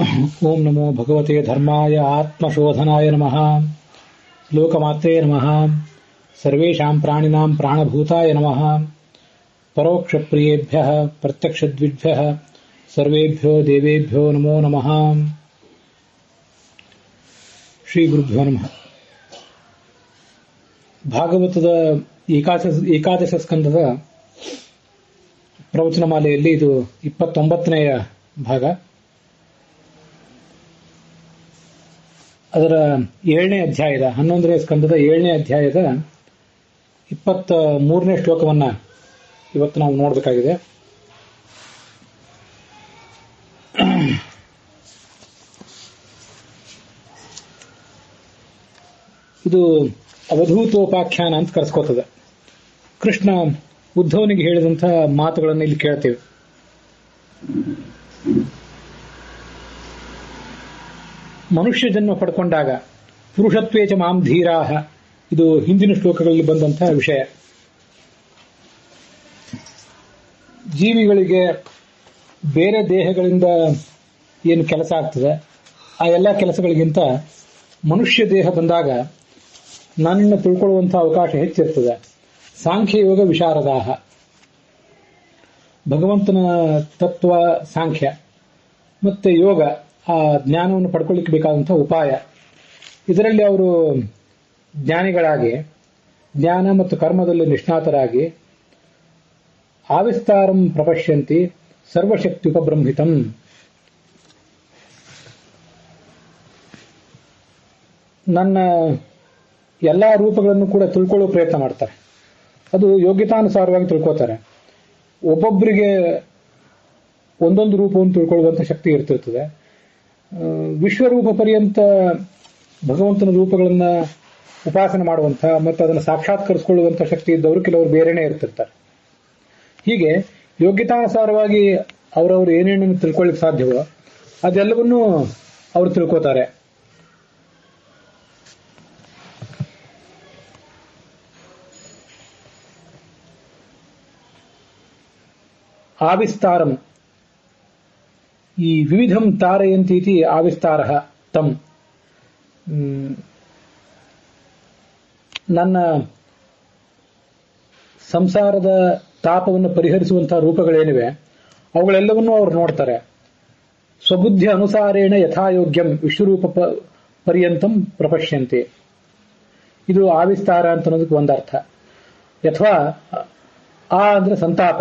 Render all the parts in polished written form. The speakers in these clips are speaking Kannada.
ಓಂ ನಮೋ ಭಗವತೆ ಧರ್ಮಾಯ ಆತ್ಮಶೋಧನಾಯ ನಮಃ. ಲೋಕಮಾತ್ರೇ ನಮಃ. ಸರ್ವೇಷಾಂ ಪ್ರಾಣಿನಾಂ ಪ್ರಾಣಭೂತಾಯ ನಮಃ. ಪರೋಕ್ಷಪ್ರಿಯೇಭ್ಯಃ ಪ್ರತ್ಯಕ್ಷದ್ವಿಭ್ಯಃ ಸರ್ವೇಭ್ಯೋ ದೇವೇಭ್ಯೋ ನಮೋ ನಮಃ. ಶ್ರೀ ಗುರುಭ್ಯೋ ನಮಃ. ಭಾಗವತದ ಏಕಾದಶ ಸ್ಕಂದದ ಪ್ರವಚನ ಮಾಲೆಯಲ್ಲಿ ಇದು 29ನೆಯ ಭಾಗ. ಅದರ 7ನೇ ಅಧ್ಯಾಯದ 11ನೇ ಸ್ಕಂದದ 7ನೇ ಅಧ್ಯಾಯದ 23ನೇ ಶ್ಲೋಕವನ್ನ ಇವತ್ತು ನಾವು ನೋಡಬೇಕಾಗಿದೆ. ಇದು ಅವಧೂತೋಪಾಖ್ಯಾನ ಅಂತ ಕರೆಸ್ಕೋತದೆ. ಕೃಷ್ಣ ಉದ್ಧವನಿಗೆ ಹೇಳಿದಂತಹ ಮಾತುಗಳನ್ನು ಇಲ್ಲಿ ಕೇಳ್ತೇವೆ. ಮನುಷ್ಯ ಜನ್ಮ ಪಡ್ಕೊಂಡಾಗ ಪುರುಷತ್ವೇಚ ಮಾಂ ಧೀರಾಹ, ಇದು ಹಿಂದಿನ ಶ್ಲೋಕಗಳಲ್ಲಿ ಬಂದಂತಹ ವಿಷಯ. ಜೀವಿಗಳಿಗೆ ಬೇರೆ ದೇಹಗಳಿಂದ ಏನು ಕೆಲಸ ಆಗ್ತದೆ ಆ ಎಲ್ಲ ಕೆಲಸಗಳಿಗಿಂತ ಮನುಷ್ಯ ದೇಹ ಬಂದಾಗ ನನ್ನನ್ನು ತಿಳ್ಕೊಳ್ಳುವಂತಹ ಅವಕಾಶ ಹೆಚ್ಚಿರ್ತದೆ. ಸಾಂಖ್ಯ ಯೋಗ ವಿಶಾರದಾಹ, ಭಗವಂತನ ತತ್ವ ಸಾಂಖ್ಯ ಮತ್ತೆ ಯೋಗ, ಆ ಜ್ಞಾನವನ್ನು ಪಡ್ಕೊಳ್ಳಿಕ್ಕೆ ಬೇಕಾದಂತಹ ಉಪಾಯ, ಇದರಲ್ಲಿ ಅವರು ಜ್ಞಾನಿಗಳಾಗಿ ಜ್ಞಾನ ಮತ್ತು ಕರ್ಮದಲ್ಲಿ ನಿಷ್ಣಾತರಾಗಿ ಆವಿಸ್ತಾರಂ ಪ್ರಪಶ್ಯಂತಿ ಸರ್ವಶಕ್ತಿ ಉಪಬ್ರಹ್ಮಿತಂ, ನನ್ನ ಎಲ್ಲಾ ರೂಪಗಳನ್ನು ಕೂಡ ತಿಳ್ಕೊಳ್ಳೋ ಪ್ರಯತ್ನ ಮಾಡ್ತಾರೆ. ಅದು ಯೋಗ್ಯತಾನುಸಾರವಾಗಿ ತಿಳ್ಕೋತಾರೆ. ಒಬ್ಬೊಬ್ಬರಿಗೆ ಒಂದೊಂದು ರೂಪವನ್ನು ತಿಳ್ಕೊಳ್ಳುವಂತ ಶಕ್ತಿ ಇರ್ತಿರ್ತದೆ. ವಿಶ್ವರೂಪ ಪರ್ಯಂತ ಭಗವಂತನ ರೂಪಗಳನ್ನ ಉಪಾಸನೆ ಮಾಡುವಂತ ಮತ್ತು ಅದನ್ನು ಸಾಕ್ಷಾತ್ಕರಿಸಿಕೊಳ್ಳುವಂತ ಶಕ್ತಿ ಇದ್ದವರು ಕೆಲವರು ಬೇರೆನೇ ಇರ್ತಿರ್ತಾರೆ. ಹೀಗೆ ಯೋಗ್ಯತಾನುಸಾರವಾಗಿ ಅವರವರು ಏನೇನು ತಿಳ್ಕೊಳ್ಳಿಕ್ಕೆ ಸಾಧ್ಯವೋ ಅದೆಲ್ಲವನ್ನೂ ಅವರು ತಿಳ್ಕೋತಾರೆ. ಆವಿಸ್ತಾರಂ, ಈ ವಿವಿಧಂ ತಾರಯಂತೀತಿ ಆವಿಸ್ತಾರಃ ತಂ, ನನ್ನ ಸಂಸಾರದ ತಾಪವನ್ನು ಪರಿಹರಿಸುವಂತಹ ರೂಪಗಳೇನಿವೆ ಅವುಗಳೆಲ್ಲವನ್ನೂ ಅವರು ನೋಡ್ತಾರೆ. ಸ್ವಬುದ್ಧಿ ಅನುಸಾರೇಣ ಯಥಾಯೋಗ್ಯಂ ವಿಶ್ವರೂಪ ಪರ್ಯಂತಂ ಪ್ರಪಶ್ಯಂತೆ, ಇದು ಆವಿಸ್ತಾರ ಅಂತ ಅನ್ನೋದಕ್ಕೆ ಒಂದರ್ಥ. ಯಥವಾ ಆ ಅಂದ್ರೆ ಸಂತಾಪ,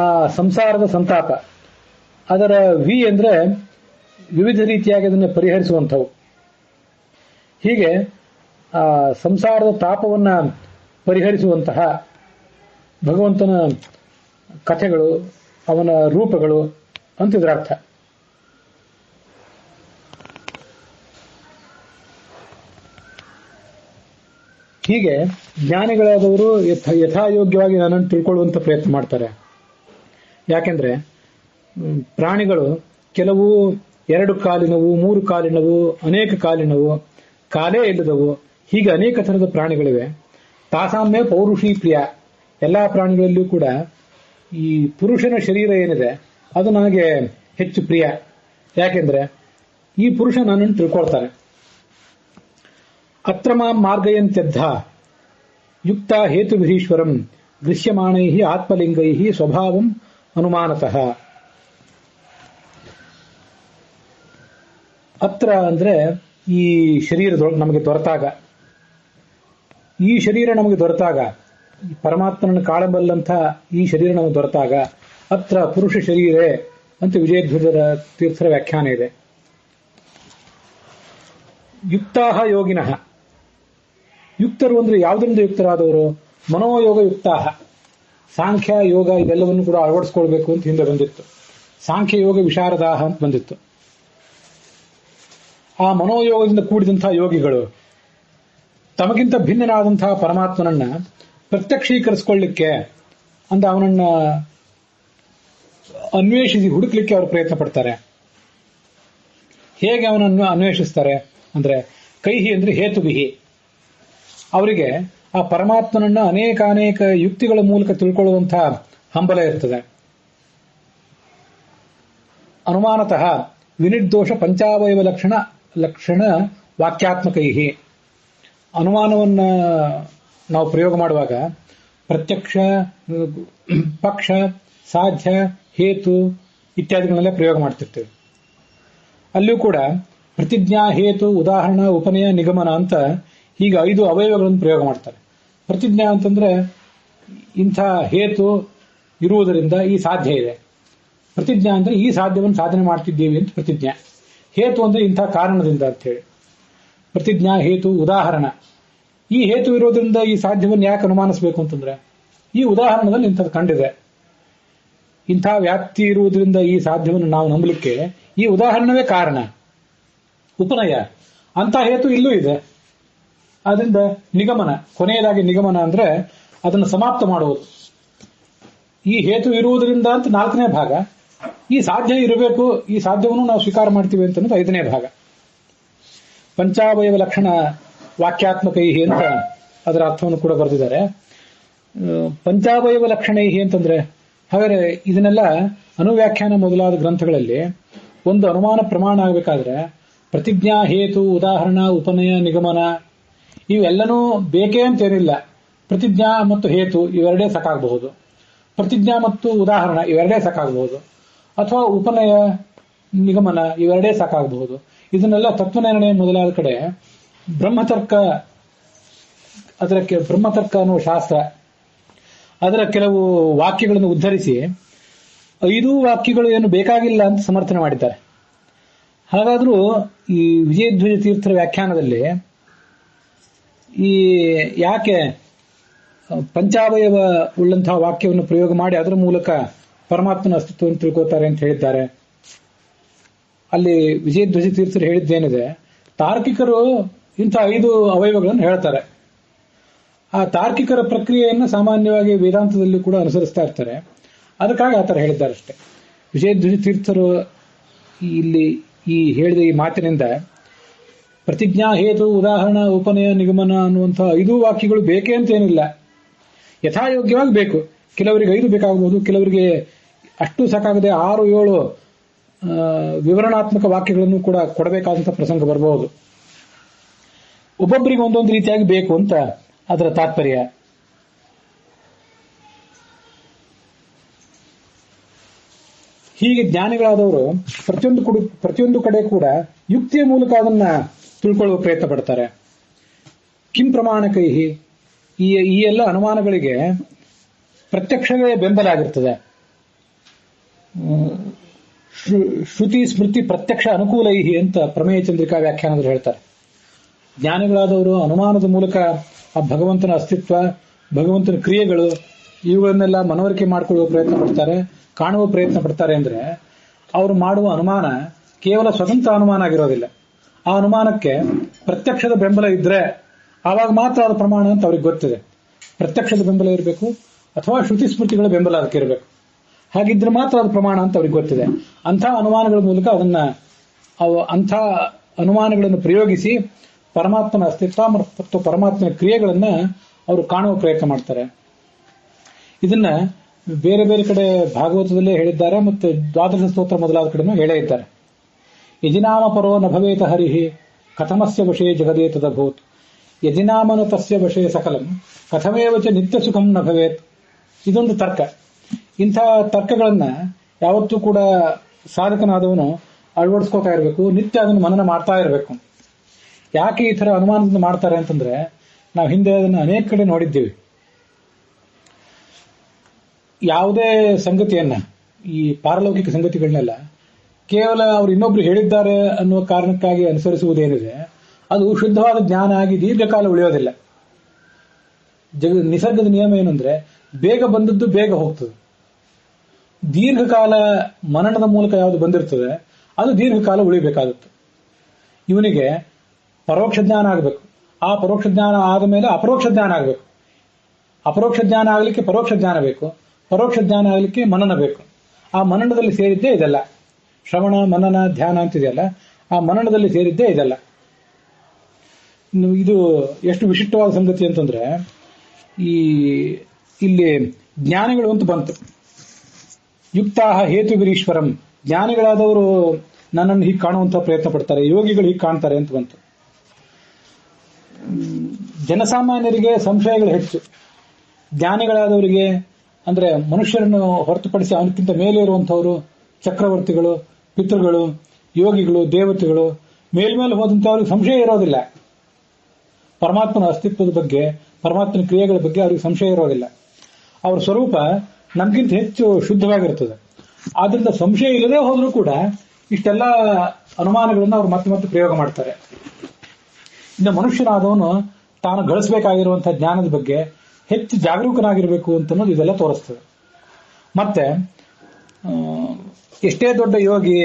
ಆ ಸಂಸಾರದ ಸಂತಾಪ, ಅದರ ವಿ ಅಂದ್ರೆ ವಿವಿಧ ರೀತಿಯಾಗಿ ಅದನ್ನು ಪರಿಹರಿಸುವಂಥವು. ಹೀಗೆ ಆ ಸಂಸಾರದ ತಾಪವನ್ನ ಪರಿಹರಿಸುವಂತಹ ಭಗವಂತನ ಕಥೆಗಳು, ಅವನ ರೂಪಗಳು ಅಂತಿದ್ರ ಅರ್ಥ. ಹೀಗೆ ಜ್ಞಾನಿಗಳಾದವರು ಯಥಾಯೋಗ್ಯವಾಗಿ ನನ್ನನ್ನು ತಿಳ್ಕೊಳ್ಳುವಂತ ಪ್ರಯತ್ನ ಮಾಡ್ತಾರೆ. ಯಾಕೆಂದ್ರೆ ಪ್ರಾಣಿಗಳು ಕೆಲವು 2 ಕಾಲಿನವು, 3 ಕಾಲಿನವು, ಅನೇಕ ಕಾಲಿನವು, ಕಾಲೇ ಇಲ್ಲದವು, ಹೀಗೆ ಅನೇಕ ತರದ ಪ್ರಾಣಿಗಳಿವೆ. ತಾಸಾಮ್ಯ ಪೌರುಷಿ ಪ್ರಿಯ, ಎಲ್ಲಾ ಪ್ರಾಣಿಗಳಲ್ಲಿಯೂ ಕೂಡ ಈ ಪುರುಷನ ಶರೀರ ಏನಿದೆ ಅದು ನನಗೆ ಹೆಚ್ಚು ಪ್ರಿಯ. ಯಾಕೆಂದ್ರೆ ಈ ಪುರುಷ ನನ್ನನ್ನು ತಿಳ್ಕೊಳ್ತಾನೆ. ಅತ್ರ ಮಾಂ ಮಾರ್ಗಯಂತ್ಯದ್ಧ ಯುಕ್ತ ಹೇತುಭಿರೀಶ್ವರಂ ದೃಶ್ಯಮಾಣೈ ಆತ್ಮಲಿಂಗೈ ಸ್ವಭಾವಂ ಅನುಮಾನತಃ. ಅತ್ರ ಅಂದ್ರೆ ಈ ಶರೀರದೊಳಗೆ ನಮಗೆ ದೊರೆತಾಗ, ಈ ಶರೀರ ನಮಗೆ ದೊರೆತಾಗ, ಪರಮಾತ್ಮನನ್ನು ಕಾಣಬಲ್ಲಂಥ ಈ ಶರೀರ ನಮಗೆ ದೊರೆತಾಗ, ಅತ್ರ ಪುರುಷ ಶರೀರೇ ಅಂತ ವಿಜಯಧ್ವಜರ ತೀರ್ಥರ ವ್ಯಾಖ್ಯಾನ ಇದೆ. ಯುಕ್ತಾಹ ಯೋಗಿನಃ, ಯುಕ್ತರು ಅಂದ್ರೆ ಯಾವುದರಿಂದ ಯುಕ್ತರಾದವರು? ಮನೋಯೋಗ ಯುಕ್ತಾಹ, ಸಾಂಖ್ಯ ಯೋಗ ಇವೆಲ್ಲವನ್ನು ಕೂಡ ಅಳವಡಿಸ್ಕೊಳ್ಬೇಕು ಅಂತ ಹಿಂದೆ ಬಂದಿತ್ತು. ಸಾಂಖ್ಯ ಯೋಗ ವಿಶಾರದಾಹ ಅಂತ ಬಂದಿತ್ತು. ಆ ಮನೋಯೋಗದಿಂದ ಕೂಡಿದಂತಹ ಯೋಗಿಗಳು ತಮಗಿಂತ ಭಿನ್ನನಾದಂತಹ ಪರಮಾತ್ಮನನ್ನ ಪ್ರತ್ಯಕ್ಷೀಕರಿಸಿಕೊಳ್ಳಿಕ್ಕೆ ಅಂದ ಅವನನ್ನ ಅನ್ವೇಷಿಸಿ ಹುಡುಕ್ಲಿಕ್ಕೆ ಅವರು ಪ್ರಯತ್ನ ಪಡ್ತಾರೆ. ಹೇಗೆ ಅವನನ್ನು ಅನ್ವೇಷಿಸ್ತಾರೆ ಅಂದ್ರೆ ಕೈಹಿ ಅಂದ್ರೆ ಹೇತುವಿಹಿ, ಅವರಿಗೆ ಆ ಪರಮಾತ್ಮನನ್ನ ಅನೇಕ ಯುಕ್ತಿಗಳ ಮೂಲಕ ತಿಳ್ಕೊಳ್ಳುವಂತಹ ಹಂಬಲ ಇರ್ತದೆ. ಅನುಮಾನತಃ ವಿನಿರ್ದೋಷ ಪಂಚಾವಯವ ಲಕ್ಷಣ ವಾಕ್ಯಾತ್ಮಕೈ. ಅನುಮಾನವನ್ನ ನಾವು ಪ್ರಯೋಗ ಮಾಡುವಾಗ ಪ್ರತ್ಯಕ್ಷ, ಪಕ್ಷ, ಸಾಧ್ಯ, ಹೇತು ಇತ್ಯಾದಿಗಳನ್ನೆಲ್ಲ ಪ್ರಯೋಗ ಮಾಡ್ತಿರ್ತೇವೆ. ಅಲ್ಲಿಯೂ ಕೂಡ ಪ್ರತಿಜ್ಞಾ, ಹೇತು, ಉದಾಹರಣ, ಉಪನಯ, ನಿಗಮನ ಅಂತ ಹೀಗೆ 5 ಅವಯವಗಳನ್ನು ಪ್ರಯೋಗ ಮಾಡ್ತಾರೆ. ಪ್ರತಿಜ್ಞಾ ಅಂತಂದ್ರೆ ಇಂಥ ಹೇತು ಇರುವುದರಿಂದ ಈ ಸಾಧ್ಯ ಇದೆ. ಪ್ರತಿಜ್ಞಾ ಅಂದ್ರೆ ಈ ಸಾಧ್ಯವನ್ನು ಸಾಧನೆ ಮಾಡ್ತಿದ್ದೀವಿ ಅಂತ ಪ್ರತಿಜ್ಞಾ. ಹೇತು ಅಂದ್ರೆ ಇಂಥ ಕಾರಣದಿಂದ ಅಂತ ಹೇಳಿ ಪ್ರತಿಜ್ಞಾ, ಹೇತು, ಉದಾಹರಣ. ಈ ಹೇತು ಇರೋದ್ರಿಂದ ಈ ಸಾಧ್ಯವನ್ನು ಯಾಕೆ ಅನುಮಾನಿಸಬೇಕು ಅಂತಂದ್ರೆ ಈ ಉದಾಹರಣದಲ್ಲಿ ಇಂಥದ್ದು ಕಂಡಿದೆ, ಇಂಥ ವ್ಯಾಪ್ತಿ ಇರುವುದರಿಂದ ಈ ಸಾಧ್ಯವನ್ನು ನಾವು ನಂಬಲಿಕ್ಕೆ ಈ ಉದಾಹರಣವೇ ಕಾರಣ. ಉಪನಯ ಅಂತ ಹೇತು ಇಲ್ಲೂ ಇದೆ. ಆದ್ರಿಂದ ನಿಗಮನ, ಕೊನೆಯದಾಗಿ ನಿಗಮನ ಅಂದ್ರೆ ಅದನ್ನು ಸಮಾಪ್ತ ಮಾಡುವುದು. ಈ ಹೇತು ಇರುವುದರಿಂದ ಅಂತ 4ನೇ ಭಾಗ, ಈ ಸಾಧ್ಯ ಇರಬೇಕು, ಈ ಸಾಧ್ಯವನ್ನು ನಾವು ಸ್ವೀಕಾರ ಮಾಡ್ತೀವಿ ಅಂತ ಅನ್ನೋದು 5ನೇ ಭಾಗ. ಪಂಚಾವಯವ ಲಕ್ಷಣ ವಾಕ್ಯಾತ್ಮಕೈ ಅಂತ ಅದರ ಅರ್ಥವನ್ನು ಕೂಡ ಬರೆದಿದ್ದಾರೆ. ಪಂಚಾವಯವ ಲಕ್ಷಣೈ ಅಂತಂದ್ರೆ ಹಾಗಾದ್ರೆ ಇದನ್ನೆಲ್ಲ ಅನುವ್ಯಾಖ್ಯಾನ ಮೊದಲಾದ ಗ್ರಂಥಗಳಲ್ಲಿ ಒಂದು ಅನುಮಾನ ಪ್ರಮಾಣ ಆಗಬೇಕಾದ್ರೆ ಪ್ರತಿಜ್ಞಾ, ಹೇತು, ಉದಾಹರಣ, ಉಪನಯ, ನಿಗಮನ ಇವೆಲ್ಲನೂ ಬೇಕೇ ಅಂತೇನಿಲ್ಲ. ಪ್ರತಿಜ್ಞಾ ಮತ್ತು ಹೇತು ಇವೆರಡೇ ಸಾಕಾಗಬಹುದು, ಪ್ರತಿಜ್ಞಾ ಮತ್ತು ಉದಾಹರಣ ಇವೆರಡೇ ಸಾಕಾಗಬಹುದು, ಅಥವಾ ಉಪನಯ, ನಿಗಮನ ಇವೆರಡೇ ಸಾಕಾಗಬಹುದು. ಇದನ್ನೆಲ್ಲ ತತ್ವನಿರ್ಣಯ ಮೊದಲಾದ ಕಡೆ ಬ್ರಹ್ಮತರ್ಕ ಅನ್ನುವ ಶಾಸ್ತ್ರ ಅದರ ಕೆಲವು ವಾಕ್ಯಗಳನ್ನು ಉದ್ಧರಿಸಿ 5 ವಾಕ್ಯಗಳು ಏನು ಬೇಕಾಗಿಲ್ಲ ಅಂತ ಸಮರ್ಥನೆ ಮಾಡಿದ್ದಾರೆ. ಹಾಗಾದ್ರೂ ಈ ವಿಜಯಧ್ವಜ ತೀರ್ಥರ ವ್ಯಾಖ್ಯಾನದಲ್ಲಿ ಈ ಯಾಕೆ ಪಂಚಾವಯವ ಉಳ್ಳಂತಹ ವಾಕ್ಯವನ್ನು ಪ್ರಯೋಗ ಮಾಡಿ ಅದರ ಮೂಲಕ ಪರಮಾತ್ಮನ ಅಸ್ತಿತ್ವವನ್ನು ತಿಳ್ಕೋತಾರೆ ಅಂತ ಹೇಳಿದ್ದಾರೆ. ಅಲ್ಲಿ ವಿಜಯಧ್ವಜ ತೀರ್ಥರು ಹೇಳಿದ್ದೇನಿದೆ, ತಾರ್ಕಿಕರು ಇಂಥ 5 ಅವಯವಗಳನ್ನು ಹೇಳ್ತಾರೆ. ಆ ತಾರ್ಕಿಕರ ಪ್ರಕ್ರಿಯೆಯನ್ನು ಸಾಮಾನ್ಯವಾಗಿ ವೇದಾಂತದಲ್ಲಿ ಕೂಡ ಅನುಸರಿಸ್ತಾ ಇರ್ತಾರೆ. ಅದಕ್ಕಾಗಿ ಆ ಥರ ಹೇಳಿದ್ದಾರೆ ಅಷ್ಟೇ. ವಿಜಯಧ್ವಜ ತೀರ್ಥರು ಇಲ್ಲಿ ಈ ಹೇಳಿದ ಈ ಮಾತಿನಿಂದ ಪ್ರತಿಜ್ಞಾ, ಹೇತು, ಉದಾಹರಣ, ಉಪನಯ, ನಿಗಮನ ಅನ್ನುವಂತಹ 5 ವಾಕ್ಯಗಳು ಬೇಕೇ ಅಂತೇನಿಲ್ಲ, ಯಥಾಯೋಗ್ಯವಾಗಿ ಬೇಕು. ಕೆಲವರಿಗೆ 5 ಬೇಕಾಗಬಹುದು, ಕೆಲವರಿಗೆ ಅಷ್ಟು ಸಾಕಾಗದೆ 6-7 ವಿವರಣಾತ್ಮಕ ವಾಕ್ಯಗಳನ್ನು ಕೂಡ ಕೊಡಬೇಕಾದಂತಹ ಪ್ರಸಂಗ ಬರಬಹುದು. ಒಬ್ಬೊಬ್ಬರಿಗೆ ಒಂದೊಂದು ರೀತಿಯಾಗಿ ಬೇಕು ಅಂತ ಅದರ ತಾತ್ಪರ್ಯ. ಹೀಗೆ ಜ್ಞಾನಿಗಳಾದವರು ಪ್ರತಿಯೊಂದು ಕಡೆ ಕೂಡ ಯುಕ್ತಿಯ ಮೂಲಕ ಅದನ್ನ ತಿಳ್ಕೊಳ್ಳುವ ಪ್ರಯತ್ನ ಪಡ್ತಾರೆ. ಕಿಂ ಪ್ರಮಾಣಕೈ, ಈ ಎಲ್ಲ ಅನುಮಾನಗಳಿಗೆ ಪ್ರತ್ಯಕ್ಷವೇ ಬೆಂಬಲ ಆಗಿರ್ತದೆ. ಶ್ರುತಿ ಸ್ಮೃತಿ ಪ್ರತ್ಯಕ್ಷ ಅನುಕೂಲೈಹಿ ಅಂತ ಪ್ರಮೇಯ ಚಂದ್ರಿಕಾ ವ್ಯಾಖ್ಯಾನದಲ್ಲಿ ಹೇಳ್ತಾರೆ. ಜ್ಞಾನಿಗಳಾದವರು ಅನುಮಾನದ ಮೂಲಕ ಆ ಭಗವಂತನ ಅಸ್ತಿತ್ವ, ಭಗವಂತನ ಕ್ರಿಯೆಗಳು ಇವುಗಳನ್ನೆಲ್ಲ ಮನವರಿಕೆ ಮಾಡಿಕೊಳ್ಳುವ ಪ್ರಯತ್ನ ಪಡ್ತಾರೆ, ಕಾಣುವ ಪ್ರಯತ್ನ ಪಡ್ತಾರೆ. ಅಂದ್ರೆ ಅವರು ಮಾಡುವ ಅನುಮಾನ ಕೇವಲ ಸ್ವತಂತ್ರ ಅನುಮಾನ ಆಗಿರೋದಿಲ್ಲ. ಆ ಅನುಮಾನಕ್ಕೆ ಪ್ರತ್ಯಕ್ಷದ ಬೆಂಬಲ ಇದ್ರೆ ಆವಾಗ ಮಾತ್ರ ಅದು ಪ್ರಮಾಣ ಅಂತ ಅವ್ರಿಗೆ ಗೊತ್ತಿದೆ. ಪ್ರತ್ಯಕ್ಷದ ಬೆಂಬಲ ಇರಬೇಕು ಅಥವಾ ಶ್ರುತಿ ಸ್ಮೃತಿಗಳ ಬೆಂಬಲ ಅದಕ್ಕೆ ಇರಬೇಕು. ಹಾಗಿದ್ರೆ ಮಾತ್ರ ಅದು ಪ್ರಮಾಣ ಅಂತ ಅವ್ರಿಗೆ ಗೊತ್ತಿದೆ. ಅಂಥ ಅನುಮಾನಗಳ ಮೂಲಕ ಅಂಥ ಅನುಮಾನಗಳನ್ನು ಪ್ರಯೋಗಿಸಿ ಪರಮಾತ್ಮನ ಅಸ್ತಿತ್ವ ಮತ್ತು ಪರಮಾತ್ಮನ ಕ್ರಿಯೆಗಳನ್ನ ಅವರು ಕಾಣುವ ಪ್ರಯತ್ನ ಮಾಡ್ತಾರೆ. ಇದನ್ನ ಬೇರೆ ಬೇರೆ ಕಡೆ ಭಾಗವತದಲ್ಲೇ ಹೇಳಿದ್ದಾರೆ ಮತ್ತು ದ್ವಾದಶ ಸ್ತೋತ್ರ ಮೊದಲಾದ ಕಡೆನೂ ಹೇಳೇ ಇದ್ದಾರೆ. ಯಜಿನಾಮ ಪರೋ ನ ಭವೇತ ಹರಿಹಿ ಕಥಮಸ್ಯ ವಶೇ ಜಗದೇ ತದಭೂತ್ ಯಜಿನಾಮನ ತಸ್ಯ ವಶೇ ಸಕಲಂ ಕಥಮೇವಚ ನಿತ್ಯ ಸುಖಂ ನ ಭವೇತ್. ಇದೊಂದು ತರ್ಕ. ಇಂಥ ತರ್ಕಗಳನ್ನ ಯಾವತ್ತೂ ಕೂಡ ಸಾಧಕನಾದವನು ಅಳವಡಿಸ್ಕೋತಾ ಇರಬೇಕು, ನಿತ್ಯ ಅದನ್ನು ಮನನ ಮಾಡ್ತಾ ಇರಬೇಕು. ಯಾಕೆ ಈ ತರ ಅನುಮಾನದಿಂದ ಮಾಡ್ತಾರೆ ಅಂತಂದ್ರೆ ನಾವು ಹಿಂದೆ ಅದನ್ನು ಅನೇಕ ಕಡೆ ನೋಡಿದ್ದೀವಿ. ಯಾವುದೇ ಸಂಗತಿಯನ್ನ, ಈ ಪಾರಲೌಕಿಕ ಸಂಗತಿಗಳನ್ನೆಲ್ಲ ಕೇವಲ ಅವರು ಇನ್ನೊಬ್ರು ಹೇಳಿದ್ದಾರೆ ಅನ್ನುವ ಕಾರಣಕ್ಕಾಗಿ ಅನುಸರಿಸುವುದೇನಿದೆ ಅದು ಶುದ್ಧವಾದ ಜ್ಞಾನ ಆಗಿ ದೀರ್ಘಕಾಲ ಉಳಿಯೋದಿಲ್ಲ. ನಿಸರ್ಗದ ನಿಯಮ ಏನಂದ್ರೆ ಬೇಗ ಬಂದದ್ದು ಬೇಗ ಹೋಗ್ತದೆ. ದೀರ್ಘಕಾಲ ಮನನದ ಮೂಲಕ ಯಾವುದು ಬಂದಿರ್ತದೆ ಅದು ದೀರ್ಘಕಾಲ ಉಳಿಬೇಕಾಗುತ್ತೆ. ಇವನಿಗೆ ಪರೋಕ್ಷ ಜ್ಞಾನ ಆಗಬೇಕು, ಆ ಪರೋಕ್ಷ ಜ್ಞಾನ ಆದ ಮೇಲೆ ಅಪರೋಕ್ಷ ಜ್ಞಾನ ಆಗಬೇಕು, ಅಪರೋಕ್ಷ ಜ್ಞಾನ ಆಗಲಿಕ್ಕೆ ಪರೋಕ್ಷ ಜ್ಞಾನ ಬೇಕು, ಪರೋಕ್ಷ ಜ್ಞಾನ ಆಗಲಿಕ್ಕೆ ಮನನ ಬೇಕು. ಆ ಮನನದಲ್ಲಿ ಸೇರಿದ್ದೇ ಇದೆಲ್ಲ. ಶ್ರವಣ, ಮನನ, ಧ್ಯಾನ ಅಂತಿದೆಯಲ್ಲ, ಆ ಮನನದಲ್ಲಿ ಸೇರಿದ್ದೇ ಇದೆಲ್ಲ. ಇದು ಎಷ್ಟು ವಿಶಿಷ್ಟವಾದ ಸಂಗತಿ ಅಂತಂದ್ರೆ ಇಲ್ಲಿ ಜ್ಞಾನಿಗಳು ಅಂತ ಬಂತು. ಯುಕ್ತಾಹ ಹೇತುಗಿರೀಶ್ವರಂ ಜ್ಞಾನಿಗಳಾದವರು ನನ್ನನ್ನು ಹೀಗೆ ಕಾಣುವಂತ ಪ್ರಯತ್ನ ಪಡ್ತಾರೆ, ಯೋಗಿಗಳು ಹೀಗೆ ಕಾಣ್ತಾರೆ ಅಂತ ಬಂತು. ಜನಸಾಮಾನ್ಯರಿಗೆ ಸಂಶಯಗಳು ಹೆಚ್ಚು. ಜ್ಞಾನಿಗಳಾದವರಿಗೆ ಅಂದ್ರೆ ಮನುಷ್ಯರನ್ನು ಹೊರತುಪಡಿಸಿ ಅವನಕ್ಕಿಂತ ಮೇಲೆ ಇರುವಂತಹವರು ಚಕ್ರವರ್ತಿಗಳು, ಪಿತೃಗಳು, ಯೋಗಿಗಳು, ದೇವತೆಗಳು ಮೇಲ್ಮೇಲೆ ಹೋದಂತೆ ಅವ್ರಿಗೆ ಸಂಶಯ ಇರೋದಿಲ್ಲ. ಪರಮಾತ್ಮನ ಅಸ್ತಿತ್ವದ ಬಗ್ಗೆ, ಪರಮಾತ್ಮನ ಕ್ರಿಯೆಗಳ ಬಗ್ಗೆ ಅವ್ರಿಗೆ ಸಂಶಯ ಇರೋದಿಲ್ಲ. ಅವರ ಸ್ವರೂಪ ನಮ್ಗಿಂತ ಹೆಚ್ಚು ಶುದ್ಧವಾಗಿರ್ತದೆ. ಆದ್ರಿಂದ ಸಂಶಯ ಇಲ್ಲದೆ ಹೋದ್ರೂ ಕೂಡ ಇಷ್ಟೆಲ್ಲ ಅನುಮಾನಗಳನ್ನು ಅವ್ರು ಮತ್ತೆ ಮತ್ತೆ ಪ್ರಯೋಗ ಮಾಡ್ತಾರೆ. ಇನ್ನು ಮನುಷ್ಯನಾದವನು ತಾನು ಗಳಿಸಬೇಕಾಗಿರುವಂತಹ ಜ್ಞಾನದ ಬಗ್ಗೆ ಹೆಚ್ಚು ಜಾಗರೂಕನಾಗಿರಬೇಕು ಅಂತ ಅನ್ನೋದು ಇದೆಲ್ಲ ತೋರಿಸ್ತದೆ. ಮತ್ತೆ ಎಷ್ಟೇ ದೊಡ್ಡ ಯೋಗಿ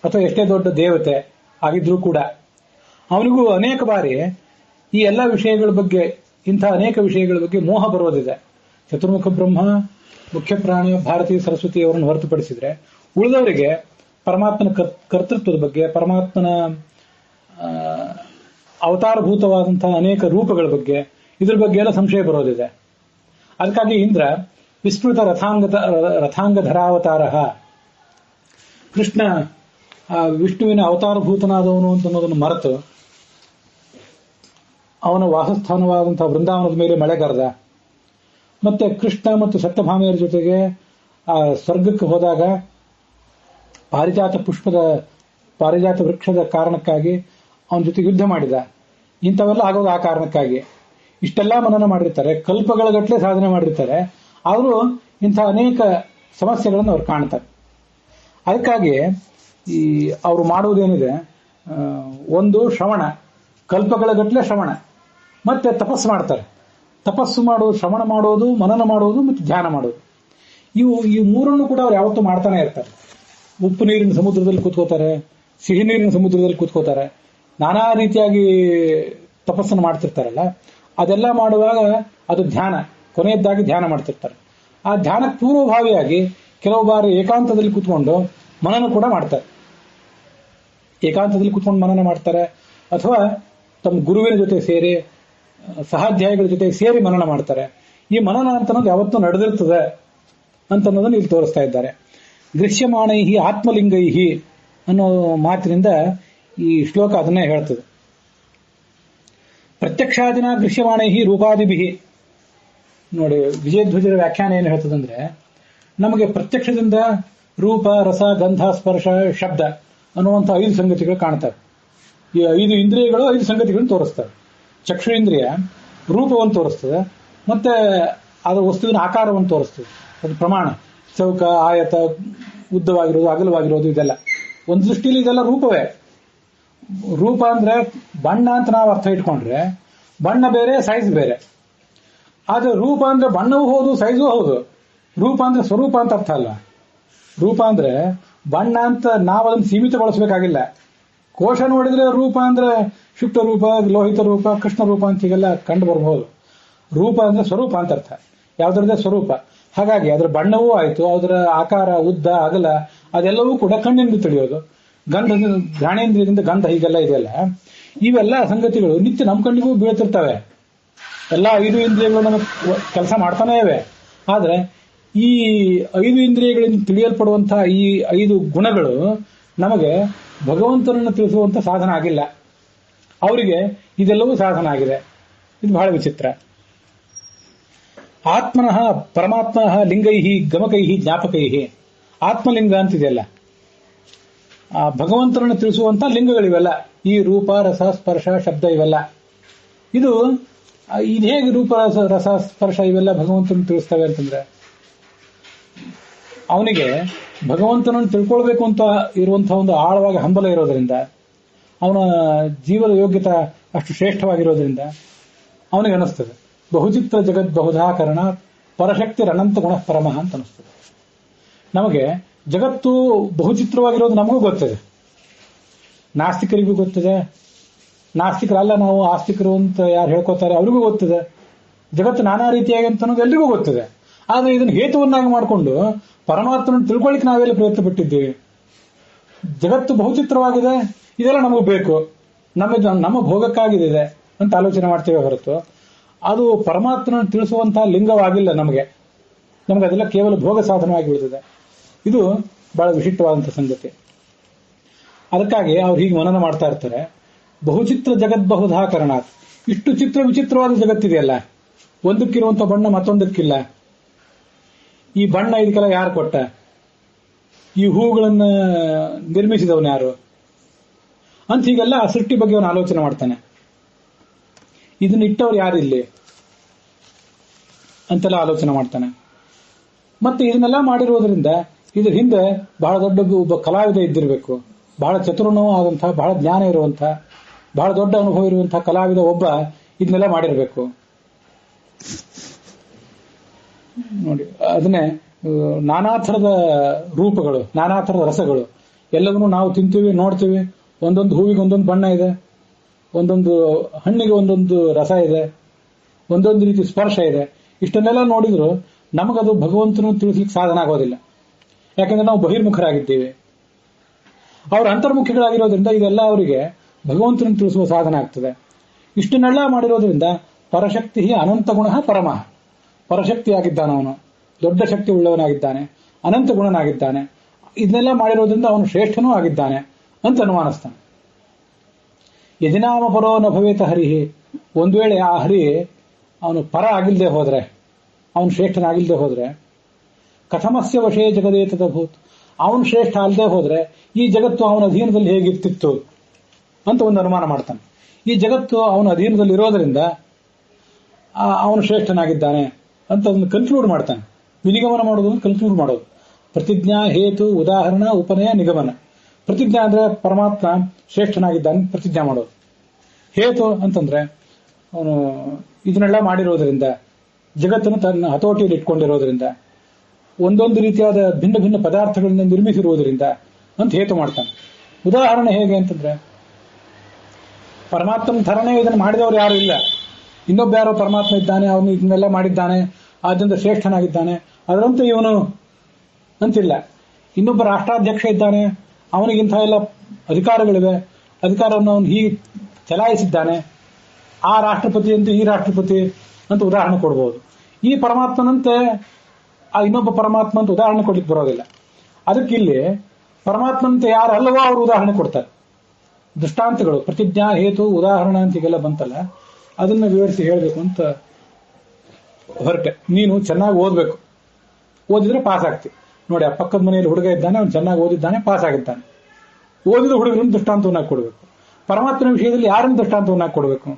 ಅಥವಾ ಎಷ್ಟೇ ದೊಡ್ಡ ದೇವತೆ ಆಗಿದ್ರೂ ಕೂಡ ಅವನಿಗೂ ಅನೇಕ ಬಾರಿ ಈ ಎಲ್ಲ ವಿಷಯಗಳ ಬಗ್ಗೆ, ಇಂತಹ ಅನೇಕ ವಿಷಯಗಳ ಬಗ್ಗೆ ಮೋಹ ಬರೋದಿದೆ. ಚತುರ್ಮುಖ ಬ್ರಹ್ಮ, ಮುಖ್ಯ ಪ್ರಾಣ ಭಾರತೀ ಸರಸ್ವತಿ ಅವರನ್ನು ಹೊರತುಪಡಿಸಿದ್ರೆ ಉಳಿದವರಿಗೆ ಪರಮಾತ್ಮನ ಕರ್ತೃತ್ವದ ಬಗ್ಗೆ, ಪರಮಾತ್ಮನ ಅವತಾರಭೂತವಾದಂತಹ ಅನೇಕ ರೂಪಗಳ ಬಗ್ಗೆ, ಇದ್ರ ಬಗ್ಗೆ ಎಲ್ಲ ಸಂಶಯ ಬರೋದಿದೆ. ಅದಕ್ಕಾಗಿ ಇಂದ್ರ ವಿಸ್ಮೃತ ರಥಾಂಗಧರಾವತಾರ, ಕೃಷ್ಣ ವಿಷ್ಣುವಿನ ಅವತಾರಭೂತನಾದವನು ಅಂತ ಅನ್ನೋದನ್ನು ಮರೆತು ಅವನ ವಾಸಸ್ಥಾನವಾದಂತಹ ವೃಂದಾವನದ ಮೇಲೆ ಮಳೆಗರೆದ. ಮತ್ತೆ ಕೃಷ್ಣ ಮತ್ತು ಸತ್ಯಭಾಮೆಯರ ಜೊತೆಗೆ ಆ ಸ್ವರ್ಗಕ್ಕೆ ಹೋದಾಗ ಪಾರಿಜಾತ ವೃಕ್ಷದ ಕಾರಣಕ್ಕಾಗಿ ಅವನ ಜೊತೆ ಯುದ್ಧ ಮಾಡಿದ. ಇಂಥವೆಲ್ಲ ಆಗೋದು ಆ ಕಾರಣಕ್ಕಾಗಿ. ಇಷ್ಟೆಲ್ಲ ಮನನ ಮಾಡಿರ್ತಾರೆ, ಕಲ್ಪಗಳ ಗಟ್ಟಲೆ ಸಾಧನೆ ಮಾಡಿರ್ತಾರೆ, ಆದರೂ ಇಂಥ ಅನೇಕ ಸಮಸ್ಯೆಗಳನ್ನು ಅವ್ರು ಕಾಣ್ತಾರೆ. ಅದಕ್ಕಾಗಿ ಈ ಅವರು ಮಾಡುವುದೇನಿದೆ, ಒಂದು ಶ್ರವಣ, ಕಲ್ಪಗಳ ಗಟ್ಟಲೆ ಶ್ರವಣ, ಮತ್ತೆ ತಪಸ್ಸು ಮಾಡ್ತಾರೆ. ತಪಸ್ಸು ಮಾಡೋದು, ಶ್ರವಣ ಮಾಡೋದು, ಮನನ ಮಾಡೋದು ಮತ್ತು ಧ್ಯಾನ ಮಾಡೋದು, ಈ ಮೂರನ್ನು ಕೂಡ ಅವ್ರು ಯಾವತ್ತೂ ಮಾಡ್ತಾನೆ ಇರ್ತಾರೆ. ಉಪ್ಪು ನೀರಿನ ಸಮುದ್ರದಲ್ಲಿ ಕೂತ್ಕೋತಾರೆ, ಸಿಹಿ ನೀರಿನ ಸಮುದ್ರದಲ್ಲಿ ಕೂತ್ಕೋತಾರೆ, ನಾನಾ ರೀತಿಯಾಗಿ ತಪಸ್ಸನ್ನು ಮಾಡ್ತಿರ್ತಾರಲ್ಲ, ಅದೆಲ್ಲ ಮಾಡುವಾಗ ಅದು ಧ್ಯಾನ, ಕೊನೆಯದ್ದಾಗಿ ಧ್ಯಾನ ಮಾಡ್ತಿರ್ತಾರೆ. ಆ ಧ್ಯಾನಕ್ಕೆ ಪೂರ್ವಭಾವಿಯಾಗಿ ಕೆಲವು ಬಾರಿ ಏಕಾಂತದಲ್ಲಿ ಕೂತ್ಕೊಂಡು ಮನನ ಕೂಡ ಮಾಡ್ತಾರೆ. ಏಕಾಂತದಲ್ಲಿ ಕೂತ್ಕೊಂಡು ಮನನ ಮಾಡ್ತಾರೆ, ಅಥವಾ ತಮ್ಮ ಗುರುವಿನ ಜೊತೆ ಸೇರಿ, ಸಹಾಧ್ಯಾಯಿಗಳ ಜೊತೆ ಸೇರಿ ಮನನ ಮಾಡ್ತಾರೆ. ಈ ಮನನ ಅಂತನ್ನೋದು ಯಾವತ್ತೂ ನಡೆದಿರ್ತದೆ ಅಂತನ್ನೋದನ್ನು ಇಲ್ಲಿ ತೋರಿಸ್ತಾ ಇದ್ದಾರೆ. ದೃಶ್ಯಮಾಣೈಹಿ ಆತ್ಮಲಿಂಗೈಹಿ ಅನ್ನೋ ಮಾತಿನಿಂದ ಈ ಶ್ಲೋಕ ಅದನ್ನೇ ಹೇಳ್ತದೆ. ಪ್ರತ್ಯಕ್ಷಾದಿನ ದೃಶ್ಯಮಾಣೈಹಿ ರೂಪಾದಿಭಿ. ನೋಡಿ, ವಿಜಯಧ್ವಜರ ವ್ಯಾಖ್ಯಾನ ಏನು ಹೇಳ್ತದಂದ್ರೆ, ನಮಗೆ ಪ್ರತ್ಯಕ್ಷದಿಂದ ರೂಪ, ರಸ, ಗಂಧ, ಸ್ಪರ್ಶ, ಶಬ್ದ ಅನ್ನುವಂಥ 5 ಸಂಗತಿಗಳು ಕಾಣ್ತವೆ. ಈ 5 ಇಂದ್ರಿಯಗಳು 5 ಸಂಗತಿಗಳನ್ನು ತೋರಿಸ್ತವೆ. ಚಕ್ಷುರೇಂದ್ರಿಯ ರೂಪವನ್ನು ತೋರಿಸ್ತದೆ, ಮತ್ತೆ ಅದರ ವಸ್ತುವಿನ ಆಕಾರವನ್ನು ತೋರಿಸ್ತದೆ. ಅದು ಪ್ರಮಾಣ, ಚೌಕ, ಆಯತ, ಉದ್ದವಾಗಿರೋದು, ಅಗಲವಾಗಿರೋದು, ಇದೆಲ್ಲ ಒಂದು ದೃಷ್ಟಿಯಲ್ಲಿ ಇದೆಲ್ಲ ರೂಪವೇ. ರೂಪ ಅಂದ್ರೆ ಬಣ್ಣ ಅಂತ ನಾವು ಅರ್ಥ ಇಟ್ಕೊಂಡ್ರೆ ಬಣ್ಣ ಬೇರೆ, ಸೈಜ್ ಬೇರೆ. ಆದ್ರೆ ರೂಪ ಅಂದ್ರೆ ಬಣ್ಣವೂ ಹೌದು, ಸೈಜು ಹೌದು. ರೂಪ ಅಂದ್ರೆ ಸ್ವರೂಪ ಅಂತ ಅರ್ಥ ಅಲ್ಲ. ರೂಪ ಅಂದ್ರೆ ಬಣ್ಣ ಅಂತ ನಾವು ಅದನ್ನು ಸೀಮಿತಗೊಳಿಸಬೇಕಾಗಿಲ್ಲ. ಕೋಶ ನೋಡಿದ್ರೆ ರೂಪ ಅಂದ್ರೆ ಶುಕ್ತ ರೂಪ, ಲೋಹಿತ ರೂಪ, ಕೃಷ್ಣ ರೂಪ ಅಂತ ಹೀಗೆಲ್ಲ ಕಂಡು ಬರಬಹುದು. ರೂಪ ಅಂದ್ರೆ ಸ್ವರೂಪ ಅಂತ ಅರ್ಥ, ಯಾವುದರದೇ ಸ್ವರೂಪ. ಹಾಗಾಗಿ ಅದರ ಬಣ್ಣವೂ ಆಯ್ತು, ಅದರ ಆಕಾರ, ಉದ್ದ, ಅಗಲ ಅದೆಲ್ಲವೂ ಕೂಡ ಕಣ್ಣಿಂದ ತಿಳಿಯೋದು. ಗಂಧದಿಂದ, ಘ್ರಾಣೇಂದ್ರಿಯದಿಂದ ಗಂಧ, ಹೀಗೆಲ್ಲ ಇದೆಯಲ್ಲ, ಇವೆಲ್ಲ ಸಂಗತಿಗಳು ನಿತ್ಯ ನಮ್ಮ ಕಣ್ಣಿಗೂ ಬೀಳ್ತಿರ್ತವೆ. ಎಲ್ಲ 5 ಇಂದ್ರಿಯಗಳು ನಮಗೆ ಕೆಲಸ ಮಾಡ್ತಾನೇ ಇವೆ. ಆದ್ರೆ ಈ 5 ಇಂದ್ರಿಯಗಳಿಂದ ತಿಳಿಯಲ್ಪಡುವಂತಹ ಈ 5 ಗುಣಗಳು ನಮಗೆ ಭಗವಂತನನ್ನು ತಿಳಿಸುವಂತ ಸಾಧನ ಆಗಿಲ್ಲ. ಅವರಿಗೆ ಇದೆಲ್ಲವೂ ಸಾಧನ ಆಗಿದೆ. ಇದು ಬಹಳ ವಿಚಿತ್ರ. ಆತ್ಮನಃ ಪರಮಾತ್ಮನಃ ಲಿಂಗೈಹಿ ಗಮಕೈಹಿ ಜ್ಞಾಪಕೈಹಿ. ಆತ್ಮಲಿಂಗ ಅಂತಿದೆಯಲ್ಲ, ಆ ಭಗವಂತನನ್ನು ತಿಳಿಸುವಂತ ಲಿಂಗಗಳಿವೆಲ್ಲ. ಈ ರೂಪ, ರಸ, ಸ್ಪರ್ಶ, ಶಬ್ದ ಇವೆಲ್ಲ. ಇದು ಹೇಗೆ ರೂಪ, ರಸ, ಸ್ಪರ್ಶ ಇವೆಲ್ಲ ಭಗವಂತನನ್ನು ತಿಳಿಸ್ತವೆ ಅಂತಂದ್ರೆ, ಅವನಿಗೆ ಭಗವಂತನನ್ನು ತಿಳ್ಕೊಳ್ಬೇಕು ಅಂತ ಇರುವಂತಹ ಒಂದು ಆಳವಾಗಿ ಹಂಬಲ ಇರೋದ್ರಿಂದ, ಅವನ ಜೀವದ ಯೋಗ್ಯತೆ ಅಷ್ಟು ಶ್ರೇಷ್ಠವಾಗಿರೋದ್ರಿಂದ ಅವನಿಗೆ ಅನಿಸ್ತದೆ ಬಹುಚಿತ್ರ ಜಗತ್ ಬಹುಧಾಕರಣ ಪರಶಕ್ತಿ ಅನಂತ ಗುಣ ಪರಮಃ ಅಂತ ಅನಿಸ್ತದೆ. ನಮಗೆ ಜಗತ್ತು ಬಹುಚಿತ್ರವಾಗಿರೋದು ನಮಗೂ ಗೊತ್ತಿದೆ, ನಾಸ್ತಿಕರಿಗೂ ಗೊತ್ತಿದೆ. ನಾಸ್ತಿಕರಲ್ಲ ನಾವು, ಆಸ್ತಿಕರು ಅಂತ ಯಾರು ಹೇಳ್ಕೊತಾರೆ ಅವ್ರಿಗೂ ಗೊತ್ತಿದೆ. ಜಗತ್ತು ನಾನಾ ರೀತಿಯಾಗಿ ಅಂತ ಅನ್ನೋದು ಎಲ್ರಿಗೂ ಗೊತ್ತಿದೆ. ಆದ್ರೆ ಇದನ್ನು ಹೇತುವನ್ನಾಗಿ ಮಾಡಿಕೊಂಡು ಪರಮಾತ್ಮನ ತಿಳ್ಕೊಳ್ಳಿಕ್ಕೆ ನಾವೆಲ್ಲ ಪ್ರಯತ್ನ ಪಟ್ಟಿದ್ದೀವಿ. ಜಗತ್ತು ಬಹುಚಿತ್ರವಾಗಿದೆ, ಇದೆಲ್ಲ ನಮಗೆ ಬೇಕು, ನಮ್ಮ ಭೋಗಕ್ಕಾಗಿದೆ ಅಂತ ಆಲೋಚನೆ ಮಾಡ್ತೇವೆ ಹೊರತು ಅದು ಪರಮಾತ್ಮನ ತಿಳಿಸುವಂತಹ ಲಿಂಗವಾಗಿಲ್ಲ. ನಮಗೆ ಅದೆಲ್ಲ ಕೇವಲ ಭೋಗ ಸಾಧನವಾಗಿ ಉಳಿದಿದೆ. ಇದು ಬಹಳ ವಿಶಿಷ್ಟವಾದಂಥ ಸಂಗತಿ. ಅದಕ್ಕಾಗಿ ಅವ್ರು ಹೀಗೆ ಮನನ ಮಾಡ್ತಾ ಇರ್ತಾರೆ. ಬಹುಚಿತ್ರ ಜಗದ್ಬಹುಧಾ ಕರಣಾತ್. ಇಷ್ಟು ಚಿತ್ರ ವಿಚಿತ್ರವಾದ ಜಗತ್ತಿದೆಯಲ್ಲ, ಒಂದಕ್ಕಿರುವಂಥ ಬಣ್ಣ ಮತ್ತೊಂದಕ್ಕಿಲ್ಲ. ಈ ಬಣ್ಣ ಇದಕ್ಕೆಲ್ಲ ಯಾರು ಕೊಟ್ಟ? ಈ ಹೂಗಳನ್ನ ನಿರ್ಮಿಸಿದವನು ಯಾರು ಅಂತ ಹೀಗೆಲ್ಲ ಆ ಸೃಷ್ಟಿ ಬಗ್ಗೆ ಅವನು ಆಲೋಚನೆ ಮಾಡ್ತಾನೆ. ಇದನ್ನ ಇಟ್ಟವ್ರು ಯಾರಿಲ್ಲಿ ಅಂತೆಲ್ಲ ಆಲೋಚನೆ ಮಾಡ್ತಾನೆ. ಮತ್ತೆ ಇದನ್ನೆಲ್ಲ ಮಾಡಿರುವುದರಿಂದ ಇದ್ರ ಹಿಂದೆ ಬಹಳ ದೊಡ್ಡ ಒಬ್ಬ ಕಲಾವಿದ ಇದ್ದಿರಬೇಕು. ಬಹಳ ಚತುರನೂ ಆದಂತಹ, ಬಹಳ ಜ್ಞಾನ ಇರುವಂತಹ, ಬಹಳ ದೊಡ್ಡ ಅನುಭವ ಇರುವಂತಹ ಕಲಾವಿದ ಒಬ್ಬ ಇದನ್ನೆಲ್ಲ ಮಾಡಿರಬೇಕು. ನೋಡಿ, ಅದನ್ನೇ ನಾನಾ ಥರದ ರೂಪಗಳು, ನಾನಾ ಥರದ ರಸಗಳು ಎಲ್ಲವನ್ನೂ ನಾವು ತಿಂತೀವಿ, ನೋಡ್ತೀವಿ. ಒಂದೊಂದು ಹೂವಿಗೆ ಒಂದೊಂದು ಬಣ್ಣ ಇದೆ, ಒಂದೊಂದು ಹಣ್ಣಿಗೆ ಒಂದೊಂದು ರಸ ಇದೆ, ಒಂದೊಂದು ರೀತಿ ಸ್ಪರ್ಶ ಇದೆ. ಇಷ್ಟನ್ನೆಲ್ಲ ನೋಡಿದ್ರು ನಮಗದು ಭಗವಂತನು ತಿಳಿಸ್ಲಿಕ್ಕೆ ಸಾಧನ ಆಗೋದಿಲ್ಲ. ಯಾಕಂದ್ರೆ ನಾವು ಬಹಿರ್ಮುಖರಾಗಿದ್ದೀವಿ. ಅವರು ಅಂತರ್ಮುಖಿಗಳಾಗಿರೋದ್ರಿಂದ ಇದೆಲ್ಲ ಅವರಿಗೆ ಭಗವಂತನ ತಿಳಿಸುವ ಸಾಧನ ಆಗ್ತದೆ. ಇಷ್ಟನ್ನೆಲ್ಲ ಮಾಡಿರೋದ್ರಿಂದ ಪರಶಕ್ತಿ ಅನಂತ ಗುಣ ಪರಮಃ. ಪರಶಕ್ತಿಯಾಗಿದ್ದಾನೆ ಅವನು, ದೊಡ್ಡ ಶಕ್ತಿ ಉಳ್ಳವನಾಗಿದ್ದಾನೆ, ಅನಂತ ಗುಣನಾಗಿದ್ದಾನೆ. ಇದನ್ನೆಲ್ಲ ಮಾಡಿರೋದ್ರಿಂದ ಅವನು ಶ್ರೇಷ್ಠನೂ ಆಗಿದ್ದಾನೆ ಅಂತ ಅನುಮಾನಿಸ್ತಾನೆ. ಯಜನಾಮ ಪರೋ ನ ಭವೇತ ಹರಿಹಿ. ಒಂದು ವೇಳೆ ಆ ಹರಿ ಅವನು ಪರ ಆಗಿಲ್ಲದೆ ಹೋದ್ರೆ, ಅವನು ಶ್ರೇಷ್ಠನಾಗಿಲ್ಲದೆ ಹೋದ್ರೆ, ಕಥಮಸ್ಯ ವಶೇ ಜಗದೇತದಭೂತ್. ಅವನು ಶ್ರೇಷ್ಠ ಅಲ್ಲದೆ ಹೋದ್ರೆ ಈ ಜಗತ್ತು ಅವನ ಅಧೀನದಲ್ಲಿ ಹೇಗಿರ್ತಿತ್ತು ಅಂತ ಒಂದು ಅನುಮಾನ ಮಾಡ್ತಾನೆ. ಈ ಜಗತ್ತು ಅವನ ಅಧೀನದಲ್ಲಿ ಇರೋದರಿಂದ ಅವನು ಶ್ರೇಷ್ಠನಾಗಿದ್ದಾನೆ ಅಂತ ಅದನ್ನು ಕನ್ಕ್ಲೂಡ್ ಮಾಡ್ತಾನೆ. ವಿನಿಗಮನ ಮಾಡೋದು, ಕನ್ಕ್ಲೂಡ್ ಮಾಡೋದು. ಪ್ರತಿಜ್ಞಾ, ಹೇತು, ಉದಾಹರಣ, ಉಪನಯ, ನಿಗಮನ. ಪ್ರತಿಜ್ಞಾ ಅಂದ್ರೆ ಪರಮಾತ್ಮ ಶ್ರೇಷ್ಠನಾಗಿದ್ದಾನೆ ಪ್ರತಿಜ್ಞಾ ಮಾಡೋದು. ಹೇತು ಅಂತಂದ್ರೆ ಅವನು ಇದನ್ನೆಲ್ಲ ಮಾಡಿರೋದ್ರಿಂದ, ಜಗತ್ತನ್ನು ತನ್ನ ಹತೋಟಿಯಲ್ಲಿ ಇಟ್ಕೊಂಡಿರೋದ್ರಿಂದ, ಒಂದೊಂದು ರೀತಿಯಾದ ಭಿನ್ನ ಭಿನ್ನ ಪದಾರ್ಥಗಳನ್ನ ನಿರ್ಮಿಸಿರುವುದರಿಂದ ಅಂತ ಹೇತು ಮಾಡ್ತಾನೆ. ಉದಾಹರಣೆ ಹೇಗೆ ಅಂತಂದ್ರೆ, ಪರಮಾತ್ಮನ ಥರನೇ ಇದನ್ನು ಮಾಡಿದವರು ಯಾರು ಇಲ್ಲ. ಇನ್ನೊಬ್ಬ ಯಾರೋ ಪರಮಾತ್ಮ ಇದ್ದಾನೆ, ಅವನು ಇದನ್ನೆಲ್ಲ ಮಾಡಿದ್ದಾನೆ, ಆದ್ದರಿಂದ ಶ್ರೇಷ್ಠನಾಗಿದ್ದಾನೆ, ಅದರಂತೆ ಇವನು ಅಂತಿಲ್ಲ. ಇನ್ನೊಬ್ಬ ರಾಷ್ಟ್ರಾಧ್ಯಕ್ಷ ಇದ್ದಾನೆ, ಅವನಿಗಿಂತ ಎಲ್ಲ ಅಧಿಕಾರಗಳಿವೆ, ಅಧಿಕಾರವನ್ನು ಅವನು ಹೀಗೆ ಚಲಾಯಿಸಿದ್ದಾನೆ, ಆ ರಾಷ್ಟ್ರಪತಿ ಅಂತ ಈ ರಾಷ್ಟ್ರಪತಿ ಅಂತ ಉದಾಹರಣೆ ಕೊಡಬಹುದು. ಈ ಪರಮಾತ್ಮನಂತೆ ಆ ಇನ್ನೊಬ್ಬ ಪರಮಾತ್ಮ ಅಂತ ಉದಾಹರಣೆ ಕೊಡ್ಲಿಕ್ಕೆ ಬರೋದಿಲ್ಲ. ಅದಕ್ಕಿಲ್ಲಿ ಪರಮಾತ್ಮಂತೆ ಯಾರು ಅಲ್ಲವೋ ಅವರು ಉದಾಹರಣೆ ಕೊಡ್ತಾರೆ. ದೃಷ್ಟಾಂತಗಳು, ಪ್ರತಿಜ್ಞಾ, ಹೇತು, ಉದಾಹರಣೆ ಅಂತ ಈಗೆಲ್ಲ ಬಂತಲ್ಲ, ಅದನ್ನ ವಿವರಿಸಿ ಹೇಳಬೇಕು ಅಂತ ಹೊರಟೆ. ನೀನು ಚೆನ್ನಾಗಿ ಓದಬೇಕು, ಓದಿದ್ರೆ ಪಾಸ್ ಆಗ್ತಿ. ನೋಡಿ, ಆ ಪಕ್ಕದ ಮನೆಯಲ್ಲಿ ಹುಡುಗ ಇದ್ದಾನೆ, ಅವನು ಚೆನ್ನಾಗಿ ಓದಿದ್ದಾನೆ, ಪಾಸ್ ಆಗಿದ್ದಾನೆ. ಓದಿದ ಹುಡುಗರನ್ನು ದೃಷ್ಟಾಂತವನ್ನಾಗಿ ಕೊಡಬೇಕು. ಪರಮಾತ್ಮನ ವಿಷಯದಲ್ಲಿ ಯಾರನ್ನು ದೃಷ್ಟಾಂತವನ್ನಾಗಿ ಕೊಡಬೇಕು?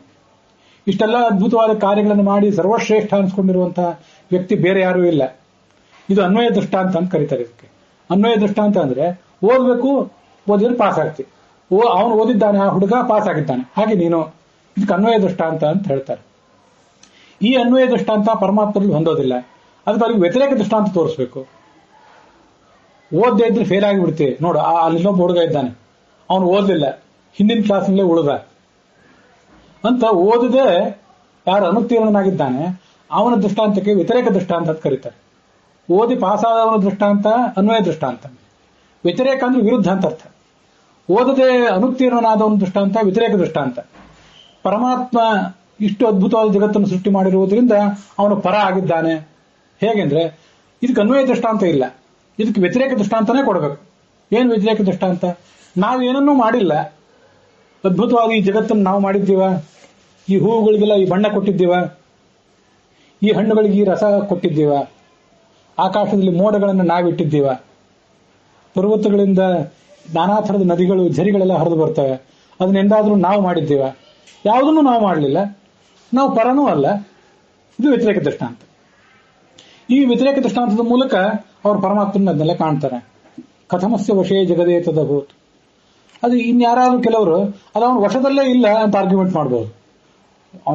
ಇಷ್ಟೆಲ್ಲ ಅದ್ಭುತವಾದ ಕಾರ್ಯಗಳನ್ನು ಮಾಡಿ ಸರ್ವಶ್ರೇಷ್ಠ ಅನ್ಸ್ಕೊಂಡಿರುವಂತಹ ವ್ಯಕ್ತಿ ಬೇರೆ ಯಾರೂ ಇಲ್ಲ. ಇದು ಅನ್ವಯ ದೃಷ್ಟಾಂತ ಅಂತ ಕರೀತಾರೆ. ಇದಕ್ಕೆ ಅನ್ವಯ ದೃಷ್ಟಾಂತ ಅಂದ್ರೆ ಓದಬೇಕು, ಓದಿದ್ರೆ ಪಾಸ್ ಆಗ್ತಿ. ಅವನು ಓದಿದ್ದಾನೆ, ಆ ಹುಡುಗ ಪಾಸ್ ಆಗಿದ್ದಾನೆ, ಹಾಗೆ ನೀನು. ಇದಕ್ಕೆ ಅನ್ವಯ ದೃಷ್ಟಾಂತ ಅಂತ ಹೇಳ್ತಾರೆ. ಈ ಅನ್ವಯ ದೃಷ್ಟಾಂತ ಪರಮಾತ್ಮರಲ್ಲಿ ಹೊಂದೋದಿಲ್ಲ. ಅದಕ್ಕೆ ಅವ್ರಿಗೆ ವ್ಯತಿರೇಕ ದೃಷ್ಟಾಂತ ತೋರಿಸ್ಬೇಕು. ಓದದೇ ಇದ್ರೆ ಫೇಲ್ ಆಗಿಬಿಡ್ತೀವಿ. ನೋಡು, ಅಲ್ಲಿನೊಬ್ಬ ಹುಡುಗ ಇದ್ದಾನೆ, ಅವನು ಓದಲಿಲ್ಲ, ಹಿಂದಿನ ಕ್ಲಾಸ್ನಲ್ಲೇ ಉಳಿದ ಅಂತ ಓದದೆ ಯಾರು ಅನುತ್ತೀರ್ಣನಾಗಿದ್ದಾನೆ ಅವನ ದೃಷ್ಟಾಂತಕ್ಕೆ ವ್ಯತಿರೇಕ ದೃಷ್ಟಾಂತ ಅಂತ ಕರೀತಾರೆ. ಓದಿ ಪಾಸಾದವನ ದೃಷ್ಟಾಂತ ಅನ್ವಯ ದೃಷ್ಟಾಂತ, ವ್ಯತಿರೇಕ ಅಂದ್ರೆ ವಿರುದ್ಧ ಅಂತ ಅರ್ಥ. ಓದದೆ ಅನುತ್ತೀರ್ಣನಾದವನ ದೃಷ್ಟಾಂತ ವ್ಯತಿರೇಕ ದೃಷ್ಟಾಂತ. ಪರಮಾತ್ಮ ಇಷ್ಟು ಅದ್ಭುತವಾದ ಜಗತ್ತನ್ನು ಸೃಷ್ಟಿ ಮಾಡಿರುವುದರಿಂದ ಅವನು ಪರ ಆಗಿದ್ದಾನೆ. ಹೇಗೆಂದ್ರೆ ಇದಕ್ಕೆ ಅನ್ವಯ ದೃಷ್ಟಾಂತ ಇಲ್ಲ, ಇದಕ್ಕೆ ವ್ಯತಿರೇಕ ದೃಷ್ಟಾಂತನೇ ಕೊಡಬೇಕು. ಏನು ವ್ಯತಿರೇಕ ದೃಷ್ಟಾಂತ? ನಾವೇನನ್ನೂ ಮಾಡಿಲ್ಲ, ಅದ್ಭುತವಾದ ಈ ಜಗತ್ತನ್ನು ನಾವು ಮಾಡಿದ್ದೀವ? ಈ ಹೂವುಗಳಿಗೆಲ್ಲ ಈ ಬಣ್ಣ ಕೊಟ್ಟಿದ್ದೀವ? ಈ ಹಣ್ಣುಗಳಿಗೆ ಈ ರಸ ಕೊಟ್ಟಿದ್ದೀವ? ಆಕಾಶದಲ್ಲಿ ಮೋಡಗಳನ್ನು ನಾವಿಟ್ಟಿದ್ದೀವ? ಪರ್ವತಗಳಿಂದ ನಾನಾ ಥರದ ನದಿಗಳು, ಝರಿಗಳೆಲ್ಲ ಹರಿದು ಬರ್ತವೆ, ಅದನ್ನೆಂದಾದ್ರೂ ನಾವು ಮಾಡಿದ್ದೀವ? ಯಾವುದನ್ನು ನಾವು ಮಾಡಲಿಲ್ಲ, ನಾವು ಪರನೂ ಅಲ್ಲ. ಇದು ವ್ಯತಿರೇಕ ದೃಷ್ಟಾಂತ. ಈ ವ್ಯತಿರೇಕ ದೃಷ್ಟಾಂತದ ಮೂಲಕ ಅವರು ಪರಮಾತ್ಮನ ಅದನ್ನೆಲ್ಲ ಕಾಣ್ತಾರೆ. ಕಥಮಸ್ಯ ವಶೇ ಜಗದೇತದಭೂತ್. ಅದು ಇನ್ಯಾರಾದ್ರೂ ಕೆಲವರು ಅದು ಅವನ ವಶದಲ್ಲೇ ಇಲ್ಲ ಅಂತ ಆರ್ಗ್ಯುಮೆಂಟ್ ಮಾಡಬಹುದು.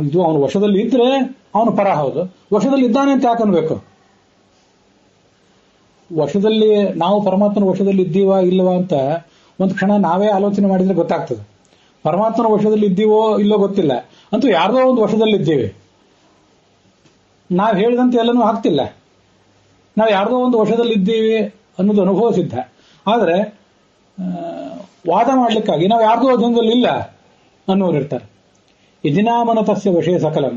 ಇದು ಅವನ ವಶದಲ್ಲಿ ಇದ್ರೆ ಅವನು ಪರ ಹೌದು, ವಶದಲ್ಲಿ ಇದ್ದಾನೆ ಅಂತ ಯಾಕೆ ಅನ್ಬೇಕು? ವಶದಲ್ಲಿ ನಾವು ಪರಮಾತ್ಮನ ವಶದಲ್ಲಿ ಇದ್ದೀವಾ ಇಲ್ಲವಾ ಅಂತ ಒಂದು ಕ್ಷಣ ನಾವೇ ಆಲೋಚನೆ ಮಾಡಿದ್ರೆ ಗೊತ್ತಾಗ್ತದೆ. ಪರಮಾತ್ಮನ ವಶದಲ್ಲಿ ಇದ್ದೀವೋ ಇಲ್ಲೋ ಗೊತ್ತಿಲ್ಲ, ಅಂತೂ ಯಾರ್ದೋ ಒಂದು ವಶದಲ್ಲಿ ಇದ್ದೀವಿ. ನಾವು ಹೇಳಿದಂತೆ ಎಲ್ಲನೂ ಆಗ್ತಿಲ್ಲ, ನಾವು ಯಾರ್ದೋ ಒಂದು ವಶದಲ್ಲಿ ಇದ್ದೀವಿ ಅನ್ನೋದು ಅನುಭವ ಸಿದ್ಧ. ಆದರೆ ವಾದ ಮಾಡಲಿಕ್ಕಾಗಿ ನಾವು ಯಾರ್ದೋ ಅಧೀನದಲ್ಲಿ ಇಲ್ಲ ಅನ್ನೋರು ಇರ್ತಾರೆ. ಯಜಿನಾಮನತಸ್ಯ ವಶೇ ಸಕಲಂ.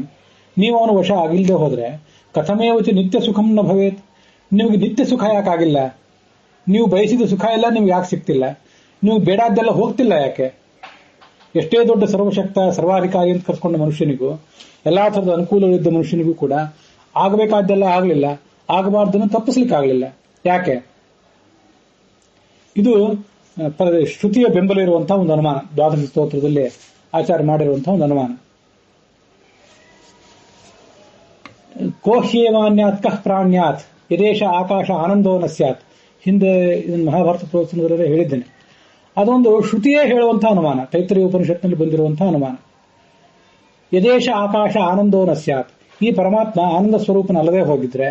ನೀವು ಅವನ ವಶ ಆಗಿಲ್ಲದೆ ಹೋದ್ರೆ ಕಥಮೇವಚ ನಿತ್ಯ ಸುಖಂ ನ ಭವೇತ್. ನಿಮಗೆ ನಿತ್ಯ ಸುಖ ಯಾಕಾಗಿಲ್ಲ? ನೀವು ಬಯಸಿದ ಸುಖ ಎಲ್ಲ ನಿಮ್ಗೆ ಯಾಕೆ ಸಿಗ್ತಿಲ್ಲ? ನೀವು ಬೇಡಾದ್ದೆಲ್ಲ ಹೋಗ್ತಿಲ್ಲ ಯಾಕೆ? ಎಷ್ಟೇ ದೊಡ್ಡ ಸರ್ವಶಕ್ತ ಸರ್ವಾಧಿಕಾರಿ ಅಂತ ಕರ್ಕೊಂಡ ಮನುಷ್ಯನಿಗೂ, ಎಲ್ಲಾ ಥರದ ಅನುಕೂಲಗಳಿದ್ದ ಮನುಷ್ಯನಿಗೂ ಕೂಡ ಆಗಬೇಕಾದ್ದೆಲ್ಲ ಆಗಲಿಲ್ಲ, ಆಗಬಾರ್ದನ್ನು ತಪ್ಪಿಸ್ಲಿಕ್ಕಾಗಲಿಲ್ಲ. ಯಾಕೆ? ಇದು ಶ್ರುತಿಯ ಬೆಂಬಲ ಇರುವಂತಹ ಒಂದು ಅನುಮಾನ. ದ್ವಾದಶ ಸ್ತೋತ್ರದಲ್ಲಿ ಆಚಾರ್ಯ ಮಾಡಿರುವಂತಹ ಒಂದು ಅನುಮಾನ. ಕೋಹ್ಯೇವಾನ್ಯಾತ್ ಕಃ ಪ್ರಾಣ್ಯಾತ್ ಯದೇಶ ಆಕಾಶ ಆನಂದೋ ನ ಸ್ಯಾತ್. ಹಿಂದೆ ಇದನ್ನು ಮಹಾಭಾರತ ಪ್ರವಚನದಲ್ಲೇ ಹೇಳಿದ್ದೇನೆ. ಅದೊಂದು ಶ್ರುತಿಯೇ ಹೇಳುವಂತಹ ಅನುಮಾನ, ತೈತ್ರಿಯ ಉಪನಿಷತ್ನಲ್ಲಿ ಬಂದಿರುವಂತಹ ಅನುಮಾನ. ಯದೇಶ ಆಕಾಶ ಆನಂದೋ ನ ಸ್ಯಾತ್. ಈ ಪರಮಾತ್ಮ ಆನಂದ ಸ್ವರೂಪನಲ್ಲದೆ ಹೋಗಿದ್ರೆ,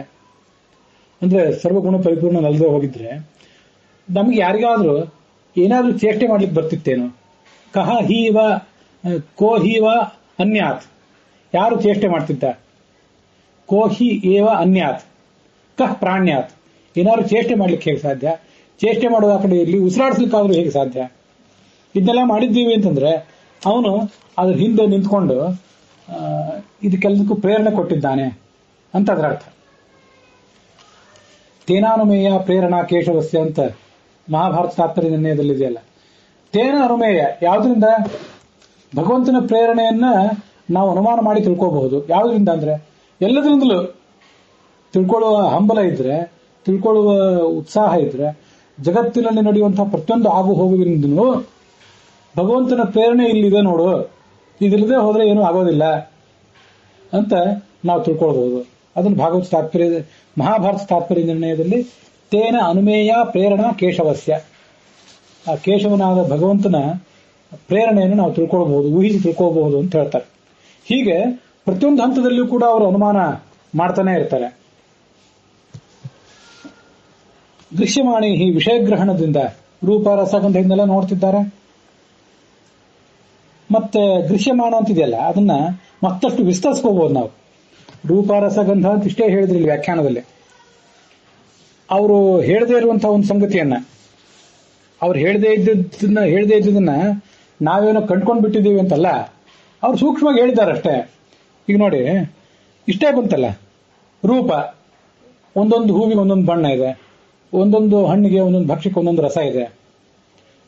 ಅಂದ್ರೆ ಸರ್ವಗುಣ ಪರಿಪೂರ್ಣನಲ್ಲದೆ ಹೋಗಿದ್ರೆ, ನಮ್ಗೆ ಯಾರಿಗಾದ್ರೂ ಏನಾದ್ರೂ ಚೇಷ್ಟೆ ಮಾಡ್ಲಿಕ್ಕೆ ಬರ್ತಿತ್ತೇನು? ಕಹ ಹೀವ ಕೋ ಹೀವ ಅನ್ಯಾತ್. ಯಾರು ಚೇಷ್ಟೆ ಮಾಡ್ತಿದ್ದ? ಕೋಹಿ ಏವ ಅನ್ಯಾತ್ ಕಃ ಪ್ರಾಣ್ಯಾತ್. ಏನಾದ್ರು ಚೇಷ್ಟೆ ಮಾಡ್ಲಿಕ್ಕೆ ಹೇಗೆ ಸಾಧ್ಯ? ಚೇಷ್ಟೆ ಮಾಡುವ ಆ ಕಡೆ ಇರಲಿ, ಉಸಿರಾಡಿಸ್ಲಿಕ್ಕಾದ್ರೂ ಹೇಗೆ ಸಾಧ್ಯ? ಇದನ್ನೆಲ್ಲ ಮಾಡಿದ್ದೀವಿ ಅಂತಂದ್ರೆ ಅವನು ಅದ್ರ ಹಿಂದೆ ನಿಂತ್ಕೊಂಡು ಇದಕ್ಕೆಲ್ಲದಕ್ಕೂ ಪ್ರೇರಣೆ ಕೊಟ್ಟಿದ್ದಾನೆ ಅಂತ ಅದರ ಅರ್ಥ. ತೇನಾನುಮೇಯ ಪ್ರೇರಣಾ ಕೇಶವಸ್ಯ ಅಂತ ಮಹಾಭಾರತ ತಾತ್ಪರ್ಯ ನಿರ್ಣಯದಲ್ಲಿದೆಯಲ್ಲ. ತೇನ ಅನುಮೇಯ, ಯಾವುದರಿಂದ? ಭಗವಂತನ ಪ್ರೇರಣೆಯನ್ನ ನಾವು ಅನುಮಾನ ಮಾಡಿ ತಿಳ್ಕೋಬಹುದು. ಯಾವುದರಿಂದ ಅಂದ್ರೆ ಎಲ್ಲದರಿಂದಲೂ ತಿಳ್ಕೊಳ್ಳುವ ಹಂಬಲ ಇದ್ರೆ, ತಿಳ್ಕೊಳ್ಳುವ ಉತ್ಸಾಹ ಇದ್ರೆ, ಜಗತ್ತಿನಲ್ಲಿ ನಡೆಯುವಂತಹ ಪ್ರತಿಯೊಂದು ಆಗು ಹೋಗುವುದರಿಂದಲೂ ಭಗವಂತನ ಪ್ರೇರಣೆ ಇಲ್ಲಿದೆ ನೋಡು, ಇದಿಲ್ಲದೆ ಹೋದ್ರೆ ಏನೂ ಆಗೋದಿಲ್ಲ ಅಂತ ನಾವು ತಿಳ್ಕೊಳ್ಬಹುದು. ಅದನ್ನು ಭಾಗವತ ತಾತ್ಪರ್ಯ ಮಹಾಭಾರತ ತಾತ್ಪರ್ಯ ನಿರ್ಣಯದಲ್ಲಿ ತೇನ ಅನುಮೇಯ ಪ್ರೇರಣಾ ಕೇಶವಸ್ಯ, ಆ ಕೇಶವನಾದ ಭಗವಂತನ ಪ್ರೇರಣೆಯನ್ನು ನಾವು ತಿಳ್ಕೊಳ್ಬಹುದು, ಊಹಿಸಿ ತಿಳ್ಕೋಬಹುದು ಅಂತ ಹೇಳ್ತಾರೆ. ಹೀಗೆ ಪ್ರತಿಯೊಂದು ಹಂತದಲ್ಲಿಯೂ ಕೂಡ ಅವರು ಅನುಮಾನ ಮಾಡ್ತಾನೆ ಇರ್ತಾರೆ. ದೃಶ್ಯಮಾಣಿ ಈ ವಿಷಯಗ್ರಹಣದಿಂದ ರೂಪ ರಸಗಂಧದಿಂದೆಲ್ಲ ನೋಡ್ತಿದ್ದಾರೆ. ಮತ್ತೆ ದೃಶ್ಯಮಾನ ಅಂತಿದೆಯಲ್ಲ, ಅದನ್ನ ಮತ್ತಷ್ಟು ವಿಸ್ತರಿಸ್ಕೋಬಹುದು ನಾವು. ರೂಪ ರಸಗಂಧ ಅಂತ ಇಷ್ಟೇ ಹೇಳಿದ್ರಿ ಇಲ್ಲಿ ವ್ಯಾಖ್ಯಾನದಲ್ಲಿ. ಅವರು ಹೇಳದೇ ಇರುವಂತಹ ಒಂದು ಸಂಗತಿಯನ್ನ, ಅವ್ರು ಹೇಳದೇ ಇದ್ದದನ್ನ ನಾವೇನೋ ಕಂಡ್ಕೊಂಡು ಬಿಟ್ಟಿದ್ದೀವಿ ಅಂತಲ್ಲ, ಅವ್ರು ಸೂಕ್ಷ್ಮವಾಗಿ ಹೇಳಿದ್ದಾರೆ ಅಷ್ಟೇ. ಈಗ ನೋಡಿ, ಇಷ್ಟೇ ಬಂತಲ್ಲ, ರೂಪ, ಒಂದೊಂದು ಹೂವಿಗೆ ಒಂದೊಂದು ಬಣ್ಣ ಇದೆ, ಒಂದೊಂದು ಹಣ್ಣಿಗೆ ಒಂದೊಂದು ಭಕ್ಷ್ಯಕ್ಕೆ ಒಂದೊಂದು ರಸ ಇದೆ.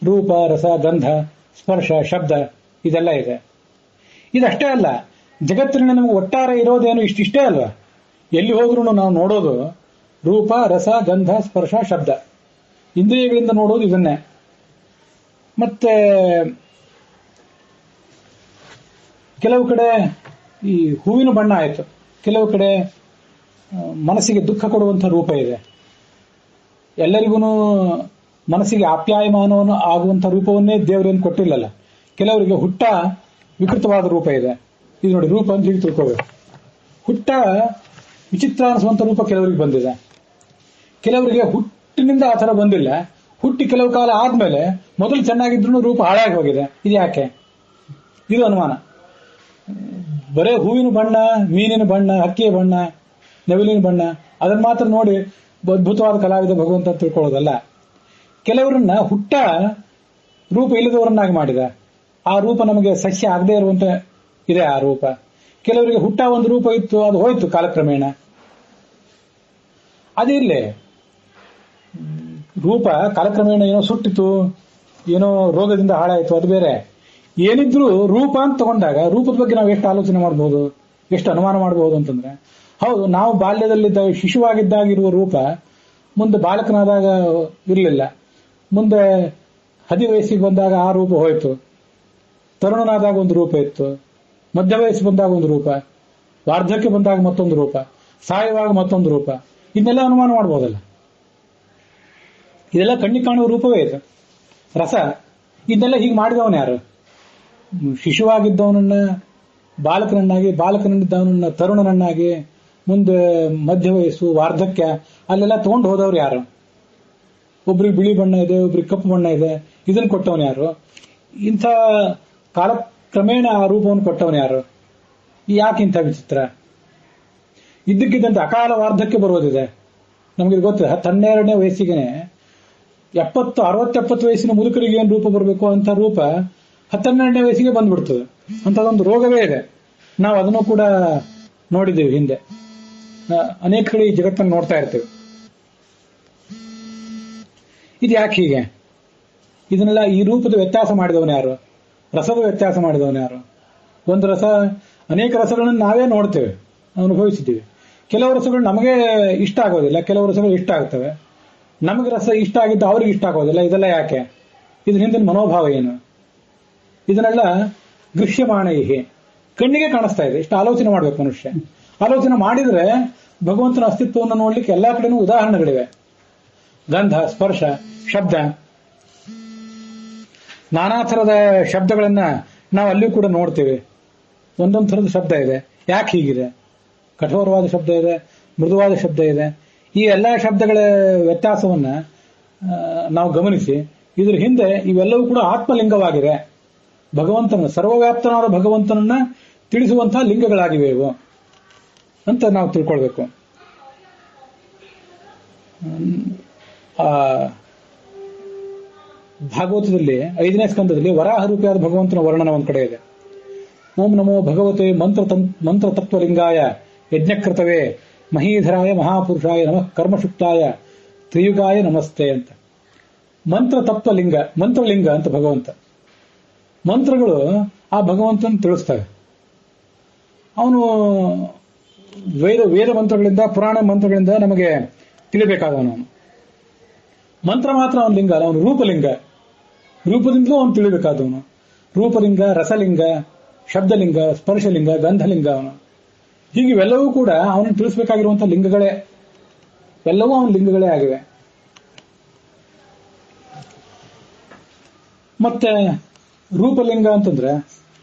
ರೂಪ ರಸ ಗಂಧ ಸ್ಪರ್ಶ ಶಬ್ದ ಇದೆಲ್ಲ ಇದೆ. ಇದಷ್ಟೇ ಅಲ್ಲ, ಜಗತ್ತಿನ ನಮಗೆ ಒಟ್ಟಾರೆ ಇರೋದೇನು ಇಷ್ಟೇ ಅಲ್ವಾ? ಎಲ್ಲಿ ಹೋದ್ರೂ ನಾವು ನೋಡೋದು ರೂಪ ರಸ ಗಂಧ ಸ್ಪರ್ಶ ಶಬ್ದ, ಇಂದ್ರಿಯಗಳಿಂದ ನೋಡೋದು ಇದನ್ನೇ. ಮತ್ತೆ ಕೆಲವು ಕಡೆ ಈ ಹೂವಿನ ಬಣ್ಣ ಆಯಿತು, ಕೆಲವು ಕಡೆ ಮನಸ್ಸಿಗೆ ದುಃಖ ಕೊಡುವಂತಹ ರೂಪ ಇದೆ. ಎಲ್ಲರಿಗೂ ಮನಸ್ಸಿಗೆ ಆಪ್ಯಾಯಮಾನವನ್ನು ಆಗುವಂತಹ ರೂಪವನ್ನೇ ದೇವರೇನು ಕೊಟ್ಟಿಲ್ಲಲ್ಲ. ಕೆಲವರಿಗೆ ಹುಟ್ಟ ವಿಕೃತವಾದ ರೂಪ ಇದೆ. ಇದು ನೋಡಿ, ರೂಪ ಅಂತ ಹೇಳಿ ತಿಳ್ಕೋಬೇಕು. ಹುಟ್ಟ ವಿಚಿತ್ರ ಅನಿಸುವಂತ ರೂಪ ಕೆಲವರಿಗೆ ಬಂದಿದೆ, ಕೆಲವರಿಗೆ ಹುಟ್ಟಿನಿಂದ ಆ ಥರ ಬಂದಿಲ್ಲ. ಹುಟ್ಟಿ ಕೆಲವು ಕಾಲ ಆದ್ಮೇಲೆ ಮೊದಲು ಚೆನ್ನಾಗಿದ್ರು ರೂಪ ಹಾಳಾಗಿ ಹೋಗಿದೆ. ಇದು ಯಾಕೆ? ಇದು ಅನುಮಾನ. ಬರೇ ಹೂವಿನ ಬಣ್ಣ, ಮೀನಿನ ಬಣ್ಣ, ಹಕ್ಕಿಯ ಬಣ್ಣ, ನವಿಲಿನ ಬಣ್ಣ ಅದನ್ನ ಮಾತ್ರ ನೋಡಿ ಅದ್ಭುತವಾದ ಕಲಾವಿದ ಭಗವಂತ ಅಂತ ತಿಳ್ಕೊಳ್ಳೋದಲ್ಲ. ಕೆಲವರನ್ನ ಹುಟ್ಟ ರೂಪ ಇಲ್ಲದವರನ್ನಾಗಿ ಮಾಡಿದ. ಆ ರೂಪ ನಮಗೆ ಸಸ್ಯ ಆಗದೆ ಇರುವಂತ ಇದೆ ಆ ರೂಪ. ಕೆಲವರಿಗೆ ಹುಟ್ಟ ಒಂದು ರೂಪ ಇತ್ತು, ಅದು ಹೋಯ್ತು ಕಾಲಕ್ರಮೇಣ. ಅದಿರ್ಲಿ, ರೂಪ ಕಾಲಕ್ರಮೇಣ ಏನೋ ಸುಟ್ಟಿತು, ಏನೋ ರೋಗದಿಂದ ಹಾಳಾಯಿತು, ಅದು ಬೇರೆ. ಏನಿದ್ರು ರೂಪ ಅಂತ ತಗೊಂಡಾಗ ರೂಪದ ಬಗ್ಗೆ ನಾವು ಎಷ್ಟು ಆಲೋಚನೆ ಮಾಡಬಹುದು, ಎಷ್ಟು ಅನುಮಾನ ಮಾಡಬಹುದು ಅಂತಂದ್ರೆ, ಹೌದು, ನಾವು ಬಾಲ್ಯದಲ್ಲಿದ್ದಾಗ ಶಿಶುವಾಗಿದ್ದಾಗಿರುವ ರೂಪ ಮುಂದೆ ಬಾಲಕನಾದಾಗ ಇರಲಿಲ್ಲ, ಮುಂದೆ ಹದಿ ವಯಸ್ಸಿಗೆ ಬಂದಾಗ ಆ ರೂಪ ಹೋಯ್ತು, ತರುಣನಾದಾಗ ಒಂದು ರೂಪ ಇತ್ತು, ಮಧ್ಯ ವಯಸ್ಸು ಬಂದಾಗ ಒಂದು ರೂಪ, ವಾರ್ಧಕ್ಯ ಬಂದಾಗ ಮತ್ತೊಂದು ರೂಪ, ಸಾಯುವಾಗ ಮತ್ತೊಂದು ರೂಪ. ಇದನ್ನೆಲ್ಲ ಅನುಮಾನ ಮಾಡಬಹುದಲ್ಲ. ಇದೆಲ್ಲ ಕಣ್ಣಿಗೆ ಕಾಣುವ ರೂಪವೇ ಇದು. ರಸ, ಇದನ್ನೆಲ್ಲ ಹೀಗೆ ಮಾಡಿದವನು ಯಾರು? ಶಿಶುವಾಗಿದ್ದವನನ್ನ ಬಾಲಕನನ್ನಾಗಿ, ಬಾಲಕನಿದ್ದವನನ್ನ ತರುಣನನ್ನಾಗಿ, ಮುಂದೆ ಮಧ್ಯ ವಯಸ್ಸು ವಾರ್ಧಕ್ಯ ಅಲ್ಲೆಲ್ಲ ತಗೊಂಡು ಹೋದವ್ರು ಯಾರು? ಒಬ್ರಿಗೆ ಬಿಳಿ ಬಣ್ಣ ಇದೆ, ಒಬ್ರಿಗೆ ಕಪ್ಪು ಬಣ್ಣ ಇದೆ, ಇದನ್ನು ಕೊಟ್ಟವನು ಯಾರು? ಇಂಥ ಕಾಲಕ್ರಮೇಣ ಆ ರೂಪವನ್ನು ಕೊಟ್ಟವನು ಯಾರು? ಯಾಕಿಂತ ವಿಚಿತ್ರ? ಇದ್ದಕ್ಕಿದ್ದಂತೆ ಅಕಾಲ ವಾರ್ಧಕ್ಯ ಬರೋದಿದೆ. ನಮಗೆ ಗೊತ್ತು, 12ನೇ ವಯಸ್ಸಿಗೆ 60-70 ವಯಸ್ಸಿನ ಮುದುಕರಿಗೆ ಏನು ರೂಪ ಬರಬೇಕು ಅಂತ ರೂಪ 12ನೇ ವಯಸ್ಸಿಗೆ ಬಂದ್ಬಿಡ್ತದೆ. ಅಂತದೊಂದು ರೋಗವೇ ಇದೆ. ನಾವು ಅದನ್ನು ಕೂಡ ನೋಡಿದ್ದೇವೆ ಹಿಂದೆ, ಅನೇಕ ಕಡೆ ಈ ಜಗತ್ತನ್ನು ನೋಡ್ತಾ ಇರ್ತೇವೆ. ಇದು ಯಾಕೆ ಹೀಗೆ? ಇದನ್ನೆಲ್ಲ ಈ ರೂಪದ ವ್ಯತ್ಯಾಸ ಮಾಡಿದವನು ಯಾರು? ರಸದ ವ್ಯತ್ಯಾಸ ಮಾಡಿದವನು ಯಾರು? ಒಂದು ರಸ, ಅನೇಕ ರಸಗಳನ್ನು ನಾವೇ ನೋಡ್ತೇವೆ, ಅನುಭವಿಸಿದ್ದೀವಿ. ಕೆಲವು ರಸಗಳು ನಮಗೆ ಇಷ್ಟ ಆಗೋದಿಲ್ಲ, ಕೆಲವು ರಸಗಳು ಇಷ್ಟ ಆಗ್ತವೆ. ನಮಗೆ ರಸ ಇಷ್ಟ ಆಗಿದ್ದು ಅವ್ರಿಗೆ ಇಷ್ಟ ಆಗೋದಿಲ್ಲ. ಇದೆಲ್ಲ ಯಾಕೆ? ಇದ್ರ ಹಿಂದಿನ ಮನೋಭಾವ ಏನು? ಇದನ್ನೆಲ್ಲ ದೃಶ್ಯಮಾಣೈಹಿ, ಕಣ್ಣಿಗೆ ಕಾಣಿಸ್ತಾ ಇದೆ. ಇಷ್ಟು ಆಲೋಚನೆ ಮಾಡ್ಬೇಕು ಮನುಷ್ಯ. ಆಲೋಚನೆ ಮಾಡಿದ್ರೆ ಭಗವಂತನ ಅಸ್ತಿತ್ವವನ್ನು ನೋಡ್ಲಿಕ್ಕೆ ಎಲ್ಲಾ ಕಡೆನೂ ಉದಾಹರಣೆಗಳಿವೆ. ಗಂಧ, ಸ್ಪರ್ಶ, ಶಬ್ದ, ನಾನಾ ಥರದ ಶಬ್ದಗಳನ್ನ ನಾವು ಅಲ್ಲಿ ಕೂಡ ನೋಡ್ತೇವೆ. ಒಂದೊಂದು ಥರದ ಶಬ್ದ ಇದೆ. ಯಾಕೆ ಹೀಗಿದೆ? ಕಠೋರವಾದ ಶಬ್ದ ಇದೆ, ಮೃದುವಾದ ಶಬ್ದ ಇದೆ. ಈ ಎಲ್ಲಾ ಶಬ್ದಗಳ ವ್ಯತ್ಯಾಸವನ್ನ ನಾವು ಗಮನಿಸಿ, ಇದ್ರ ಹಿಂದೆ ಇವೆಲ್ಲವೂ ಕೂಡ ಆತ್ಮಲಿಂಗವಾಗಿದೆ. ಭಗವಂತನ, ಸರ್ವವ್ಯಾಪ್ತನಾದ ಭಗವಂತನನ್ನ ತಿಳಿಸುವಂತಹ ಲಿಂಗಗಳಾಗಿವೆ ಇವು ಅಂತ ನಾವು ತಿಳ್ಕೊಳ್ಬೇಕು. ಭಾಗವತದಲ್ಲಿ 5ನೇ ಸ್ಕಂದದಲ್ಲಿ ವರಾಹ ರೂಪಿಯಾದ ಭಗವಂತನ ವರ್ಣನ ಒಂದ್ ಕಡೆ ಇದೆ. ಓಂ ನಮೋ ಭಗವತೆ ಮಂತ್ರ ತತ್ವಲಿಂಗಾಯ ಯಜ್ಞಕೃತವೇ ಮಹೀಧರಾಯ ಮಹಾಪುರುಷಾಯ ನಮಃ ಕರ್ಮಶುಕ್ತಾಯ ತ್ರಿಯುಗಾಯ ನಮಸ್ತೆ ಅಂತ. ಮಂತ್ರ ತತ್ವಲಿಂಗ, ಮಂತ್ರಲಿಂಗ ಅಂತ ಭಗವಂತ. ಮಂತ್ರಗಳು ಆ ಭಗವಂತನ ತಿಳಿಸ್ತವೆ. ಅವನು ವೇದ ಮಂತ್ರಗಳಿಂದ, ಪುರಾಣ ಮಂತ್ರಗಳಿಂದ ನಮಗೆ ತಿಳಿಬೇಕಾದವನು. ಅವನು ಮಂತ್ರ ಮಾತ್ರ ಅವನ ಲಿಂಗ ಅಲ್ಲ, ಅವನು ರೂಪಲಿಂಗ. ರೂಪದಿಂದಲೂ ಅವನು ತಿಳಿಬೇಕಾದವನು. ರೂಪಲಿಂಗ, ರಸಲಿಂಗ, ಶಬ್ದಲಿಂಗ, ಸ್ಪರ್ಶಲಿಂಗ, ಗಂಧಲಿಂಗ ಅವನು. ಹೀಗೆ ಇವೆಲ್ಲವೂ ಕೂಡ ಅವನನ್ನು ತಿಳಿಸಬೇಕಾಗಿರುವಂತಹ ಲಿಂಗಗಳೇ. ಎಲ್ಲವೂ ಅವನ ಲಿಂಗಗಳೇ ಆಗಿವೆ. ಮತ್ತೆ ರೂಪಲಿಂಗ ಅಂತಂದ್ರೆ,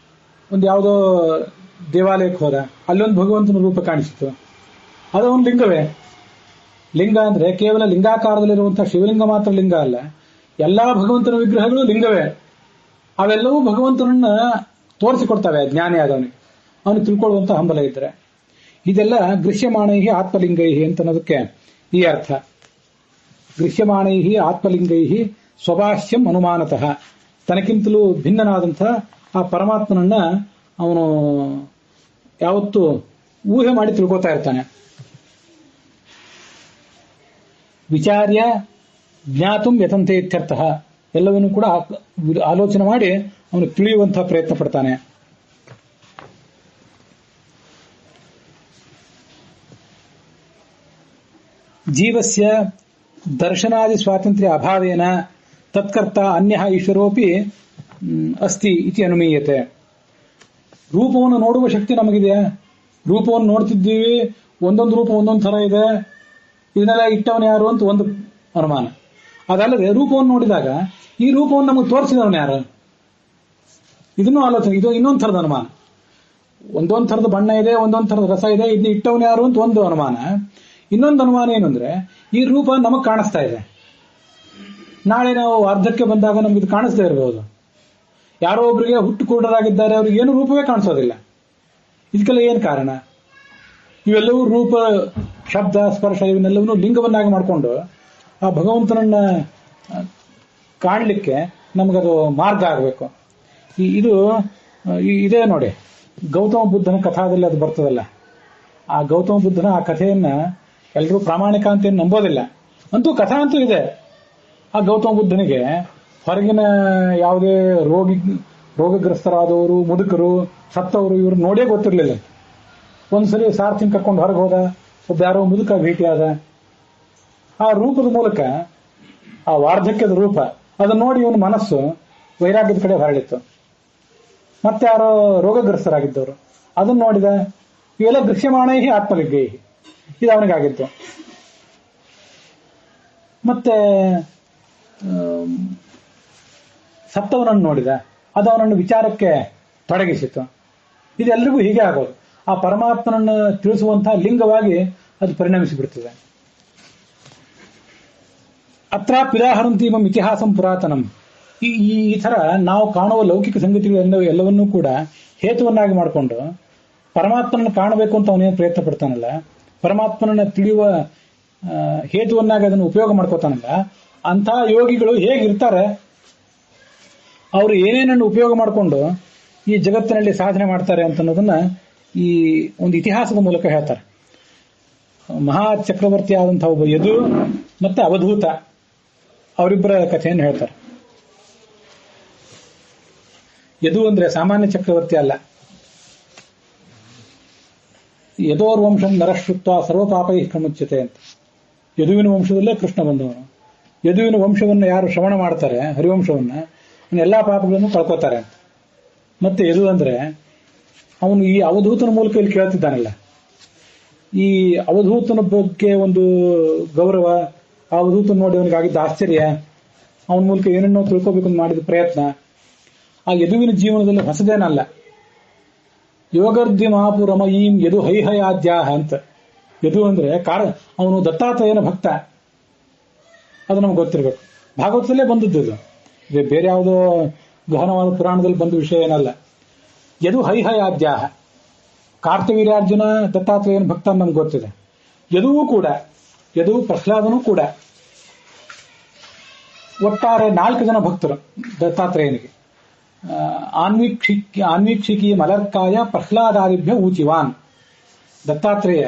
ಒಂದು ಯಾವುದೋ ದೇವಾಲಯಕ್ಕೆ ಹೋದ, ಅಲ್ಲೊಂದು ಭಗವಂತನ ರೂಪ ಕಾಣಿಸಿತು, ಅದು ಅವನ ಲಿಂಗವೇ. ಲಿಂಗ ಅಂದ್ರೆ ಕೇವಲ ಲಿಂಗಾಕಾರದಲ್ಲಿರುವಂತಹ ಶಿವಲಿಂಗ ಮಾತ್ರ ಲಿಂಗ ಅಲ್ಲ, ಎಲ್ಲಾ ಭಗವಂತನ ವಿಗ್ರಹಗಳು ಲಿಂಗವೇ. ಅವೆಲ್ಲವೂ ಭಗವಂತನನ್ನ ತೋರಿಸಿಕೊಡ್ತವೆ ಜ್ಞಾನಿ ಆದವನಿಗೆ, ಅವನಿಗೆ ತಿಳ್ಕೊಳ್ಳುವಂತ ಹಂಬಲ ಇದ್ರೆ. ಇದೆಲ್ಲ ಗೃಹ್ಯಮಾಣೈಹಿ ಆತ್ಮಲಿಂಗೈಹಿ ಅಂತ ಅನ್ನೋದಕ್ಕೆ ಈ ಅರ್ಥ. ಗೃಹ್ಯಮಾಣೈಹಿ ಆತ್ಮಲಿಂಗೈಹಿ ಸ್ವಭಾಷ್ಯಂ ಅನುಮಾನತಃ. ತನಕ್ಕಿಂತಲೂ ಭಿನ್ನನಾದಂತಹ ಆ ಪರಮಾತ್ಮನನ್ನ ಅವನು ಯಾವತ್ತೂ ಊಹೆ ಮಾಡಿ ತಿಳ್ಕೊತಾ ಇರ್ತಾನೆ. ವಿಚಾರ್ಯ ಜ್ಞಾತುಂ ಯತಂತೆ ಇತ್ಯರ್ಥ. ಎಲ್ಲವನ್ನೂ ಕೂಡ ಆಲೋಚನೆ ಮಾಡಿ ಅವನು ತಿಳಿಯುವಂತಹ ಪ್ರಯತ್ನ ಪಡ್ತಾನೆ. ಜೀವಸ್ಯ ದರ್ಶನಾದಿ ಸ್ವಾತಂತ್ರ್ಯ ಅಭಾವೇನ ತತ್ಕರ್ತ ಅನ್ಯಃ ಈಶ್ವರೋಪಿ ಅಸ್ತಿ ಇತಿ ಅನುಮೀಯತೆ. ರೂಪವನ್ನು ನೋಡುವ ಶಕ್ತಿ ನಮಗಿದೆಯಾ? ರೂಪವನ್ನು ನೋಡ್ತಿದ್ದೀವಿ, ಒಂದೊಂದು ರೂಪ ಒಂದೊಂದು ಥರ ಇದೆ, ಇದನ್ನೆಲ್ಲ ಇಟ್ಟವನು ಯಾರು ಅಂತ ಒಂದು ಅನುಮಾನ. ಅದಲ್ಲದೆ ರೂಪವನ್ನು ನೋಡಿದಾಗ ಈ ರೂಪವನ್ನು ನಮಗೆ ತೋರಿಸಿದವನು ಯಾರು? ಇದನ್ನು ಆಲೋಚನೆ. ಇದು ಇನ್ನೊಂದು ಥರದ ಅನುಮಾನ. ಒಂದೊಂದು ಥರದ ಬಣ್ಣ ಇದೆ, ಒಂದೊಂದು ಥರದ ರಸ ಇದೆ, ಇದನ್ನ ಇಟ್ಟವನು ಯಾರು ಅಂತ ಒಂದು ಅನುಮಾನ. ಇನ್ನೊಂದು ಅನುಮಾನ ಏನು ಅಂದ್ರೆ, ಈ ರೂಪ ನಮಗೆ ಕಾಣಿಸ್ತಾ ಇದೆ, ನಾಳೆ ನಾವು ಅರ್ಧಕ್ಕೆ ಬಂದಾಗ ನಮ್ಗೆ ಇದು ಕಾಣಿಸ್ತಾ ಇರಬಹುದು. ಯಾರೋ ಒಬ್ಬರಿಗೆ ಹುಟ್ಟು ಕುರುಡರಾಗಿದ್ದಾರೆ, ಅವ್ರಿಗೆ ಏನು ರೂಪವೇ ಕಾಣಿಸೋದಿಲ್ಲ. ಇದಕ್ಕೆಲ್ಲ ಏನು ಕಾರಣ? ಇವೆಲ್ಲವೂ ರೂಪ, ಶಬ್ದ, ಸ್ಪರ್ಶ ಇವನ್ನೆಲ್ಲವನ್ನೂ ಲಿಂಗವನ್ನಾಗಿ ಮಾಡಿಕೊಂಡು ಆ ಭಗವಂತನನ್ನ ಕಾಣಲಿಕ್ಕೆ ನಮಗದು ಮಾರ್ಗ ಆಗಬೇಕು. ಇದು ಇದೇ ನೋಡಿ, ಗೌತಮ ಬುದ್ಧನ ಕಥಾದಲ್ಲಿ ಅದು ಬರ್ತದಲ್ಲ. ಆ ಗೌತಮ ಬುದ್ಧನ ಆ ಕಥೆಯನ್ನ ಎಲ್ಲರೂ ಪ್ರಾಮಾಣಿಕ ಅಂತ ಏನು ನಂಬೋದಿಲ್ಲ, ಅಂತೂ ಕಥಾ ಅಂತೂ ಇದೆ. ಆ ಗೌತಮ ಬುದ್ಧನಿಗೆ ಹೊರಗಿನ ಯಾವುದೇ ರೋಗಗ್ರಸ್ತರಾದವರು, ಮುದುಕರು, ಸತ್ತವರು ಇವರು ನೋಡೇ ಗೊತ್ತಿರಲಿಲ್ಲ. ಒಂದ್ಸರಿ ಸಾರ್ಥಿನ ಕರ್ಕೊಂಡು ಹೊರಗೆ ಹೋದ, ಒಬ್ಬ ಯಾರೋ ಮುದುಕ ಭೇಟಿಯಾದ. ಆ ರೂಪದ ಮೂಲಕ, ಆ ವಾರ್ಧಕ್ಯದ ರೂಪ ಅದನ್ನ ನೋಡಿ ಇವನ ಮನಸ್ಸು ವೈರಾಗ್ಯದ ಕಡೆ ಹೊರಳಿತ್ತು. ಮತ್ತೆ ಯಾರೋ ರೋಗಗ್ರಸ್ತರಾಗಿದ್ದವರು ಅದನ್ನ ನೋಡಿದ. ಇವೆಲ್ಲ ದೃಶ್ಯಮಾಣೈಹಿ ಆತ್ಮಲಿಂಗೈಹಿ, ಇದು ಅವನಿಗಾಗಿತ್ತು. ಮತ್ತೆ ಸತ್ತವನನ್ನು ನೋಡಿದ, ಅದು ಅವನನ್ನು ವಿಚಾರಕ್ಕೆ ತೊಡಗಿಸಿತು. ಇದೆಲ್ಲರಿಗೂ ಹೀಗೆ ಆಗೋದು. ಆ ಪರಮಾತ್ಮನನ್ನು ತಿಳಿಸುವಂತಹ ಲಿಂಗವಾಗಿ ಅದು ಪರಿಣಮಿಸಿಬಿಡ್ತದೆ. ಅತ್ರ ಪಿದಾಹರಂತೀಮಂ ಇತಿಹಾಸಂ ಪುರಾತನಂ. ಈ ತರ ನಾವು ಕಾಣುವ ಲೌಕಿಕ ಸಂಗತಿಗಳು ಎಲ್ಲವನ್ನೂ ಕೂಡ ಹೇತುವನ್ನಾಗಿ ಮಾಡಿಕೊಂಡು ಪರಮಾತ್ಮನನ್ನು ಕಾಣಬೇಕು ಅಂತ ಅವನೇನು ಪ್ರಯತ್ನ ಪಡ್ತಾನಲ್ಲ, ಪರಮಾತ್ಮನನ್ನ ತಿಳಿಯುವ ಹೇತುವನ್ನಾಗಿ ಅದನ್ನು ಉಪಯೋಗ ಮಾಡ್ಕೋತಾನಲ್ಲ, ಅಂತಹ ಯೋಗಿಗಳು ಹೇಗಿರ್ತಾರೆ, ಅವರು ಏನೇನನ್ನು ಉಪಯೋಗ ಮಾಡಿಕೊಂಡು ಈ ಜಗತ್ತಿನಲ್ಲಿ ಸಾಧನೆ ಮಾಡ್ತಾರೆ ಅಂತ ಅನ್ನೋದನ್ನ ಈ ಒಂದು ಇತಿಹಾಸದ ಮೂಲಕ ಹೇಳ್ತಾರೆ. ಮಹಾ ಚಕ್ರವರ್ತಿ ಆದಂತಹ ಒಬ್ಬ ಯದು ಮತ್ತೆ ಅವಧೂತ, ಅವರಿಬ್ಬರ ಕಥೆಯನ್ನು ಹೇಳ್ತಾರೆ. ಯದು ಅಂದ್ರೆ ಸಾಮಾನ್ಯ ಚಕ್ರವರ್ತಿ ಅಲ್ಲ. ಯದೋರ್ ವಂಶಂ ನರಶ್ರುತ್ವ ಸರ್ವಪಾಪೈ ಪ್ರಮುಚ್ಯತೆ ಅಂತ. ಯದುವಿನ ವಂಶದಲ್ಲೇ ಕೃಷ್ಣ ಬಂದವನು. ಯದುವಿನ ವಂಶವನ್ನು ಯಾರು ಶ್ರವಣ ಮಾಡ್ತಾರೆ, ಹರಿವಂಶವನ್ನ, ಎಲ್ಲಾ ಪಾಪಗಳನ್ನು ಕಳ್ಕೋತಾರೆ ಅಂತ. ಮತ್ತೆ ಯದು ಅಂದ್ರೆ ಅವನು ಈ ಅವಧೂತನ ಮೂಲಕ ಇಲ್ಲಿ ಕೇಳ್ತಿದ್ದಾನಲ್ಲ, ಈ ಅವಧೂತನ ಬಗ್ಗೆ ಒಂದು ಗೌರವ, ಆ ಅವಧೂತನ ನೋಡಿ ಅವನಿಗಾಗಿದ್ದ ಆಶ್ಚರ್ಯ, ಅವನ ಮೂಲಕ ಏನನ್ನೋ ತಿಳ್ಕೋಬೇಕಂತ ಮಾಡಿದ ಪ್ರಯತ್ನ ಆ ಯದುವಿನ ಜೀವನದಲ್ಲಿ ಹೊಸದೇನಲ್ಲ. ಯೋಗರ್ಧಿ ಮಹಾಪುರಮ ಈಂ ಯದು ಹೈಹಯಾದ್ಯಾಹ ಅಂತ. ಯದು ಅಂದ್ರೆ ಅವನು ದತ್ತಾತ್ರೇಯನ ಭಕ್ತ. ಅದು ನಮ್ಗೆ ಗೊತ್ತಿರಬೇಕು. ಭಾಗವತದಲ್ಲೇ ಬಂದದ್ದು ಇದು, ಬೇರೆ ಯಾವುದೋ ಗಹನವಾದ ಪುರಾಣದಲ್ಲಿ ಬಂದ ವಿಷಯ ಏನಲ್ಲ. ಯದು ಹೈಹಯಾದ್ಯಾಹ, ಕಾರ್ತವೀರ್ಯಾರ್ಜುನ ದತ್ತಾತ್ರೇಯನ ಭಕ್ತ ನಮ್ಗೆ ಗೊತ್ತಿದೆ. ಯದುವೂ ಕೂಡ, ಯದು ಪ್ರಹ್ಲಾದನೂ ಕೂಡ ಒಟ್ಟಾರೆ 4 ಜನ ಭಕ್ತರು ದತ್ತಾತ್ರೇಯನಿಗೆ. ಆನ್ವೀಕ್ಷಿಕಿ ಮಲರ್ಕಾಯ ಪ್ರಹ್ಲಾದಾದಿಭ್ಯ ಊಚಿವಾನ್. ದತ್ತಾತ್ರೇಯ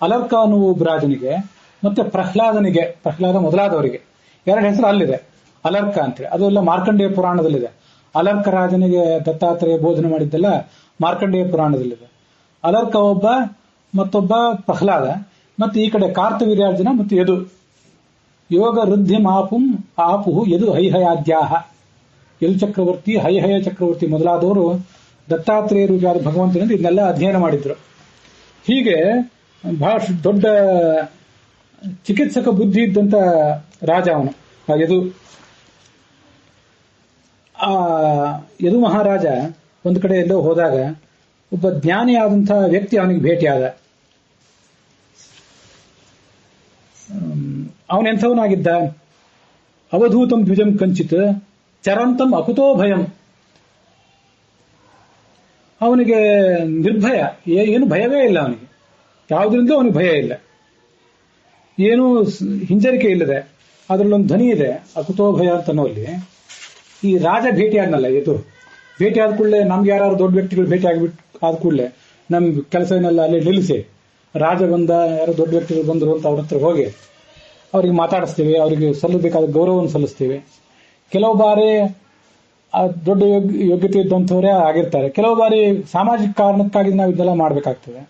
ಅಲರ್ಕ ಅನ್ನುವ ಒಬ್ಬರಾಜನಿಗೆ ಮತ್ತೆ ಪ್ರಹ್ಲಾದನಿಗೆ, ಪ್ರಹ್ಲಾದ ಮೊದಲಾದವರಿಗೆ 2 ಹೆಸರು ಅಲ್ಲಿದೆ, ಅಲರ್ಕ ಅಂತೇಳಿ. ಅದೆಲ್ಲ ಮಾರ್ಕಂಡೇಯ ಪುರಾಣದಲ್ಲಿದೆ. ಅಲರ್ಕ ರಾಜನಿಗೆ ದತ್ತಾತ್ರೇಯ ಬೋಧನೆ ಮಾಡಿದ್ದೆಲ್ಲ ಮಾರ್ಕಂಡೇಯ ಪುರಾಣದಲ್ಲಿದೆ. ಅಲರ್ಕ ಒಬ್ಬ, ಮತ್ತೊಬ್ಬ ಪ್ರಹ್ಲಾದ, ಮತ್ತೆ ಈ ಕಡೆ ಕಾರ್ತವೀರ್ಯಾರ್ಜುನ ಮತ್ತು ಯದು. ಯೋಗ ವೃದ್ಧಿ ಆಪುಹು ಯದು ಹೈಹಯಾದ್ಯಾಹ. ಯದು ಚಕ್ರವರ್ತಿ, ಹೈಹಯ ಚಕ್ರವರ್ತಿ ಮೊದಲಾದವರು ದತ್ತಾತ್ರೇಯ ರೂಪಿಯಾದ ಭಗವಂತನಿಂದ ಇದನ್ನೆಲ್ಲ ಅಧ್ಯಯನ ಮಾಡಿದ್ರು. ಹೀಗೆ ಬಹಳ ದೊಡ್ಡ ಚಿಕಿತ್ಸಕ ಬುದ್ಧಿ ಇದ್ದಂತ ರಾಜ ಅವನು, ಆ ಯದು. ಆ ಯದು ಮಹಾರಾಜ ಒಂದು ಕಡೆ ಎಲ್ಲೋ ಹೋದಾಗ ಒಬ್ಬ ಜ್ಞಾನಿಯಾದಂತಹ ವ್ಯಕ್ತಿ ಅವನಿಗೆ ಭೇಟಿಯಾದ. ಅವನೆಂಥವನಾಗಿದ್ದ? ಅವಧೂತಂ ದ್ವಿಜಂ ಕಂಚಿತ್ ಚರಂತಂ ಅಕುತೋ ಭಯಂ. ಅವನಿಗೆ ನಿರ್ಭಯ, ಏನು ಭಯವೇ ಇಲ್ಲ ಅವನಿಗೆ. ಯಾವುದರಿಂದ ಅವನಿಗೆ ಭಯ ಇಲ್ಲ, ಏನೂ ಹಿಂಜರಿಕೆ ಇಲ್ಲದೆ. ಅದರಲ್ಲೊಂದು ಧ್ವನಿ ಇದೆ, ಅಕುತೋ ಭಯ ಅಂತನೋಲ್ಲಿ. ಈ ರಾಜ ಭೇಟಿಯಾದ್ನಲ್ಲ, ಇದು ಭೇಟಿಯಾದ ಕೂಡಲೇ ನಮ್ಗೆ ಯಾರು ದೊಡ್ಡ ವ್ಯಕ್ತಿಗಳು ಭೇಟಿ ಆದ ಕೂಡಲೇ ನಮ್ ಕೆಲಸನೆಲ್ಲ ಅಲ್ಲಿ ನಿಲ್ಲಿಸಿ, ರಾಜ ಬಂದ, ಯಾರೋ ದೊಡ್ಡ ವ್ಯಕ್ತಿಗಳು ಬಂದರು ಅಂತ ಅವ್ರ ಹತ್ರ ಹೋಗಿ ಅವ್ರಿಗೆ ಮಾತಾಡಿಸ್ತೀವಿ, ಅವರಿಗೆ ಸಲ್ಲಬೇಕಾದ ಗೌರವವನ್ನು ಸಲ್ಲಿಸ್ತೀವಿ. ಕೆಲವು ಬಾರಿ ಆ ದೊಡ್ಡ ಯೋಗ್ಯತೆ ಇದ್ದಂಥವರೇ ಆಗಿರ್ತಾರೆ, ಕೆಲವು ಬಾರಿ ಸಾಮಾಜಿಕ ಕಾರಣಕ್ಕಾಗಿ ನಾವು ಇದನ್ನೆಲ್ಲ ಮಾಡಬೇಕಾಗ್ತದೆ.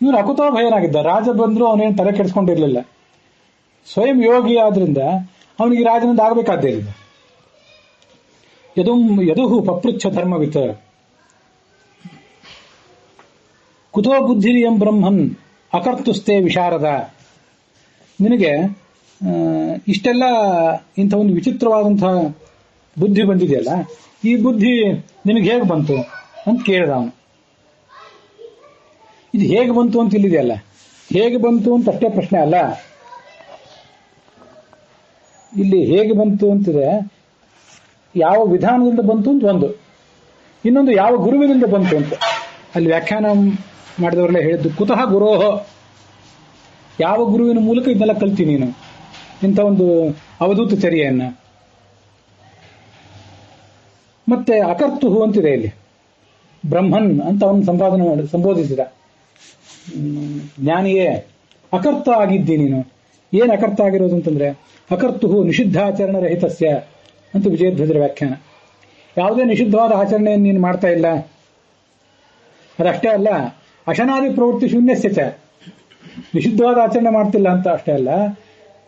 ಇವನು ಅಕುತೋ ಭಯನಾಗಿದ್ದ. ರಾಜ ಬಂದ್ರು ಅವನೇನು ತಲೆ ಕೆಡಿಸ್ಕೊಂಡಿರ್ಲಿಲ್ಲ. ಸ್ವಯಂ ಯೋಗಿ ಆದ್ರಿಂದ ಅವನಿಗೆ ರಾಜನಿಂದ ಆಗಬೇಕಾದ್ದೇ ಇಲ್ಲ. ಯದುಹು ಪಪೃಚ್ಛ ಧರ್ಮವಿತ್ ಕುತೋ ಬುದ್ಧಿರಿಯಂ ಬ್ರಹ್ಮನ್ ಅಕರ್ತುಸ್ತೆ ವಿಶಾರದ. ನಿನಗೆ ಇಷ್ಟೆಲ್ಲ ಇಂಥ ಒಂದು ವಿಚಿತ್ರವಾದಂತಹ ಬುದ್ಧಿ ಬಂದಿದೆಯಲ್ಲ, ಈ ಬುದ್ಧಿ ನಿನಗೆ ಹೇಗೆ ಬಂತು ಅಂತ ಕೇಳಿದ ಅವನು. ಇದು ಹೇಗೆ ಬಂತು ಅಂತ ಇಲ್ಲಿದೆಯಲ್ಲ, ಹೇಗೆ ಬಂತು ಅಂತ ಅಷ್ಟೇ ಪ್ರಶ್ನೆ ಅಲ್ಲ. ಇಲ್ಲಿ ಹೇಗೆ ಬಂತು ಅಂತಿದೆ, ಯಾವ ವಿಧಾನದಿಂದ ಬಂತು ಅಂತ ಒಂದು, ಇನ್ನೊಂದು ಯಾವ ಗುರುವಿನಿಂದ ಬಂತು ಅಂತ. ಅಲ್ಲಿ ವ್ಯಾಖ್ಯಾನ ಮಾಡಿದವರೆಲ್ಲ ಹೇಳಿದ್ದು ಕುತಃ ಗುರೋಹ, ಯಾವ ಗುರುವಿನ ಮೂಲಕ ಇದನ್ನೆಲ್ಲ ಕಲ್ತಿ ನೀನು ಇಂಥ ಒಂದು ಅವಧೂತ ಚರ್ಯೆಯನ್ನ. ಮತ್ತೆ ಅಕರ್ತುಹು ಅಂತಿದೆ ಇಲ್ಲಿ, ಬ್ರಹ್ಮನ್ ಅಂತ ಅವನು ಸಂಬೋಧಿಸಿದ. ಜ್ಞಾನಿಯೇ ಅಕರ್ತ ಆಗಿದ್ದಿ ನೀನು. ಏನ್ ಅಕರ್ತ ಆಗಿರೋದು ಅಂತಂದ್ರೆ, ಅಕರ್ತುಹು ನಿಷಿದ್ಧಾಚರಣ ರಹಿತಸ್ಯ ಅಂತ ವಿಜಯಧ್ವಜರ ವ್ಯಾಖ್ಯಾನ. ಯಾವುದೇ ನಿಷಿದ್ಧವಾದ ಆಚರಣೆಯನ್ನು ನೀನು ಮಾಡ್ತಾ ಇಲ್ಲ. ಅದಷ್ಟೇ ಅಲ್ಲ, ಅಶನಾದಿ ಪ್ರವೃತ್ತಿ ಶೂನ್ಯಸ್ಯ ಚ, ನಿಷಿದ್ಧವಾದ ಆಚರಣೆ ಮಾಡ್ತಿಲ್ಲ ಅಂತ ಅಷ್ಟೇ ಅಲ್ಲ,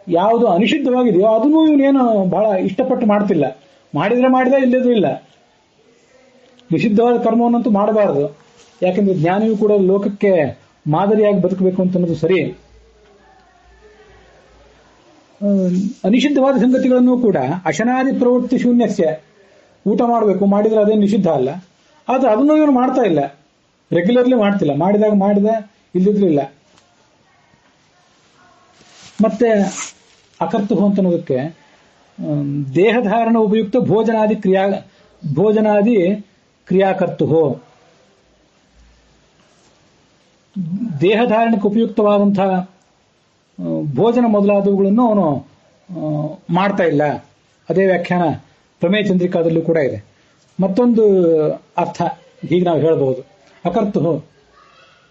ಯಾವುದು ಅನಿಷಿದ್ಧವಾಗಿದೆಯೋ ಅದನ್ನೂ ಇವನೇನು ಬಹಳ ಇಷ್ಟಪಟ್ಟು ಮಾಡ್ತಿಲ್ಲ. ಮಾಡಿದ್ರೆ ಮಾಡಿದ, ಇಲ್ಲದ್ರೂ ಇಲ್ಲ. ನಿಷಿದ್ಧವಾದ ಕರ್ಮವನ್ನಂತೂ ಮಾಡಬಾರದು. ಯಾಕೆಂದ್ರೆ ಜ್ಞಾನಿಯೂ ಕೂಡ ಲೋಕಕ್ಕೆ ಮಾದರಿಯಾಗಿ ಬದುಕಬೇಕು ಅಂತ ಅನ್ನೋದು ಸರಿ. ಅನಿಷಿದ್ಧವಾದ ಸಂಗತಿಗಳನ್ನು ಕೂಡ ಅಶನಾದಿ ಪ್ರವೃತ್ತಿ ಶೂನ್ಯಸ್ಯ, ಊಟ ಮಾಡಬೇಕು, ಮಾಡಿದ್ರೆ ಅದೇನು ನಿಷಿದ್ಧ ಅಲ್ಲ. ಆದ್ರೆ ಅದನ್ನು ಇವನು ಮಾಡ್ತಾ ಇಲ್ಲ, ರೆಗ್ಯುಲರ್ಲಿ ಮಾಡ್ತಿಲ್ಲ. ಮಾಡಿದಾಗ ಮಾಡಿದ, ಇಲ್ಲಿದ್ರು ಇಲ್ಲ. ಮತ್ತೆ ಅಕರ್ತುಹು ಅಂತ ಅನ್ನೋದಕ್ಕೆ ದೇಹಧಾರಣ ಉಪಯುಕ್ತ ಭೋಜನಾದಿ ಕ್ರಿಯಾಕರ್ತುಹು, ದೇಹಧಾರಣಕ್ಕೆ ಉಪಯುಕ್ತವಾದಂತಹ ಭೋಜನ ಮೊದಲಾದವುಗಳನ್ನು ಅವನು ಮಾಡ್ತಾ ಇಲ್ಲ. ಅದೇ ವ್ಯಾಖ್ಯಾನ ಪ್ರಮೇಯ ಚಂದ್ರಿಕಾದಲ್ಲೂ ಕೂಡ ಇದೆ. ಮತ್ತೊಂದು ಅರ್ಥ ಹೀಗೆ ನಾವು ಹೇಳಬಹುದು, ಅಕರ್ತುಹು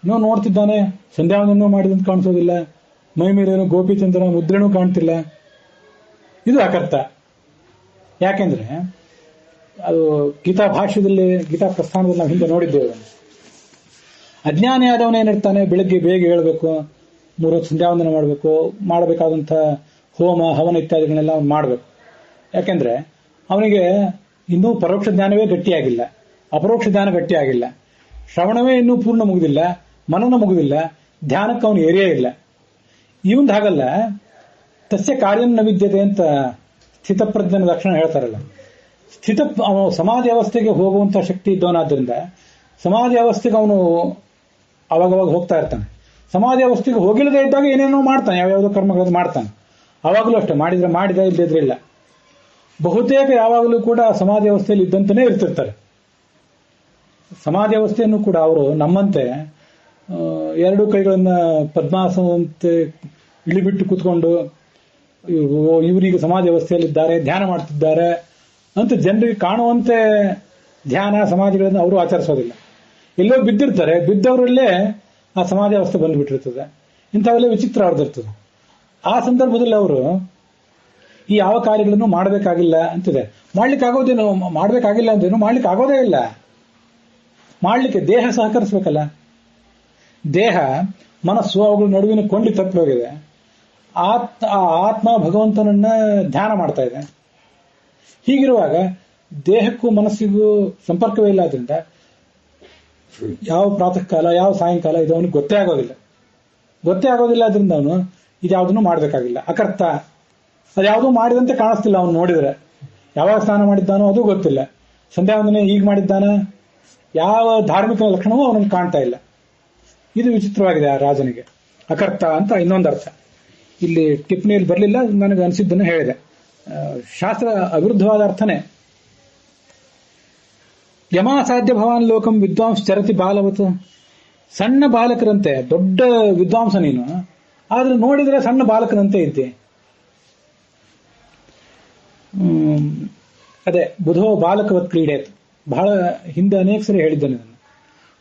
ಇನ್ನೂ ನೋಡ್ತಿದ್ದಾನೆ, ಸಂಧ್ಯಾವಂದನೂ ಮಾಡಿದಂತ ಕಾಣಿಸೋದಿಲ್ಲ, ಮೈ ಮೇಲೇನು ಗೋಪಿಚಂದ್ರನ ಮುದ್ರೆನೂ ಕಾಣ್ತಿಲ್ಲ, ಇದು ಅಕರ್ತ. ಯಾಕೆಂದ್ರೆ ಅದು ಗೀತಾ ಭಾಷ್ಯದಲ್ಲಿ, ಗೀತಾ ಪ್ರಸ್ಥಾನದಲ್ಲಿ ನಾವು ಹಿಂದೆ ನೋಡಿದ್ದೇವೆ. ಅಜ್ಞಾನಿ ಆದವನೇನಿರ್ತಾನೆ, ಬೆಳಿಗ್ಗೆ ಬೇಗ ಹೇಳಬೇಕು, 3 ಹೊತ್ತು ಸಂಧ್ಯಾವಂದನೆ ಮಾಡಬೇಕು, ಮಾಡಬೇಕಾದಂಥ ಹೋಮ ಹವನ ಇತ್ಯಾದಿಗಳನ್ನೆಲ್ಲ ಅವನು ಮಾಡಬೇಕು. ಯಾಕೆಂದ್ರೆ ಅವನಿಗೆ ಇನ್ನೂ ಪರೋಕ್ಷ ಜ್ಞಾನವೇ ಗಟ್ಟಿಯಾಗಿಲ್ಲ, ಅಪರೋಕ್ಷ ಜ್ಞಾನ ಗಟ್ಟಿಯಾಗಿಲ್ಲ, ಶ್ರವಣವೇ ಇನ್ನೂ ಪೂರ್ಣ ಮುಗುದಿಲ್ಲ, ಮನನ ಮುಗುದಿಲ್ಲ, ಧ್ಯಾನಕ್ಕೆ ಅವನು ಏರಿಯೇ ಇಲ್ಲ. ಇವಂದು ಹಾಗಲ್ಲ. ತಸ್ಯ ಕಾರ್ಯಂ ನ ವಿದ್ಯತೆ ಅಂತ ಸ್ಥಿತಪ್ರಜ್ಞನ ಲಕ್ಷಣ ಹೇಳ್ತಾರಲ್ಲ. ಅವನು ಸಮಾಧಿ ಅವಸ್ಥೆಗೆ ಹೋಗುವಂತ ಶಕ್ತಿ ಇದ್ದವನಾದ್ರಿಂದ ಸಮಾಧಿ ಅವಸ್ಥೆಗೆ ಅವನು ಅವಾಗವಾಗ ಹೋಗ್ತಾ ಇರ್ತಾನೆ. ಸಮಾಧಿ ಅವಸ್ಥೆಗೆ ಹೋಗಿಲ್ಲದೆ ಇದ್ದಾಗ ಏನೇನೋ ಮಾಡ್ತಾನೆ, ಯಾವ್ಯಾವುದೋ ಕರ್ಮಗಳನ್ನು ಮಾಡ್ತಾನೆ. ಅವಾಗಲೂ ಅಷ್ಟೇ, ಮಾಡಿದ ಇಲ್ಲದಿದ್ರೆ ಇಲ್ಲ. ಬಹುತೇಕ ಯಾವಾಗಲೂ ಕೂಡ ಸಮಾಧಿ ಅವಸ್ಥೆಯಲ್ಲಿ ಇದ್ದಂತನೇ ಇರ್ತಿರ್ತಾರೆ. ಸಮಾಧಿ ಅವಸ್ಥೆಯನ್ನು ಕೂಡ ಅವರು ನಮ್ಮಂತೆ 2 ಕೈಗಳನ್ನ ಪದ್ಮಾಸನಂತೆ ಇಳಿಬಿಟ್ಟು ಕೂತ್ಕೊಂಡು ಇವರಿಗೆ ಸಮಾಧಿ ಅವಸ್ಥೆಯಲ್ಲಿದ್ದಾರೆ, ಧ್ಯಾನ ಮಾಡ್ತಿದ್ದಾರೆ ಅಂತ ಜನರಿಗೆ ಕಾಣುವಂತೆ ಧ್ಯಾನ ಸಮಾಧಿಗಳನ್ನು ಅವರು ಆಚರಿಸೋದಿಲ್ಲ. ಎಲ್ಲೋ ಬಿದ್ದಿರ್ತಾರೆ, ಬಿದ್ದವರಲ್ಲೇ ಆ ಸಮಾಧಿ ಅವಸ್ಥೆ ಬಂದುಬಿಟ್ಟಿರ್ತದೆ. ಇಂಥವೆಲ್ಲ ವಿಚಿತ್ರ ಅವ್ರದ್ದಿರ್ತದೆ. ಆ ಸಂದರ್ಭದಲ್ಲಿ ಅವರು ಈ ಯಾವ ಕಾರ್ಯಗಳನ್ನು ಮಾಡಬೇಕಾಗಿಲ್ಲ ಅಂತಿದೆ. ಮಾಡ್ಲಿಕ್ಕೆ ಆಗೋದೇನು, ಮಾಡಬೇಕಾಗಿಲ್ಲ ಅಂತೇನು, ಮಾಡ್ಲಿಕ್ಕೆ ಆಗೋದೇ ಇಲ್ಲ. ಮಾಡ್ಲಿಕ್ಕೆ ದೇಹ ಸಹಕರಿಸಬೇಕಲ್ಲ. ದೇಹ ಮನಸ್ಸು ಅವುಗಳ ನಡುವಿನ ಕೊಂಡಿ ತಪ್ಪಿ ಹೋಗಿದೆ. ಆತ್ಮ ಭಗವಂತನನ್ನ ಧ್ಯಾನ ಮಾಡ್ತಾ ಇದೆ. ಹೀಗಿರುವಾಗ ದೇಹಕ್ಕೂ ಮನಸ್ಸಿಗೂ ಸಂಪರ್ಕವೇ ಇಲ್ಲ. ಆದ್ರಿಂದ ಯಾವ ಪ್ರಾತಃ ಕಾಲ ಯಾವ ಸಾಯಂಕಾಲ ಇದು ಅವನಿಗೆ ಗೊತ್ತೇ ಆಗೋದಿಲ್ಲ. ಅದರಿಂದ ಅವನು ಇದ್ಯಾವುದನ್ನು ಮಾಡಬೇಕಾಗಿಲ್ಲ, ಅಕರ್ತ. ಅದ್ಯಾವುದೂ ಮಾಡಿದಂತೆ ಕಾಣಿಸ್ತಿಲ್ಲ. ಅವನು ನೋಡಿದ್ರೆ ಯಾವಾಗ ಸ್ನಾನ ಮಾಡಿದ್ದಾನೋ ಅದು ಗೊತ್ತಿಲ್ಲ, ಸಂಧ್ಯಾವಂದನೆ ಈಗ ಮಾಡಿದ್ದಾನ, ಯಾವ ಧಾರ್ಮಿಕ ಲಕ್ಷಣವೂ ಅವನನ್ನು ಕಾಣ್ತಾ ಇಲ್ಲ. ಇದು ವಿಚಿತ್ರವಾಗಿದೆ ಆ ರಾಜನಿಗೆ. ಅಕರ್ತ ಅಂತ ಇನ್ನೊಂದು ಅರ್ಥ ಇಲ್ಲಿ ಟಿಪ್ಪಣಿಯಲ್ಲಿ ಬರಲಿಲ್ಲ, ನನಗೆ ಅನಿಸಿದ್ದನ್ನು ಹೇಳಿದೆ. ಶಾಸ್ತ್ರ ಅವಿರುದ್ಧವಾದ ಅರ್ಥನೇ. ಯಮಾಸಾಧ್ಯ ಭವಾನ್ ಲೋಕಂ ವಿದ್ವಾಂಸ ಚರತಿ ಬಾಲವತ್. ಸಣ್ಣ ಬಾಲಕರಂತೆ, ದೊಡ್ಡ ವಿದ್ವಾಂಸ ನೀನು, ಆದ್ರೆ ನೋಡಿದ್ರೆ ಸಣ್ಣ ಬಾಲಕರಂತೆ ಇದ್ದೆ. ಅದೇ ಬುಧೋ ಬಾಲಕವತ್ ಕ್ರೀಡೇತ್. ಬಹಳ ಹಿಂದೆ ಅನೇಕ ಸರಿ ಹೇಳಿದ್ದೇನೆ ನಾನು.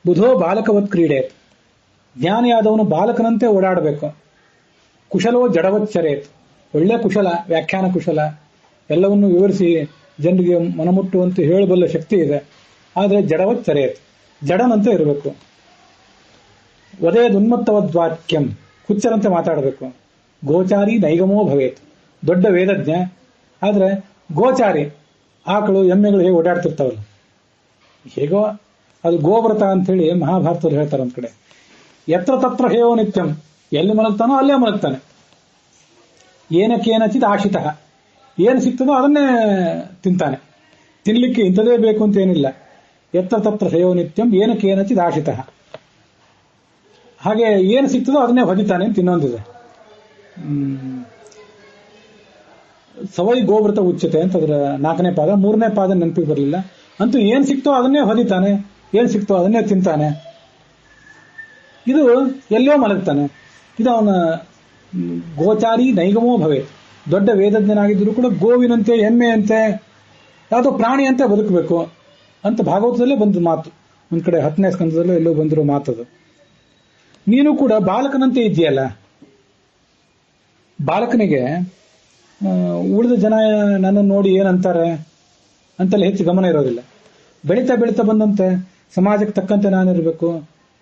ಬುಧೋ ಬಾಲಕವತ್ ಕ್ರೀಡೇತ್. ಜ್ಞಾನಿಯಾದವನು ಬಾಲಕನಂತೆ ಓಡಾಡಬೇಕು. ಕುಶಲೋ ಜಡವಚ್ಚರೇತ್. ಒಳ್ಳೆ ಕುಶಲ, ವ್ಯಾಖ್ಯಾನ ಕುಶಲ, ಎಲ್ಲವನ್ನೂ ವಿವರಿಸಿ ಜನರಿಗೆ ಮನಮುಟ್ಟುವಂತೆ ಹೇಳಬಲ್ಲ ಶಕ್ತಿ ಇದೆ. ಆದರೆ ಜಡವಚ್ಚರೇತ್, ಜಡನಂತೆ ಇರಬೇಕು. ವದೇದುನ್ಮತ್ತವದ್ವಾಕ್ಯಂ, ಹುಚ್ಚರಂತೆ ಮಾತಾಡಬೇಕು. ಗೋಚಾರಿ ನೈಗಮೋ ಭವೇತ್. ದೊಡ್ಡ ವೇದಜ್ಞ, ಆದ್ರೆ ಗೋಚಾರಿ, ಆಕಳು ಎಮ್ಮೆಗಳು ಹೇಗೆ ಓಡಾಡ್ತಿರ್ತಾವಲ್ಲ, ಹೇಗೋ ಅದು ಗೋವ್ರತ ಅಂತ ಹೇಳಿ ಮಹಾಭಾರತದಲ್ಲಿ ಹೇಳ್ತಾರೆ. ಒಂದ್ ಕಡೆ ಯತ್ರ ತತ್ರ ಹೇಯೋ ನಿತ್ಯಂ, ಎಲ್ಲಿ ಮಲಗ್ತಾನೋ ಅಲ್ಲೇ ಮಲಗ್ತಾನೆ. ಏನಕ್ಕೇನಚಿತ್ ಆಶಿತ, ಏನು ಸಿಗ್ತದೋ ಅದನ್ನೇ ತಿಂತಾನೆ. ತಿನ್ಲಿಕ್ಕೆ ಇಂಥದೇ ಬೇಕು ಅಂತ ಏನಿಲ್ಲ. ಯತ್ರ ತತ್ರ ಹೇಯೋ ನಿತ್ಯಂ ಏನಕ್ಕೇನಚಿತ್ ಆಶಿತ. ಹಾಗೆ ಏನು ಸಿಗ್ತದೋ ಅದನ್ನೇ ಹೊದಿತಾನೆ ಅಂತ ಇನ್ನೊಂದಿದೆ. ಸವೈ ಗೋವ್ರತ ಉಚ್ಯತೆ ಅಂತ ಅದರ 4ನೇ ಪಾದ. 3ನೇ ಪಾದ ನೆನಪಿಗೆ ಬರಲಿಲ್ಲ. ಅಂತೂ ಏನ್ ಸಿಕ್ತೋ ಅದನ್ನೇ ಹೊದಿತಾನೆ, ಏನ್ ಸಿಕ್ತೋ ಅದನ್ನೇ ತಿಂತಾನೆ. ಇದು ಎಲ್ಲೋ ಮಲಗ್ತಾನೆ. ಇದು ಅವನ ಗೋಚಾರಿ ನೈಗಮೋ ಭವೆ. ದೊಡ್ಡ ವೇದಜ್ಞನಾಗಿದ್ದರೂ ಕೂಡ ಗೋವಿನಂತೆ, ಎಮ್ಮೆಯಂತೆ, ಯಾವುದೋ ಪ್ರಾಣಿಯಂತೆ ಬದುಕಬೇಕು ಅಂತ ಭಾಗವತದಲ್ಲೇ ಬಂದ ಮಾತು. ಒಂದ್ ಕಡೆ 10ನೇ ಸ್ಕಂದದಲ್ಲೂ ಎಲ್ಲೋ ಬಂದಿರೋ ಮಾತದು. ನೀನು ಕೂಡ ಬಾಲಕನಂತೆ ಇದೆಯಲ್ಲ. ಬಾಲಕನಿಗೆ ಉಳಿದ ಜನ ನನ್ನನ್ನು ನೋಡಿ ಏನಂತಾರೆ ಅಂತೆಲ್ಲ ಹೆಚ್ಚು ಗಮನ ಇರೋದಿಲ್ಲ. ಬೆಳೀತಾ ಬೆಳೀತಾ ಬಂದಂತೆ ಸಮಾಜಕ್ಕೆ ತಕ್ಕಂತೆ ನಾನಿರಬೇಕು,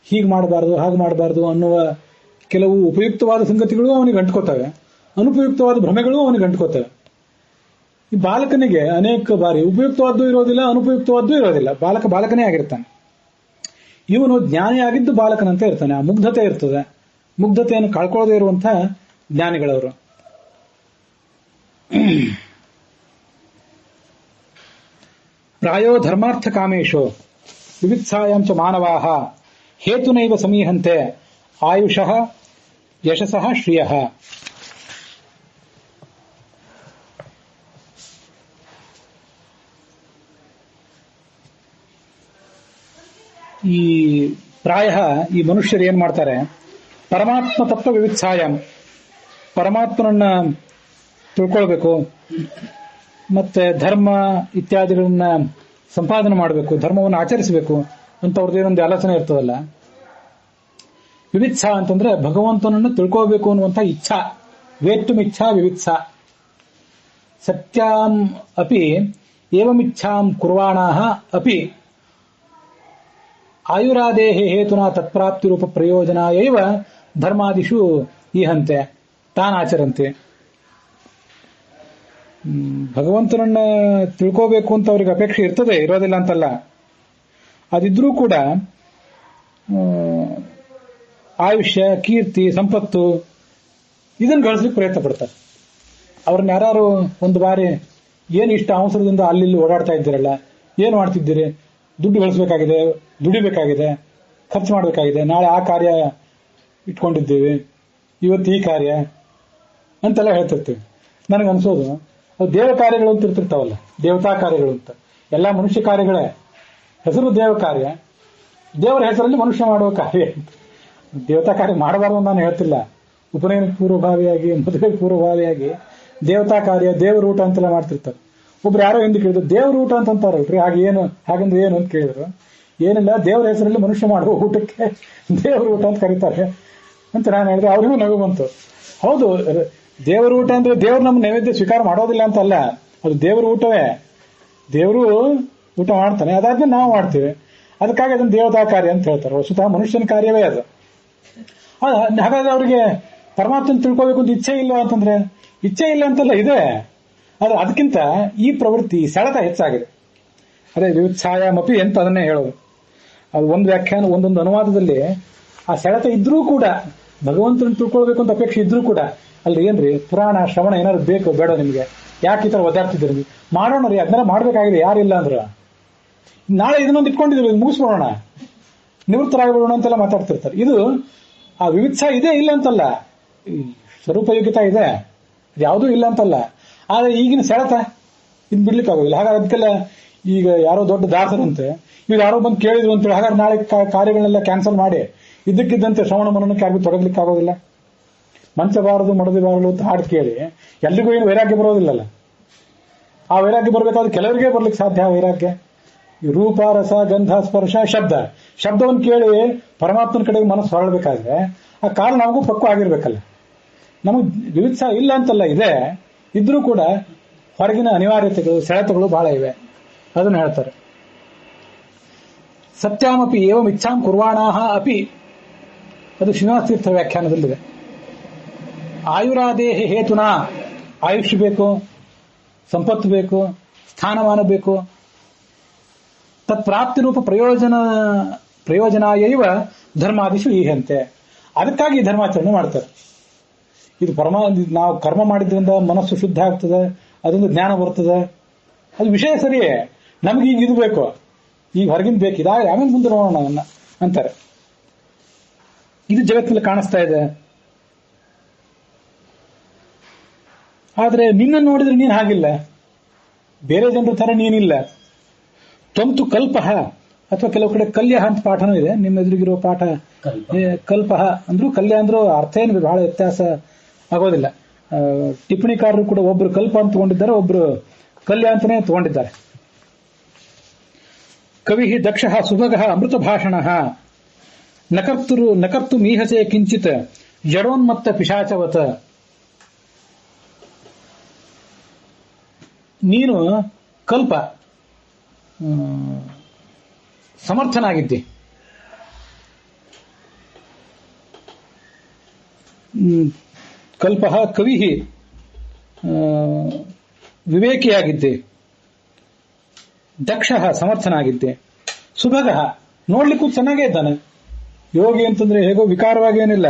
ಹೀಗೆ ಮಾಡಬಾರ್ದು ಹಾಗೆ ಮಾಡಬಾರ್ದು ಅನ್ನುವ ಕೆಲವು ಉಪಯುಕ್ತವಾದ ಸಂಗತಿಗಳು ಅವನಿಗೆ ಅಂಟ್ಕೋತವೆ, ಅನುಪಯುಕ್ತವಾದ ಭ್ರಮೆಗಳು ಅವನಿಗೆ ಅಂಟ್ಕೋತವೆ. ಈ ಬಾಲಕನಿಗೆ ಅನೇಕ ಬಾರಿ ಉಪಯುಕ್ತವಾದ್ದು ಇರೋದಿಲ್ಲ, ಅನುಪಯುಕ್ತವಾದ್ದು ಇರೋದಿಲ್ಲ. ಬಾಲಕನೇ ಆಗಿರ್ತಾನೆ. ಇವನು ಜ್ಞಾನಿಯಾಗಿದ್ದು ಬಾಲಕನಂತೆ ಇರ್ತಾನೆ. ಆ ಮುಗ್ಧತೆ ಇರ್ತದೆ. ಮುಗ್ಧತೆಯನ್ನು ಕಳ್ಕೊಳ್ಳದೇ ಇರುವಂತಹ ಜ್ಞಾನಿಗಳವರು. ಪ್ರಾಯೋ ಧರ್ಮಾರ್ಥ ಕಾಮೇಶೋ ವಿವಿತ್ಸಾಯಾಂಚ ಮಾನವಾಹ ಹೇತುನೈವ ಸಮೀಹಂತೆ ಆಯುಷಃ ಯಶಸಃ ಶ್ರಿಯಃ. ಈ ಪ್ರಾಯ ಈ ಮನುಷ್ಯರು ಏನ್ ಮಾಡ್ತಾರೆ, ಪರಮಾತ್ಮ ತತ್ವ ವಿವಿತ್ಸಾಯಂ, ಪರಮಾತ್ಮನನ್ನ ತಿಳ್ಕೊಳ್ಬೇಕು, ಮತ್ತೆ ಧರ್ಮ ಇತ್ಯಾದಿಗಳನ್ನ ಸಂಪಾದನೆ ಮಾಡಬೇಕು, ಧರ್ಮವನ್ನು ಆಚರಿಸಬೇಕು ಅಂತ ಅವ್ರದ್ದೇನೊಂದು ಆಲೋಚನೆ ಇರ್ತದಲ್ಲ. ವಿವಿತ್ಸ ಅಂತಂದ್ರೆ ಭಗವಂತನನ್ನು ತಿಳ್ಕೋಬೇಕು ಅನ್ನುವಂಥ ಇಚ್ಛಾ. ವೇತ್ತುಂ ಇಚ್ಛಾ ವಿವಿತ್ಸ. ಸತ್ಯಾಂ ಅಪಿ ಏವಮಿಚ್ಛಾಂ ಕುರ್ವಾಣಾಃ ಅಪಿ ಆಯುರಾದೇಹ ಹೇತುನಾ ತತ್ಪ್ರಾಪ್ತಿರೂಪ ಪ್ರಯೋಜನಾಯೈವ ಧರ್ಮಾದಿಷು ಈಹಂತೆ ತಾನಾಚರಂತೆ. ಭಗವಂತನನ್ನ ತಿಳ್ಕೋಬೇಕು ಅಂತ ಅವ್ರಿಗೆ ಅಪೇಕ್ಷೆ ಇರ್ತದೆ, ಇರೋದಿಲ್ಲ ಅಂತಲ್ಲ. ಅದಿದ್ರೂ ಕೂಡ ಆಯುಷ್ಯ, ಕೀರ್ತಿ, ಸಂಪತ್ತು ಇದನ್ನು ಗಳಿಸ್ಲಿಕ್ಕೆ ಪ್ರಯತ್ನ ಪಡ್ತಾರೆ. ಅವ್ರನ್ನ ಯಾರು ಒಂದು ಬಾರಿ ಏನು ಇಷ್ಟ ಅವಸರದಿಂದ ಅಲ್ಲಿ ಓಡಾಡ್ತಾ ಇದ್ದೀರಲ್ಲ, ಏನು ಮಾಡ್ತಿದ್ದೀರಿ, ದುಡ್ಡು ಗಳಿಸಬೇಕಾಗಿದೆ, ದುಡಿಬೇಕಾಗಿದೆ, ಖರ್ಚು ಮಾಡಬೇಕಾಗಿದೆ, ನಾಳೆ ಆ ಕಾರ್ಯ ಇಟ್ಕೊಂಡಿದ್ದೀವಿ, ಇವತ್ತು ಈ ಕಾರ್ಯ ಅಂತೆಲ್ಲ ಹೇಳ್ತಿರ್ತೀವಿ. ನನಗನ್ಸೋದು ಅವು ದೇವ ಕಾರ್ಯಗಳು ಅಂತ ಇರ್ತಿರ್ತಾವಲ್ಲ, ದೇವತಾ ಕಾರ್ಯಗಳು ಅಂತ. ಎಲ್ಲ ಮನುಷ್ಯ ಕಾರ್ಯಗಳೇ, ಹೆಸರು ದೇವ ಕಾರ್ಯ, ದೇವರ ಹೆಸರಲ್ಲಿ ಮನುಷ್ಯ ಮಾಡುವ ಕಾರ್ಯ. ದೇವತಾ ಕಾರ್ಯ ಮಾಡಬಾರ್ದು ನಾನು ಹೇಳ್ತಿಲ್ಲ. ಉಪನಯನ ಪೂರ್ವಭಾವಿಯಾಗಿ, ಮದುವೆ ಪೂರ್ವಭಾವಿಯಾಗಿ ದೇವತಾ ಕಾರ್ಯ, ದೇವರ ಊಟ ಅಂತೆಲ್ಲ ಮಾಡ್ತಿರ್ತಾರೆ. ಒಬ್ರು ಯಾರೋ ಹಿಂದೆ ಕೇಳಿದ್ರು, ದೇವ್ರ ಊಟ ಅಂತಾರಲ್ರಿ, ಹಾಗಂದ್ರೆ ಏನು ಅಂತ ಕೇಳಿದ್ರು. ಏನಿಲ್ಲ, ದೇವರ ಹೆಸರಲ್ಲಿ ಮನುಷ್ಯ ಮಾಡುವ ಊಟಕ್ಕೆ ದೇವರ ಊಟ ಅಂತ ಕರೀತಾರೆ ಅಂತ ನಾನು ಹೇಳಿದೆ. ಅವ್ರಿಗೂ ನಗು ಬಂತು. ಹೌದು, ದೇವರ ಊಟ ಅಂದ್ರೆ ದೇವ್ರು ನಮ್ಮ ನೈವೇದ್ಯ ಸ್ವೀಕಾರ ಮಾಡೋದಿಲ್ಲ ಅಂತಲ್ಲ, ಅದು ದೇವರ ಊಟವೇ. ದೇವರು ಊಟ ಮಾಡ್ತಾನೆ, ಅದಾದ್ಮೇಲೆ ನಾವು ಮಾಡ್ತೀವಿ. ಅದಕ್ಕಾಗಿ ಅದನ್ನು ದೇವತಾ ಕಾರ್ಯ ಅಂತ ಹೇಳ್ತಾರೆ. ವಸ್ತುತಃ ಮನುಷ್ಯನ ಕಾರ್ಯವೇ ಅದು. ಹಾಗಾದ್ರೆ ಅವರಿಗೆ ಪರಮಾತ್ಮನ ತಿಳ್ಕೋಬೇಕು ಅಂತ ಇಚ್ಛೆ ಇಲ್ಲ ಅಂತಂದ್ರೆ, ಇಚ್ಛೆ ಇಲ್ಲ ಅಂತಲ್ಲ ಇದೆ, ಅದು ಅದಕ್ಕಿಂತ ಈ ಪ್ರವೃತ್ತಿ ಸೆಳೆತ ಹೆಚ್ಚಾಗಿದೆ. ಅದೇ ವಿವಿತ್ಸಾಯಮಪಿ ಅಂತ ಅದನ್ನೇ ಹೇಳೋದು. ಅದು ಒಂದು ವ್ಯಾಖ್ಯಾನ, ಒಂದೊಂದು ಅನುವಾದದಲ್ಲಿ ಆ ಸೆಳೆತ ಇದ್ರೂ ಕೂಡ, ಭಗವಂತನ ತಿಳ್ಕೊಳ್ಬೇಕು ಅಂತ ಅಪೇಕ್ಷೆ ಇದ್ರೂ ಕೂಡ, ಅಲ್ರಿ ಏನ್ರಿ ಪುರಾಣ ಶ್ರವಣ ಏನಾದ್ರು ಬೇಕು ಬೇಡ ನಿಮ್ಗೆ, ಯಾಕೆ ಈ ತರ ಒದ್ದಾಡ್ತಿದ್ದೀರಿ ನೀವು, ಮಾಡೋಣ ರೀ, ಅದನ್ನೆಲ್ಲ ಮಾಡ್ಬೇಕಾಗಿದೆ, ಯಾರಿಲ್ಲ ಅಂದ್ರ ನಾಳೆ ಇದನ್ನೊಂದು ಇಟ್ಕೊಂಡಿದ್ದೀವಿ, ಮುಗಿಸ್ಬಿಡೋಣ, ನಿವೃತ್ತರಾಗ್ಬಿಡೋಣ ಅಂತೆಲ್ಲ ಮಾತಾಡ್ತಿರ್ತಾರೆ. ಇದು ಆ ವಿವಿತ್ಸ ಇದೆ, ಇಲ್ಲ ಅಂತಲ್ಲ, ಸ್ವರೂಪಯೋಗ್ಯತಾ ಇದೆ, ಯಾವುದೂ ಇಲ್ಲ ಅಂತಲ್ಲ. ಆದ್ರೆ ಈಗಿನ ಸೆಳೆತ ಇದ್ ಬಿಡ್ಲಿಕ್ಕೆ ಆಗೋದಿಲ್ಲ. ಹಾಗಾದ್ರೆ ಅದಕ್ಕೆಲ್ಲ ಈಗ ಯಾರೋ ದೊಡ್ಡ ದಾಸರಂತೆ, ಇವ್ರು ಯಾರೋ ಬಂದು ಕೇಳಿದ್ರು ಅಂತೇಳಿ ಹಾಗಾದ್ರೆ ನಾಳೆ ಕಾರ್ಯಗಳನ್ನೆಲ್ಲ ಕ್ಯಾನ್ಸಲ್ ಮಾಡಿ ಇದ್ದಕ್ಕಿದ್ದಂತೆ ಶ್ರವಣ ಮನನಕ್ಕೆ ಯಾರಿಗೂ ತೊಡಗ್ಲಿಕ್ಕೆ ಆಗೋದಿಲ್ಲ. ಮಂಚಬಾರದು ಮಡದಿಬಾರದು ಅಂತ ಹಾಡು ಕೇಳಿ ಎಲ್ರಿಗೂ ಏನು ವೈರಾಗ್ಯ ಬರೋದಿಲ್ಲಲ್ಲ. ಆ ವೈರಾಗ್ಯ ಬರಬೇಕಾದ್ರೆ ಕೆಲವರಿಗೆ ಬರ್ಲಿಕ್ಕೆ ಸಾಧ್ಯ. ವೈರಾಗ್ಯ ಈ ರೂಪ, ರಸ, ಗಂಧ, ಸ್ಪರ್ಶ, ಶಬ್ದವನ್ನು ಕೇಳಿ ಪರಮಾತ್ಮನ ಕಡೆಗೆ ಮನಸ್ಸು ಹೊರಳಬೇಕಾದ್ರೆ ಆ ಕಾಲ ನಮಗೂ ಪಕ್ವ ಆಗಿರ್ಬೇಕಲ್ಲ. ನಮಗ್ ವಿವಿತ್ಸ ಇಲ್ಲ ಅಂತಲ್ಲ, ಇದೆ, ಇದ್ರೂ ಕೂಡ ಹೊರಗಿನ ಅನಿವಾರ್ಯತೆಗಳು, ಸೆಳೆತಗಳು ಬಹಳ ಇವೆ. ಅದನ್ನು ಹೇಳ್ತಾರೆ. ಸತ್ಯಾಮಪಿ ಏವಂ ಇಚ್ಛಾಂ ಕುರ್ವಾಣಾಃ ಅಪಿ, ಅದು ಶ್ರೀನಿವಾಸ ತೀರ್ಥ ವ್ಯಾಖ್ಯಾನದಲ್ಲಿದೆ. ಆಯುರಾದೇಹ ಹೇತುನಾ, ಆಯುಷ್ ಬೇಕು, ಸಂಪತ್ತು ಬೇಕು, ಸ್ಥಾನಮಾನ ಬೇಕು, ತತ್ಪ್ರಾಪ್ತಿ ರೂಪ ಪ್ರಯೋಜನಾಯೈವ ಧರ್ಮಾದಿಷು ಈಹಂತೆ. ಅದಕ್ಕಾಗಿ ಧರ್ಮಾಚರಣೆ ಮಾಡ್ತಾರೆ. ಇದು ನಾವು ಕರ್ಮ ಮಾಡಿದ್ರಿಂದ ಮನಸ್ಸು ಶುದ್ಧ ಆಗ್ತದೆ, ಅದರಿಂದ ಜ್ಞಾನ ಬರ್ತದೆ, ಅದು ವಿಷಯ ಸರಿಯೇ. ನಮ್ಗೆ ಈಗ ಇದು ಬೇಕು, ಈಗ ಹೊರಗಿನ ಬೇಕು, ಇದಾಗ ಆಮೇಲೆ ಮುಂದೆ ನೋಡೋಣ ಅಂತಾರೆ. ಇದು ಜಗತ್ತಲ್ಲಿ ಕಾಣಿಸ್ತಾ ಇದೆ. ಆದ್ರೆ ನಿನ್ನ ನೋಡಿದ್ರೆ ನೀನ್ ಹಾಗಿಲ್ಲ, ಬೇರೆ ಜನರ ತರ ನೀನಿಲ್ಲ. ತ್ವಂತು ಕಲ್ಪಃ, ಅಥವಾ ಕೆಲವು ಕಡೆ ಕಲ್ಯ ಅಂತ ಪಾಠನೂ ಇದೆ. ನಿಮ್ಮ ಎದುರಿಗಿರೋ ಪಾಠ ಕಲ್ಪಃ ಅಂದ್ರೂ ಕಲ್ಯ ಅಂದ್ರೂ ಅರ್ಥ ಏನು ಬಹಳ ವ್ಯತ್ಯಾಸ ಆಗೋದಿಲ್ಲ. ಟಿಪ್ಪಣಿಕಾರರು ಕೂಡ ಒಬ್ರು ಕಲ್ಪ ಅಂತ ತಗೊಂಡಿದ್ದಾರೆ, ಒಬ್ರು ಕಲ್ಯ ಅಂತಾನೆ ತಗೊಂಡಿದ್ದಾರೆ. ಕವಿ ದಕ್ಷ ಸುಭಗ ಅಮೃತ ಭಾಷಣ ನಕರ್ತು ಮೀಹಸೆ ಕಿಂಚಿತ್ ಜಡೋನ್ಮತ್ತ ಪಿಶಾಚವತ. ನೀನು ಕಲ್ಪ ಸಮರ್ಥನಾಗಿದ್ದಿ, ಕಲ್ಪ ಕವಿ ವಿವೇಕಿಯಾಗಿದ್ದೆ, ದಕ್ಷ ಸಮರ್ಥನಾಗಿದ್ದೆ, ಸುಭಗ ನೋಡ್ಲಿಕ್ಕೂ ಚೆನ್ನಾಗೇ ಇದ್ದಾನೆ. ಯೋಗಿ ಅಂತಂದ್ರೆ ಹೇಗೋ ವಿಕಾರವಾಗಿ ಏನಿಲ್ಲ,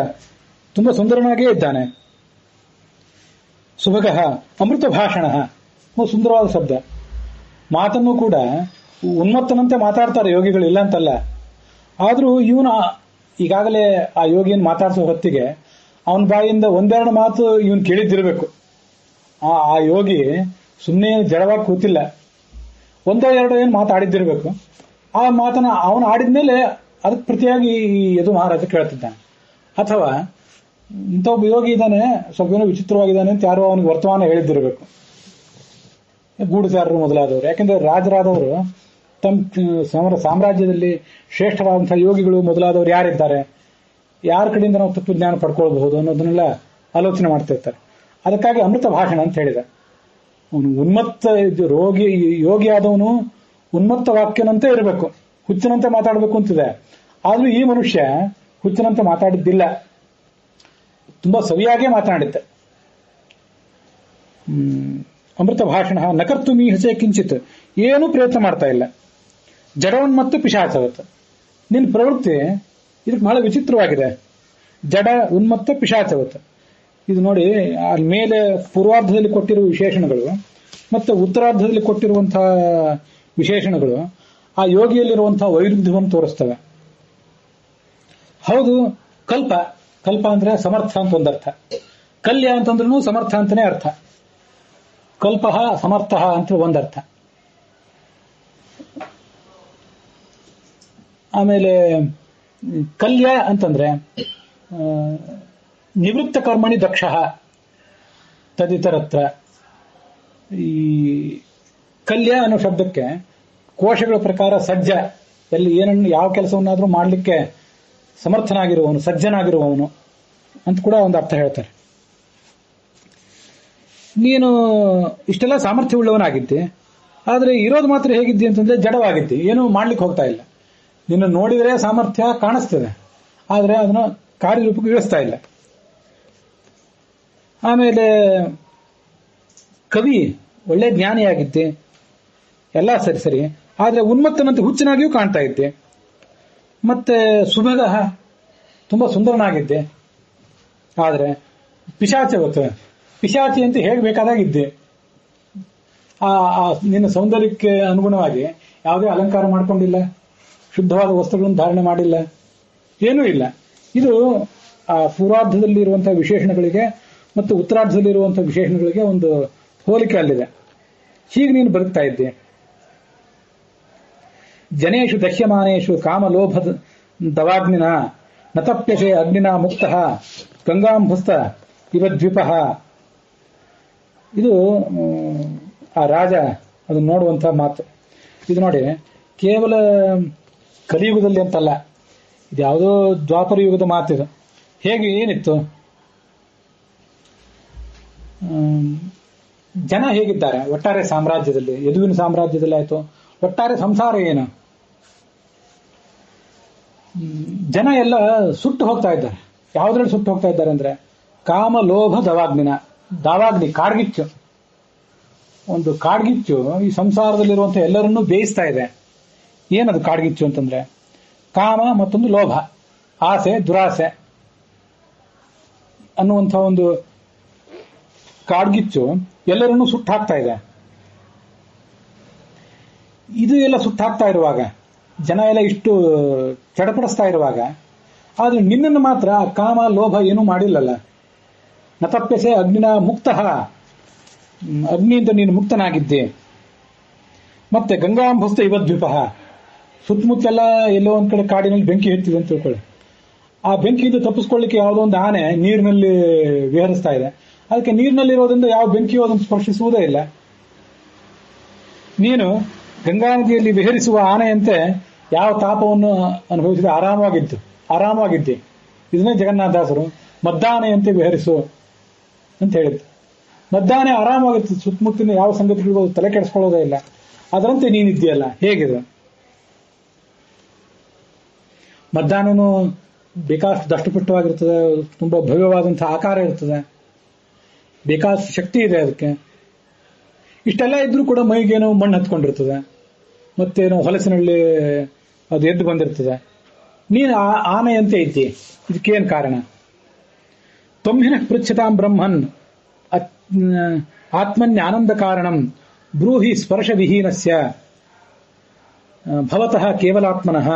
ತುಂಬಾ ಸುಂದರನಾಗೇ ಇದ್ದಾನೆ. ಸುಭಗ ಅಮೃತ ಭಾಷಣ, ಸುಂದರವಾದ ಶಬ್ದ. ಮಾತನ್ನು ಕೂಡ ಉನ್ಮತ್ತನಂತೆ ಮಾತಾಡ್ತಾರೆ ಯೋಗಿಗಳು, ಇಲ್ಲ ಅಂತಲ್ಲ. ಆದ್ರೂ ಇವನು ಈಗಾಗಲೇ ಆ ಯೋಗಿಯನ್ನು ಮಾತಾಡಿಸೋ ಹೊತ್ತಿಗೆ ಅವನ ಬಾಯಿಂದ ಒಂದೆರಡು ಮಾತು ಇವನು ಕೇಳಿದ್ದಿರಬೇಕು. ಆ ಯೋಗಿ ಸುಮ್ಮನೆ ಜಡವಾಗಿ ಕೂತಿಲ್ಲ, ಒಂದೋ ಎರಡೋ ಏನು ಮಾತಾಡಿದ್ದಿರಬೇಕು. ಆ ಮಾತನ್ನ ಅವನು ಆಡಿದ್ಮೇಲೆ ಅದಕ್ಕೆ ಪ್ರತಿಯಾಗಿ ಯದು ಮಹಾರಾಜ ಕೇಳ್ತಿದ್ದಾನೆ. ಅಥವಾ ಇಂಥ ಒಬ್ಬ ಯೋಗಿ ಇದ್ದಾನೆ, ಸ್ವಲ್ಪ ಏನೋ ವಿಚಿತ್ರವಾಗಿದ್ದಾನೆ ಅಂತ ಯಾರೋ ಅವನಿಗೆ ವರ್ತಮಾನ ಹೇಳಿದ್ದಿರಬೇಕು, ಗೂಢಚಾರರು ಮೊದಲಾದವರು. ಯಾಕೆಂದ್ರೆ ರಾಜರಾದವರು ತಮ್ಮ ಸಾಮ್ರಾಜ್ಯದಲ್ಲಿ ಶ್ರೇಷ್ಠರಾದಂತಹ ಯೋಗಿಗಳು ಮೊದಲಾದವರು ಯಾರಿದ್ದಾರೆ, ಯಾರ ಕಡೆಯಿಂದ ನಾವು ತತ್ವಜ್ಞಾನ ಪಡ್ಕೊಳ್ಬಹುದು ಅನ್ನೋದನ್ನೆಲ್ಲ ಆಲೋಚನೆ ಮಾಡ್ತಾ ಇರ್ತಾರೆ. ಅದಕ್ಕಾಗಿ ಅಮೃತ ಭಾಷಣ ಅಂತ ಹೇಳಿದ. ಅವನು ಉನ್ಮತ್ತ ಯೋಗಿ ಆದವನು ಉನ್ಮತ್ತ ವಾಕ್ಯನಂತೆ ಇರಬೇಕು, ಹುಚ್ಚನಂತೆ ಮಾತಾಡಬೇಕು ಅಂತಿದೆ. ಆದ್ರೂ ಈ ಮನುಷ್ಯ ಹುಚ್ಚನಂತೆ ಮಾತಾಡಿದ್ದಿಲ್ಲ, ತುಂಬಾ ಸವಿಯಾಗೇ ಮಾತನಾಡಿದ್ದೆ. ಅಮೃತ ಭಾಷಣ ನಕರ್ತು ಮೀಹಸೆ ಕಿಂಚಿತ್, ಏನೂ ಪ್ರಯತ್ನ ಮಾಡ್ತಾ ಇಲ್ಲ. ಜಡವನ್ ಮತ್ತು ಪಿಶಾಚವತ್, ನಿನ್ನ ಪ್ರವೃತ್ತಿ ಇದಕ್ಕೆ ಬಹಳ ವಿಚಿತ್ರವಾಗಿದೆ. ಜಡ ಉನ್ಮತ್ತ ಪಿಶಾಚವತ್. ಇದು ನೋಡಿ, ಅಲ್ಲಿ ಮೇಲೆ ಪೂರ್ವಾರ್ಧದಲ್ಲಿ ಕೊಟ್ಟಿರುವ ವಿಶೇಷಣಗಳು ಮತ್ತು ಉತ್ತರಾರ್ಧದಲ್ಲಿ ಕೊಟ್ಟಿರುವಂತಹ ವಿಶೇಷಣಗಳು ಆ ಯೋಗಿಯಲ್ಲಿರುವಂತಹ ವೈರುಧ್ಯವನ್ನು ತೋರಿಸ್ತವೆ. ಹೌದು, ಕಲ್ಪ ಅಂದ್ರೆ ಸಮರ್ಥ ಅಂತ ಒಂದರ್ಥ, ಕಲ್ಯ ಅಂತಂದ್ರೂ ಸಮರ್ಥ ಅಂತಾನೆ ಅರ್ಥ. ಕಲ್ಪ ಸಮರ್ಥ ಅಂತ ಒಂದರ್ಥ. ಆಮೇಲೆ ಕಲ್ಯ ಅಂತಂದ್ರೆ ನಿವೃತ್ತ ಕರ್ಮಣಿ ದಕ್ಷ ತದಿತರತ್ರ. ಈ ಕಲ್ಯ ಅನ್ನೋ ಶಬ್ದಕ್ಕೆ ಕೋಶಗಳ ಪ್ರಕಾರ ಸಜ್ಜ, ಎಲ್ಲಿ ಏನನ್ನು ಯಾವ ಕೆಲಸವನ್ನಾದ್ರೂ ಮಾಡಲಿಕ್ಕೆ ಸಮರ್ಥನಾಗಿರುವವನು, ಸಜ್ಜನಾಗಿರುವವನು ಅಂತ ಕೂಡ ಒಂದು ಅರ್ಥ ಹೇಳ್ತಾರೆ. ನೀನು ಇಷ್ಟೆಲ್ಲ ಸಾಮರ್ಥ್ಯವುಳ್ಳವನಾಗಿದ್ದೆ, ಆದರೆ ಇರೋದು ಮಾತ್ರ ಹೇಗಿದ್ದಿ ಅಂತಂದ್ರೆ ಜಡವಾಗಿದ್ದಿ, ಏನೂ ಮಾಡ್ಲಿಕ್ಕೆ ಹೋಗ್ತಾ ಇಲ್ಲ. ನಿನ್ನ ನೋಡಿದರೆ ಸಾಮರ್ಥ್ಯ ಕಾಣಿಸ್ತದೆ, ಆದರೆ ಅದನ್ನು ಕಾರ್ಯರೂಪಕ್ಕೆ ಇಳಿಸ್ತಾ ಇಲ್ಲ. ಆಮೇಲೆ ಕವಿ ಒಳ್ಳೆ ಜ್ಞಾನಿಯಾಗಿದ್ದೆ, ಎಲ್ಲ ಸರಿ, ಆದರೆ ಉನ್ಮತ್ತನಂತೆ ಹುಚ್ಚನಾಗಿಯೂ ಕಾಣ್ತಾ ಇದ್ದೆ. ಮತ್ತೆ ಸುಭಗ, ತುಂಬಾ ಸುಂದರನಾಗಿದ್ದೆ, ಆದರೆ ಪಿಶಾಚಿ ಅಂತ ಹೇಗೆ ಬೇಕಾದಾಗಿದ್ದೆ. ನಿನ್ನ ಸೌಂದರ್ಯಕ್ಕೆ ಅನುಗುಣವಾಗಿ ಯಾವುದೇ ಅಲಂಕಾರ ಮಾಡ್ಕೊಂಡಿಲ್ಲ, ಶುದ್ಧವಾದ ವಸ್ತ್ರಗಳನ್ನು ಧಾರಣೆ ಮಾಡಿಲ್ಲ, ಏನೂ ಇಲ್ಲ. ಇದು ಆ ಪೂರ್ವಾರ್ಧದಲ್ಲಿ ಇರುವಂತಹ ವಿಶೇಷಣಗಳಿಗೆ ಮತ್ತು ಉತ್ತರಾರ್ಧದಲ್ಲಿ ಇರುವಂತಹ ವಿಶೇಷಣಗಳಿಗೆ ಒಂದು ಹೋಲಿಕೆ ಅಲ್ಲಿದೆ. ಹೀಗೆ ನೀನು ಬದುಕ್ತಾ ಇದ್ದೆ. ಜನೇಶು ದಹ್ಯಮಾನೇಶು ಕಾಮಲೋಭ ದವಾಗ್ನಿನ ನತಪ್ಯಸೆ ಅಗ್ನಿನ ಮುಕ್ತ ಗಂಗಾಂಭಸ್ತ ಇವದ್ವಿಪ. ಇದು ಆ ರಾಜ ಅದನ್ನು ನೋಡುವಂತಹ ಮಾತು. ಇದು ನೋಡಿ, ಕೇವಲ ಕಲಿಯುಗದಲ್ಲಿ ಅಂತಲ್ಲ, ಇದು ಯಾವುದೋ ದ್ವಾಪರ ಯುಗದ ಮಾತಿದು. ಹೇಗೆ ಏನಿತ್ತು, ಜನ ಹೇಗಿದ್ದಾರೆ ಒಟ್ಟಾರೆ ಸಾಮ್ರಾಜ್ಯದಲ್ಲಿ, ಯದುವಿನ ಸಾಮ್ರಾಜ್ಯದಲ್ಲಿ ಆಯ್ತು, ಒಟ್ಟಾರೆ ಸಂಸಾರ ಏನು, ಜನ ಎಲ್ಲ ಸುಟ್ಟು ಹೋಗ್ತಾ ಇದ್ದಾರೆ. ಯಾವುದ್ರಲ್ಲಿ ಸುಟ್ಟು ಹೋಗ್ತಾ ಇದ್ದಾರೆ ಅಂದ್ರೆ ಕಾಮ ಲೋಭ ದಾವಾಗ್ನಿ ಕಾಡ್ಗಿಚ್ಚು. ಒಂದು ಕಾಡ್ಗಿಚ್ಚು ಈ ಸಂಸಾರದಲ್ಲಿರುವಂತಹ ಎಲ್ಲರನ್ನೂ ಬೇಯಿಸ್ತಾ ಇದೆ. ಏನದು ಕಾಡ್ಗಿಚ್ಚು ಅಂತಂದ್ರೆ ಕಾಮ, ಮತ್ತೊಂದು ಲೋಭ, ಆಸೆ ದುರಾಸೆ ಅನ್ನುವಂಥ ಒಂದು ಕಾಡ್ಗಿಚ್ಚು ಎಲ್ಲರನ್ನೂ ಸುಟ್ಟಾಕ್ತಾ ಇದೆ. ಇದು ಎಲ್ಲ ಸುಟ್ಟಾಕ್ತಾ ಇರುವಾಗ, ಜನ ಎಲ್ಲ ಇಷ್ಟು ಚಡಪಡಿಸ್ತಾ ಇರುವಾಗ, ಆದ್ರೆ ನಿನ್ನನ್ನು ಮಾತ್ರ ಕಾಮ ಲೋಭ ಏನೂ ಮಾಡಿಲ್ಲಲ್ಲ. ನತಪ್ಯಸೆ ಅಗ್ನಿನ ಮುಕ್ತ, ಅಗ್ನಿಯಿಂದ ನೀನು ಮುಕ್ತನಾಗಿದ್ದೆ. ಮತ್ತೆ ಗಂಗಾಂಭಸ್ತ ಇವದ್ವಿಪ, ಸುತ್ತಮುತ್ತೆಲ್ಲ ಎಲ್ಲೋ ಒಂದ್ ಕಡೆ ಕಾಡಿನಲ್ಲಿ ಬೆಂಕಿ ಹತ್ತಿದೆ ಅಂತ ತಿಳ್ಕೊಳ್ಳಿ. ಆ ಬೆಂಕಿಯಿಂದ ತಪ್ಪಿಸ್ಕೊಳ್ಳಿಕ್ಕೆ ಯಾವುದೋ ಒಂದು ಆನೆ ನೀರಿನಲ್ಲಿ ವಿಹರಿಸ್ತಾ ಇದೆ. ಅದಕ್ಕೆ ನೀರಿನಲ್ಲಿರೋದ್ರಿಂದ ಯಾವ ಬೆಂಕಿಯೋ ಅದನ್ನು ಸ್ಪರ್ಶಿಸುವುದೇ ಇಲ್ಲ. ನೀನು ಗಂಗಾ ನದಿಯಲ್ಲಿ ವಿಹರಿಸುವ ಆನೆಯಂತೆ ಯಾವ ತಾಪವನ್ನು ಅನುಭವಿಸಿದ ಆರಾಮವಾಗಿದ್ದೆ. ಇದನ್ನೇ ಜಗನ್ನಾಥದಾಸರು ಮದ್ದಾನೆಯಂತೆ ವಿಹರಿಸು ಅಂತ ಹೇಳಿದ್ದು. ಮದ್ದಾನೆ ಆರಾಮವಾಗಿತ್ತು, ಸುತ್ತಮುತ್ತಲಿನ ಯಾವ ಸಂಗತಿಗಳಿಗೂ ತಲೆ ಕೆಡಿಸ್ಕೊಳ್ಳೋದೇ ಇಲ್ಲ. ಅದರಂತೆ ನೀನಿದ್ದೀಯಲ್ಲ, ಹೇಗಿದೆ? ಮದ್ದಾನನು ಬೇಕಾಷ್ಟು ದಷ್ಟಪುಷ್ಟವಾಗಿರ್ತದೆ, ತುಂಬಾ ಭವ್ಯವಾದಂತಹ ಆಕಾರ ಇರ್ತದೆ, ಬೇಕಾಷ್ಟು ಶಕ್ತಿ ಇದೆ ಅದಕ್ಕೆ. ಇಷ್ಟೆಲ್ಲ ಇದ್ರೂ ಕೂಡ ಮೈಗೇನೋ ಮಣ್ಣು ಹತ್ಕೊಂಡಿರ್ತದೆ, ಮತ್ತೇನೋ ಹೊಲಸಿನಲ್ಲಿ ಅದು ಎದ್ದು ಬಂದಿರ್ತದೆ. ನೀನು ಆನೆಯಂತೆ ಇದ್ದಿ, ಇದಕ್ಕೇನು ಕಾರಣ? ತ್ವಮ್ಹಿನ ಪೃಚ್ಛತಾಂ ಬ್ರಹ್ಮನ್ ಆತ್ಮನ್ಯಾನಂದ ಕಾರಣಂ ಬ್ರೂಹಿ ಸ್ಪರ್ಶ ವಿಹೀನಸ್ಯ ಭವತಃ ಕೇವಲಾತ್ಮನಃ.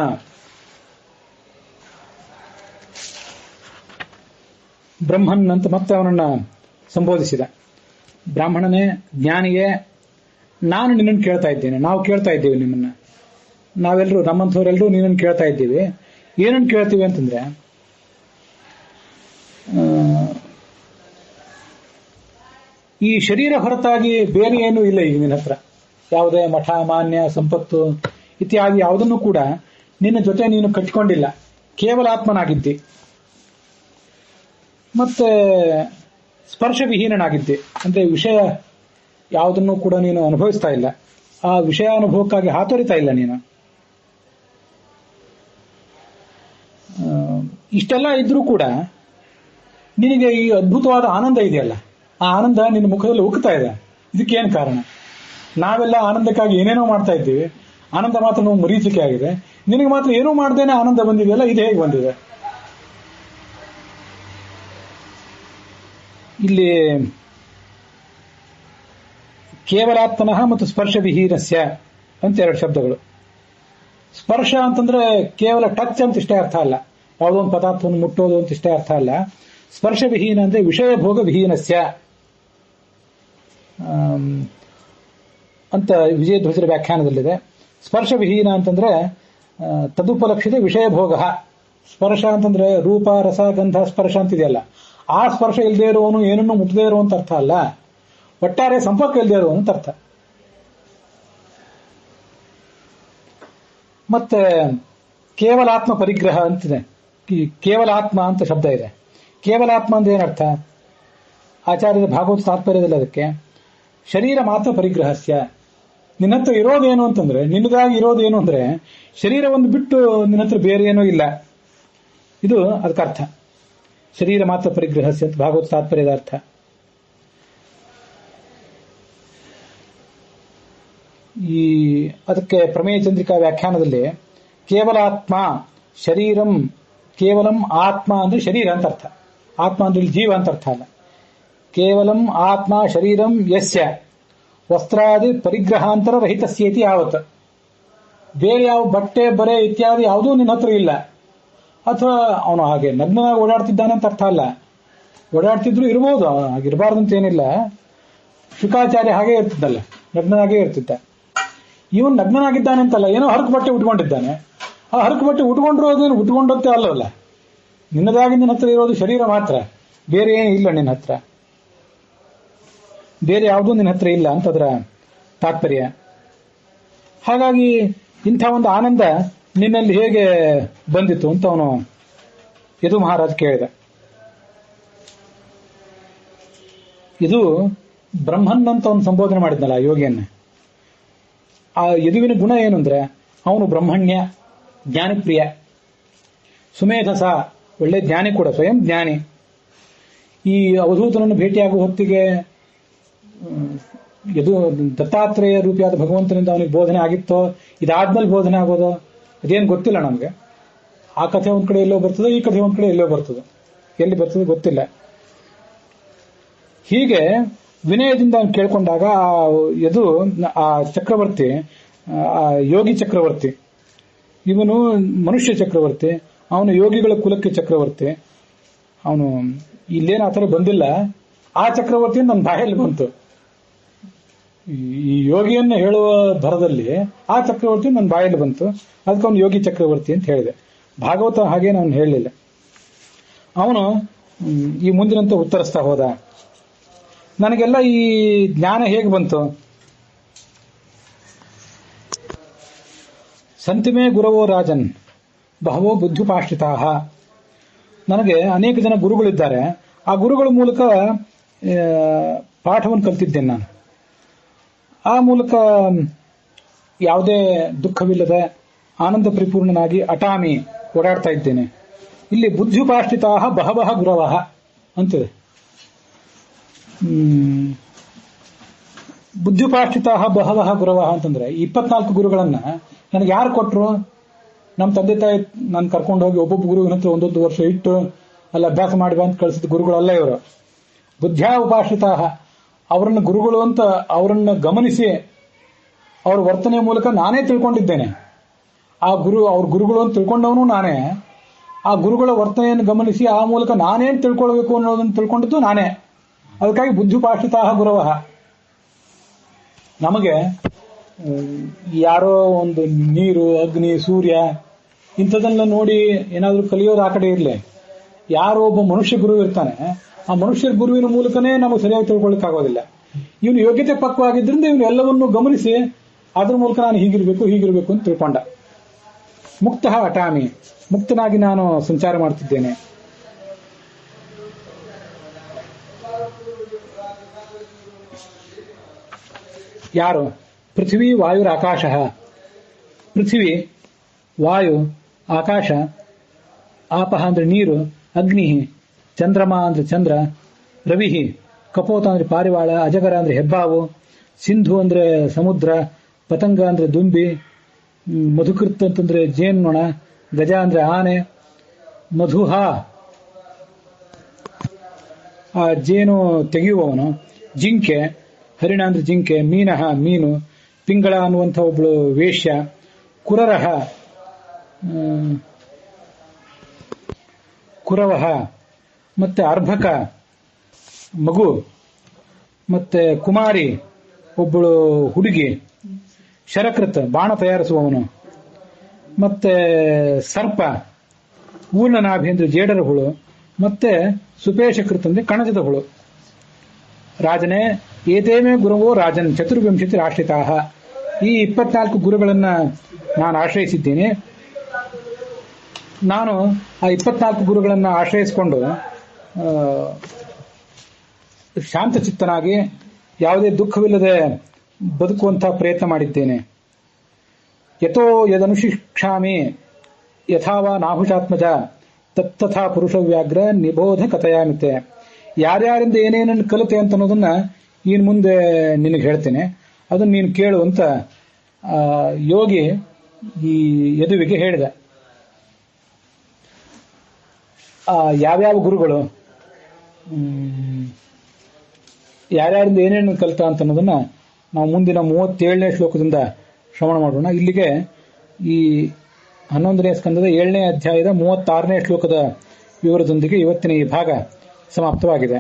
ಬ್ರಹ್ಮನ್ ಅಂತ ಮತ್ತೆ ಅವನನ್ನ ಸಂಬೋಧಿಸಿದ. ಬ್ರಾಹ್ಮಣನೇ, ಜ್ಞಾನಿಯೇ, ನಾನು ನಿನ್ನನ್ನು ಕೇಳ್ತಾ ಇದ್ದೇನೆ, ನಾವು ಕೇಳ್ತಾ ಇದ್ದೀವಿ ನಿಮ್ಮನ್ನ, ನಾವೆಲ್ಲರೂ ನಮ್ಮಂಥವರೆಲ್ಲರೂ ನಿನ್ನನ್ನು ಕೇಳ್ತಾ ಇದ್ದೀವಿ. ಏನನ್ನು ಕೇಳ್ತೀವಿ ಅಂತಂದ್ರೆ, ಈ ಶರೀರ ಹೊರತಾಗಿ ಬೇರೆ ಏನೂ ಇಲ್ಲ ಈಗ ನಿನ್ನ ಹತ್ರ. ಯಾವುದೇ ಮಠ ಮಾನ್ಯ ಸಂಪತ್ತು ಇತ್ಯಾದಿ ಯಾವುದನ್ನು ಕೂಡ ನಿನ್ನ ಜೊತೆ ನೀನು ಕಟ್ಟಿಕೊಂಡಿಲ್ಲ, ಕೇವಲ ಆತ್ಮನಾಗಿದ್ದಿ. ಮತ್ತೆ ಸ್ಪರ್ಶ ವಿಹೀನನಾಗಿದ್ದೆ, ಅಂದ್ರೆ ವಿಷಯ ಯಾವುದನ್ನು ಕೂಡ ನೀನು ಅನುಭವಿಸ್ತಾ ಇಲ್ಲ. ಆ ವಿಷಯ ಅನುಭವಕ್ಕಾಗಿ ಹಾತೊರಿತಾ ಇಲ್ಲ ನೀನು. ಇಷ್ಟೆಲ್ಲ ಇದ್ರೂ ಕೂಡ ನಿನಗೆ ಈ ಅದ್ಭುತವಾದ ಆನಂದ ಇದೆಯಲ್ಲ, ಆ ಆನಂದ ನಿನ್ನ ಮುಖದಲ್ಲಿ ಉಕ್ತಾ ಇದೆ. ಇದಕ್ಕೇನು ಕಾರಣ? ನಾವೆಲ್ಲ ಆನಂದಕ್ಕಾಗಿ ಏನೇನೋ ಮಾಡ್ತಾ ಇದ್ದೀವಿ, ಆನಂದ ಮಾತ್ರ ನಾವು ಮರೀಚಿಕೆ ಆಗಿದೆ. ನಿನಗೆ ಮಾತ್ರ ಏನೂ ಮಾಡ್ದೇನೆ ಆನಂದ ಬಂದಿದೆಯಲ್ಲ, ಇದು ಹೇಗೆ ಬಂದಿದೆ? ಇಲ್ಲಿ ಕೇವಲಾತ್ಮನಃ ಮತ್ತು ಸ್ಪರ್ಶ ವಿಹೀನಸ್ಯ ಅಂತ ಎರಡು ಶಬ್ದಗಳು. ಸ್ಪರ್ಶ ಅಂತಂದ್ರೆ ಕೇವಲ ಟಚ್ ಅಂತ ಇಷ್ಟೇ ಅರ್ಥ ಅಲ್ಲ, ಯಾವುದೋ ಒಂದು ಪದಾರ್ಥವನ್ನು ಮುಟ್ಟೋದು ಅಂತ ಇಷ್ಟೇ ಅರ್ಥ ಅಲ್ಲ. ಸ್ಪರ್ಶ ವಿಹೀನ ಅಂದ್ರೆ ವಿಷಯ ಭೋಗ ವಿಹೀನಸ್ಯ ಅಂತ ವಿಜಯಧ್ವಜರ ವ್ಯಾಖ್ಯಾನದಲ್ಲಿದೆ. ಸ್ಪರ್ಶ ವಿಹೀನ ಅಂತಂದ್ರೆ ತದುಪಲಕ್ಷಿತ ವಿಷಯ ಭೋಗ. ಸ್ಪರ್ಶ ಅಂತಂದ್ರೆ ರೂಪ ರಸ ಗಂಧ ಸ್ಪರ್ಶ ಅಂತಿದೆಯಲ್ಲ, ಆ ಸ್ಪರ್ಶ ಇಲ್ಲದೆ ಇರುವವನು ಏನನ್ನು ಮುಟ್ಟದೇ ಇರುವಂತ ಅರ್ಥ ಅಲ್ಲ, ಒಟ್ಟಾರೆ ಸಂಪರ್ಕ ಇಲ್ಲದೆ ಇರುವಂತ ಅರ್ಥ. ಮತ್ತೆ ಕೇವಲಾತ್ಮ ಪರಿಗ್ರಹ ಅಂತಿದೆ. ಕೇವಲಾತ್ಮ ಅಂತ ಶಬ್ದ ಇದೆ. ಕೇವಲಾತ್ಮ ಅಂದ್ರೆ ಏನರ್ಥ? ಆಚಾರ್ಯರ ಭಾಗವತ ತಾತ್ಪರ್ಯದಲ್ಲಿ ಅದಕ್ಕೆ ಶರೀರ ಮಾತ್ರ ಪರಿಗ್ರಹಸ್ಯ. ನಿನ್ನ ಹತ್ರ ಇರೋದೇನು ಅಂತಂದ್ರೆ, ನಿನ್ನದಾಗಿ ಇರೋದೇನು ಅಂದ್ರೆ ಶರೀರವನ್ನು ಬಿಟ್ಟು ನಿನ್ನ ಹತ್ರ ಬೇರೆ ಏನೂ ಇಲ್ಲ. ಇದು ಅದಕ್ಕರ್ಥ. ಶರೀರ ಮಾತ್ರ ಪರಿಗ್ರಹಸ್ಯ ಅಂತ ಭಾಗವತ ತಾತ್ಪರ್ಯದ ಅರ್ಥ. ಈ ಅದಕ್ಕೆ ಪ್ರಮೇಯ ಚಂದ್ರಿಕಾ ವ್ಯಾಖ್ಯಾನದಲ್ಲಿ ಕೇವಲಾತ್ಮ ಶರೀರಂ ಕೇವಲಂ ಆತ್ಮ ಅಂದ್ರೆ ಶರೀರ ಅಂತ ಅರ್ಥ. ಆತ್ಮ ಅಂದ್ರೆ ಜೀವ ಅಂತ ಅರ್ಥ ಅಲ್ಲ. ಕೇವಲಂ ಆತ್ಮ ಶರೀರಂ ಯಸ್ಯ ವಸ್ತ್ರಾದಿ ಪರಿಗ್ರಹಾಂತರ ರಹಿತಸ್ಯೇತಿ ಯಾವತ್. ಬೇರೆ ಯಾವ ಬಟ್ಟೆ ಬರೆ ಇತ್ಯಾದಿ ಯಾವುದೂ ನಿನ್ನ ಹತ್ರ ಇಲ್ಲ. ಅಥವಾ ಅವನು ಹಾಗೆ ನಗ್ನನಾಗಿ ಓಡಾಡ್ತಿದ್ದಾನೆ ಅಂತ ಅರ್ಥ ಅಲ್ಲ. ಓಡಾಡ್ತಿದ್ರು ಇರ್ಬೋದು, ಹಾಗಿರಬಾರ್ದಂತ ಏನಿಲ್ಲ. ಶುಕಾಚಾರ್ಯ ಹಾಗೆ ಇರ್ತಿದ್ದಲ್ಲ, ನಗ್ನನಾಗೇ ಇರ್ತಿದ್ದ. ಇವನು ನಗ್ನನಾಗಿದ್ದಾನೆ ಅಂತಲ್ಲ, ಏನೋ ಹರಕು ಬಟ್ಟೆ ಉಟ್ಕೊಂಡಿದ್ದಾನೆ. ಆ ಹರಕು ಬಟ್ಟೆ ಉಟ್ಕೊಂಡಿರೋದೇನು ಉಟ್ಕೊಂಡಂತೆ ಅಲ್ಲವಲ್ಲ. ನಿನ್ನದಾಗಿ ನಿನ್ನ ಹತ್ರ ಇರೋದು ಶರೀರ ಮಾತ್ರ, ಬೇರೆ ಏನು ಇಲ್ಲ ನಿನ್ನ ಹತ್ರ. ಬೇರೆ ಯಾವುದೂ ನಿನ್ನ ಹತ್ರ ಇಲ್ಲ ಅಂತ ಅದರ ತಾತ್ಪರ್ಯ. ಹಾಗಾಗಿ ಇಂಥ ಒಂದು ಆನಂದ ನಿನ್ನಲ್ಲಿ ಹೇಗೆ ಬಂದಿತ್ತು ಅಂತ ಅವನು ಯದು ಮಹಾರಾಜ್ ಕೇಳಿದ. ಇದು ಬ್ರಹ್ಮನ್ ಅಂತ ಅವನು ಸಂಬೋಧನೆ ಮಾಡಿದ್ನಲ್ಲ ಯೋಗಿಯನ್ನ. ಆ ಯದುವಿನ ಗುಣ ಏನು ಅಂದ್ರೆ ಅವನು ಬ್ರಹ್ಮಣ್ಯ, ಜ್ಞಾನಪ್ರಿಯ, ಸುಮೇಧಸ, ಒಳ್ಳೆ ಜ್ಞಾನಿ ಕೂಡ, ಸ್ವಯಂ ಜ್ಞಾನಿ. ಈ ಅವಧೂತನನ್ನು ಭೇಟಿಯಾಗುವ ಹೊತ್ತಿಗೆ ಯದು ದತ್ತಾತ್ರೇಯ ರೂಪಿಯಾದ ಭಗವಂತನಿಂದ ಅವನಿಗೆ ಬೋಧನೆ ಆಗಿತ್ತೋ, ಇದಾದ್ಮೇಲೆ ಬೋಧನೆ ಆಗೋದು ಅದೇನು ಗೊತ್ತಿಲ್ಲ ನಮಗೆ. ಆ ಕಥೆ ಒಂದ್ ಕಡೆ ಎಲ್ಲೋ ಬರ್ತದೆ, ಈ ಕಥೆ ಒಂದ್ ಕಡೆ ಎಲ್ಲೋ ಬರ್ತದೆ, ಎಲ್ಲಿ ಬರ್ತದೆ ಗೊತ್ತಿಲ್ಲ. ಹೀಗೆ ವಿನಯದಿಂದ ಅವನು ಕೇಳ್ಕೊಂಡಾಗ ಯದು ಆ ಚಕ್ರವರ್ತಿ, ಆ ಯೋಗಿ ಚಕ್ರವರ್ತಿ, ಇವನು ಮನುಷ್ಯ ಚಕ್ರವರ್ತಿ, ಅವನು ಯೋಗಿಗಳ ಕುಲಕ್ಕೆ ಚಕ್ರವರ್ತಿ. ಅವನು ಇಲ್ಲೇನು ಆ ಥರ ಬಂದಿಲ್ಲ, ಆ ಚಕ್ರವರ್ತಿ ನನ್ನ ಬಾಯಲ್ಲಿ ಬಂತು. ಈ ಯೋಗಿಯನ್ನ ಹೇಳುವ ಭರದಲ್ಲಿ ಆ ಚಕ್ರವರ್ತಿ ನನ್ನ ಬಾಯಲ್ಲಿ ಬಂತು, ಅದಕ್ಕೆ ಅವನು ಯೋಗಿ ಚಕ್ರವರ್ತಿ ಅಂತ ಹೇಳಿದೆ. ಭಾಗವತ ಹಾಗೇನು ಅವನು ಹೇಳಲಿಲ್ಲ. ಅವನು ಈ ಮುಂದಿನಂತೆ ಉತ್ತರಿಸ್ತಾ ಹೋದ. ನನಗೆಲ್ಲ ಈ ಜ್ಞಾನ ಹೇಗೆ ಬಂತು? ಸಂತಿಮೇ ಗುರವೋ ರಾಜನ್ ಬಹವೋ ಬುದ್ಧಿಪಾಶ್ರಿತಾ. ನನಗೆ ಅನೇಕ ಜನ ಗುರುಗಳಿದ್ದಾರೆ. ಆ ಗುರುಗಳ ಮೂಲಕ ಪಾಠವನ್ನು ಕಲಿತಿದ್ದೇನೆ ನಾನು. ಆ ಮೂಲಕ ಯಾವುದೇ ದುಃಖವಿಲ್ಲದೆ ಆನಂದ ಪರಿಪೂರ್ಣನಾಗಿ ಅಟಾಮಿ ಓಡಾಡ್ತಾ ಇದ್ದೇನೆ. ಇಲ್ಲಿ ಬುದ್ಧಿಪಾಶ್ರಿತಾ ಬಹವಃ ಗುರವಃ ಅಂತಿದೆ. ಬುದ್ಧಿಪಾಶ್ರಿತಾ ಬಹವಃ ಗುರವಃ ಅಂತಂದ್ರೆ 24 ಗುರುಗಳನ್ನ ನನಗೆ ಯಾರು ಕೊಟ್ಟರು? ನಮ್ಮ ತಂದೆ ತಾಯಿ ನಾನು ಕರ್ಕೊಂಡು ಹೋಗಿ ಒಬ್ಬೊಬ್ಬ ಗುರುವಿನ ಹತ್ರ ಒಂದೊಂದು ವರ್ಷ ಇಟ್ಟು ಅಲ್ಲಿ ಅಭ್ಯಾಸ ಮಾಡಿ ಅಂತ ಕಳಿಸಿದ ಗುರುಗಳಲ್ಲ ಇವರು. ಬುದ್ಧ್ಯಾ ಉಪಾಶ್ರಿತಾ, ಅವರನ್ನು ಗುರುಗಳು ಅಂತ ಅವರನ್ನು ಗಮನಿಸಿ ಅವ್ರ ವರ್ತನೆ ಮೂಲಕ ನಾನೇ ತಿಳ್ಕೊಂಡಿದ್ದೇನೆ. ಅವ್ರ ಗುರುಗಳು ಅಂತ ತಿಳ್ಕೊಂಡವನು ನಾನೇ. ಆ ಗುರುಗಳ ವರ್ತನೆಯನ್ನು ಗಮನಿಸಿ ಆ ಮೂಲಕ ನಾನೇನು ತಿಳ್ಕೊಳ್ಬೇಕು ಅನ್ನೋದನ್ನು ತಿಳ್ಕೊಂಡಿದ್ದು ನಾನೇ. ಅದಕ್ಕಾಗಿ ಬುದ್ಧಿಪಾಶ್ರಿತಾ ಗುರವಃ. ನಮಗೆ ಯಾರೋ ಒಂದು ನೀರು, ಅಗ್ನಿ, ಸೂರ್ಯ ಇಂಥದೆಲ್ಲ ನೋಡಿ ಏನಾದರೂ ಕಲಿಯೋದು ಆ ಕಡೆ ಇರಲಿ. ಯಾರೋ ಒಬ್ಬ ಮನುಷ್ಯ ಗುರು ಇರ್ತಾನೆ, ಆ ಮನುಷ್ಯ ಗುರುವಿನ ಮೂಲಕನೇ ನಮಗೆ ಸರಿಯಾಗಿ ತಿಳ್ಕೊಳ್ಳಿಕ್ಕಾಗೋದಿಲ್ಲ. ಇವನು ಯೋಗ್ಯತೆ ಪಕ್ವಾಗಿದ್ದರಿಂದ ಇವನು ಎಲ್ಲವನ್ನೂ ಗಮನಿಸಿ ಅದ್ರ ಮೂಲಕ ನಾನು ಹೀಗಿರಬೇಕು ಅಂತ ತಿಳ್ಕೊಂಡ. ಮುಕ್ತಃ ಅಟಾಮಿ, ಮುಕ್ತನಾಗಿ ನಾನು ಸಂಚಾರ ಮಾಡ್ತಿದ್ದೇನೆ. ಯಾರು? ಪೃಥ್ವಿ ವಾಯುರಾಕಾಶ. ಪೃಥ್ವಿ, ವಾಯು, ಆಕಾಶ, ಆಪಹ ಅಂದ್ರೆ ನೀರು, ಅಗ್ನಿ, ಚಂದ್ರಮ ಅಂದ್ರೆ ಚಂದ್ರ, ರವಿ, ಕಪೋತ ಅಂದ್ರೆ ಪಾರಿವಾಳ, ಅಜಗರ ಅಂದ್ರೆ ಹೆಬ್ಬಾವು, ಸಿಂಧು ಅಂದ್ರೆ ಸಮುದ್ರ, ಪತಂಗ ಅಂದ್ರೆ ದುಂಬಿ, ಮಧುಕೃತ್ ಅಂತಂದ್ರೆ ಜೇನ್ನೊಣ, ಗಜ ಅಂದ್ರೆ ಆನೆ, ಮಧುಹ ಆ ಜೇನು ತೆಗೆಯುವವನು, ಜಿಂಕೆ, ಹರಿಣ ಅಂದ್ರೆ ಜಿಂಕೆ, ಮೀನಹ ಮೀನು, ಪಿಂಗಳ ಅನ್ನುವಂಥ ಒಬ್ಳು ವೇಶ್ಯ, ಕುರರಹ ಕುರವಹ, ಮತ್ತೆ ಅರ್ಭಕ ಮಗು, ಮತ್ತೆ ಕುಮಾರಿ ಒಬ್ಬಳು ಹುಡುಗಿ, ಶರಕೃತ್ ಬಾಣ ತಯಾರಿಸುವವನು, ಮತ್ತೆ ಸರ್ಪ, ಊರ್ಣನಾಭಿ ಅಂದ್ರೆ ಜೇಡರ ಹುಳು, ಮತ್ತೆ ಸುಪೇಶಕೃತ್ ಅಂದ್ರೆ ಕಣಜದ ಹುಳು. ರಾಜನೇ, ಏತೇಮೇ ಗುರುವೋ ರಾಜನ್ ಚತುರ್ವಿಂಶತಿ ಆಶ್ರಿತಾ. ಈ 24 ಗುರುಗಳನ್ನ ನಾನು ಆಶ್ರಯಿಸಿದ್ದೀನಿ. ನಾನು ಆ 24 ಗುರುಗಳನ್ನ ಆಶ್ರಯಿಸಿಕೊಂಡು ಶಾಂತಚಿತ್ತನಾಗಿ ಯಾವುದೇ ದುಃಖವಿಲ್ಲದೆ ಬದುಕುವಂತಹ ಪ್ರಯತ್ನ ಮಾಡಿದ್ದೇನೆ. ಯಥೋ ಯದನುಶಿಕ್ಷಾಮಿ ಯಥಾವಾ ನಾಹುಷಾತ್ಮಜ ತತ್ತಥಾ ಪುರುಷ ವ್ಯಾಘ್ರ ನಿಬೋಧ ಕಥಯಾಮಿತೆ. ಯಾರ್ಯಾರಿಂದ ಏನೇನನ್ನು ಕಲಿತೆ ಅಂತ ಅನ್ನೋದನ್ನ ಇನ್ ಮುಂದೆ ನಿನಗೆ ಹೇಳ್ತೇನೆ, ಅದನ್ನ ನೀನು ಕೇಳು ಅಂತ ಯೋಗಿ ಈ ಯದುವಿಗೆ ಹೇಳಿದ. ಯಾವ್ಯಾವ ಗುರುಗಳು ಯಾರ್ಯಾರಿಂದ ಏನೇನು ಕಲಿತ ಅಂತ ಅನ್ನೋದನ್ನ ನಾವು ಮುಂದಿನ 37ನೇ ಶ್ಲೋಕದಿಂದ ಶ್ರವಣ ಮಾಡೋಣ. ಇಲ್ಲಿಗೆ ಈ 11ನೇ ಸ್ಕಂದದ 7ನೇ ಅಧ್ಯಾಯದ 36ನೇ ಶ್ಲೋಕದ ವಿವರದೊಂದಿಗೆ ಇವತ್ತಿನ ಈ ಭಾಗ ಸಮಾಪ್ತವಾಗಿದೆ.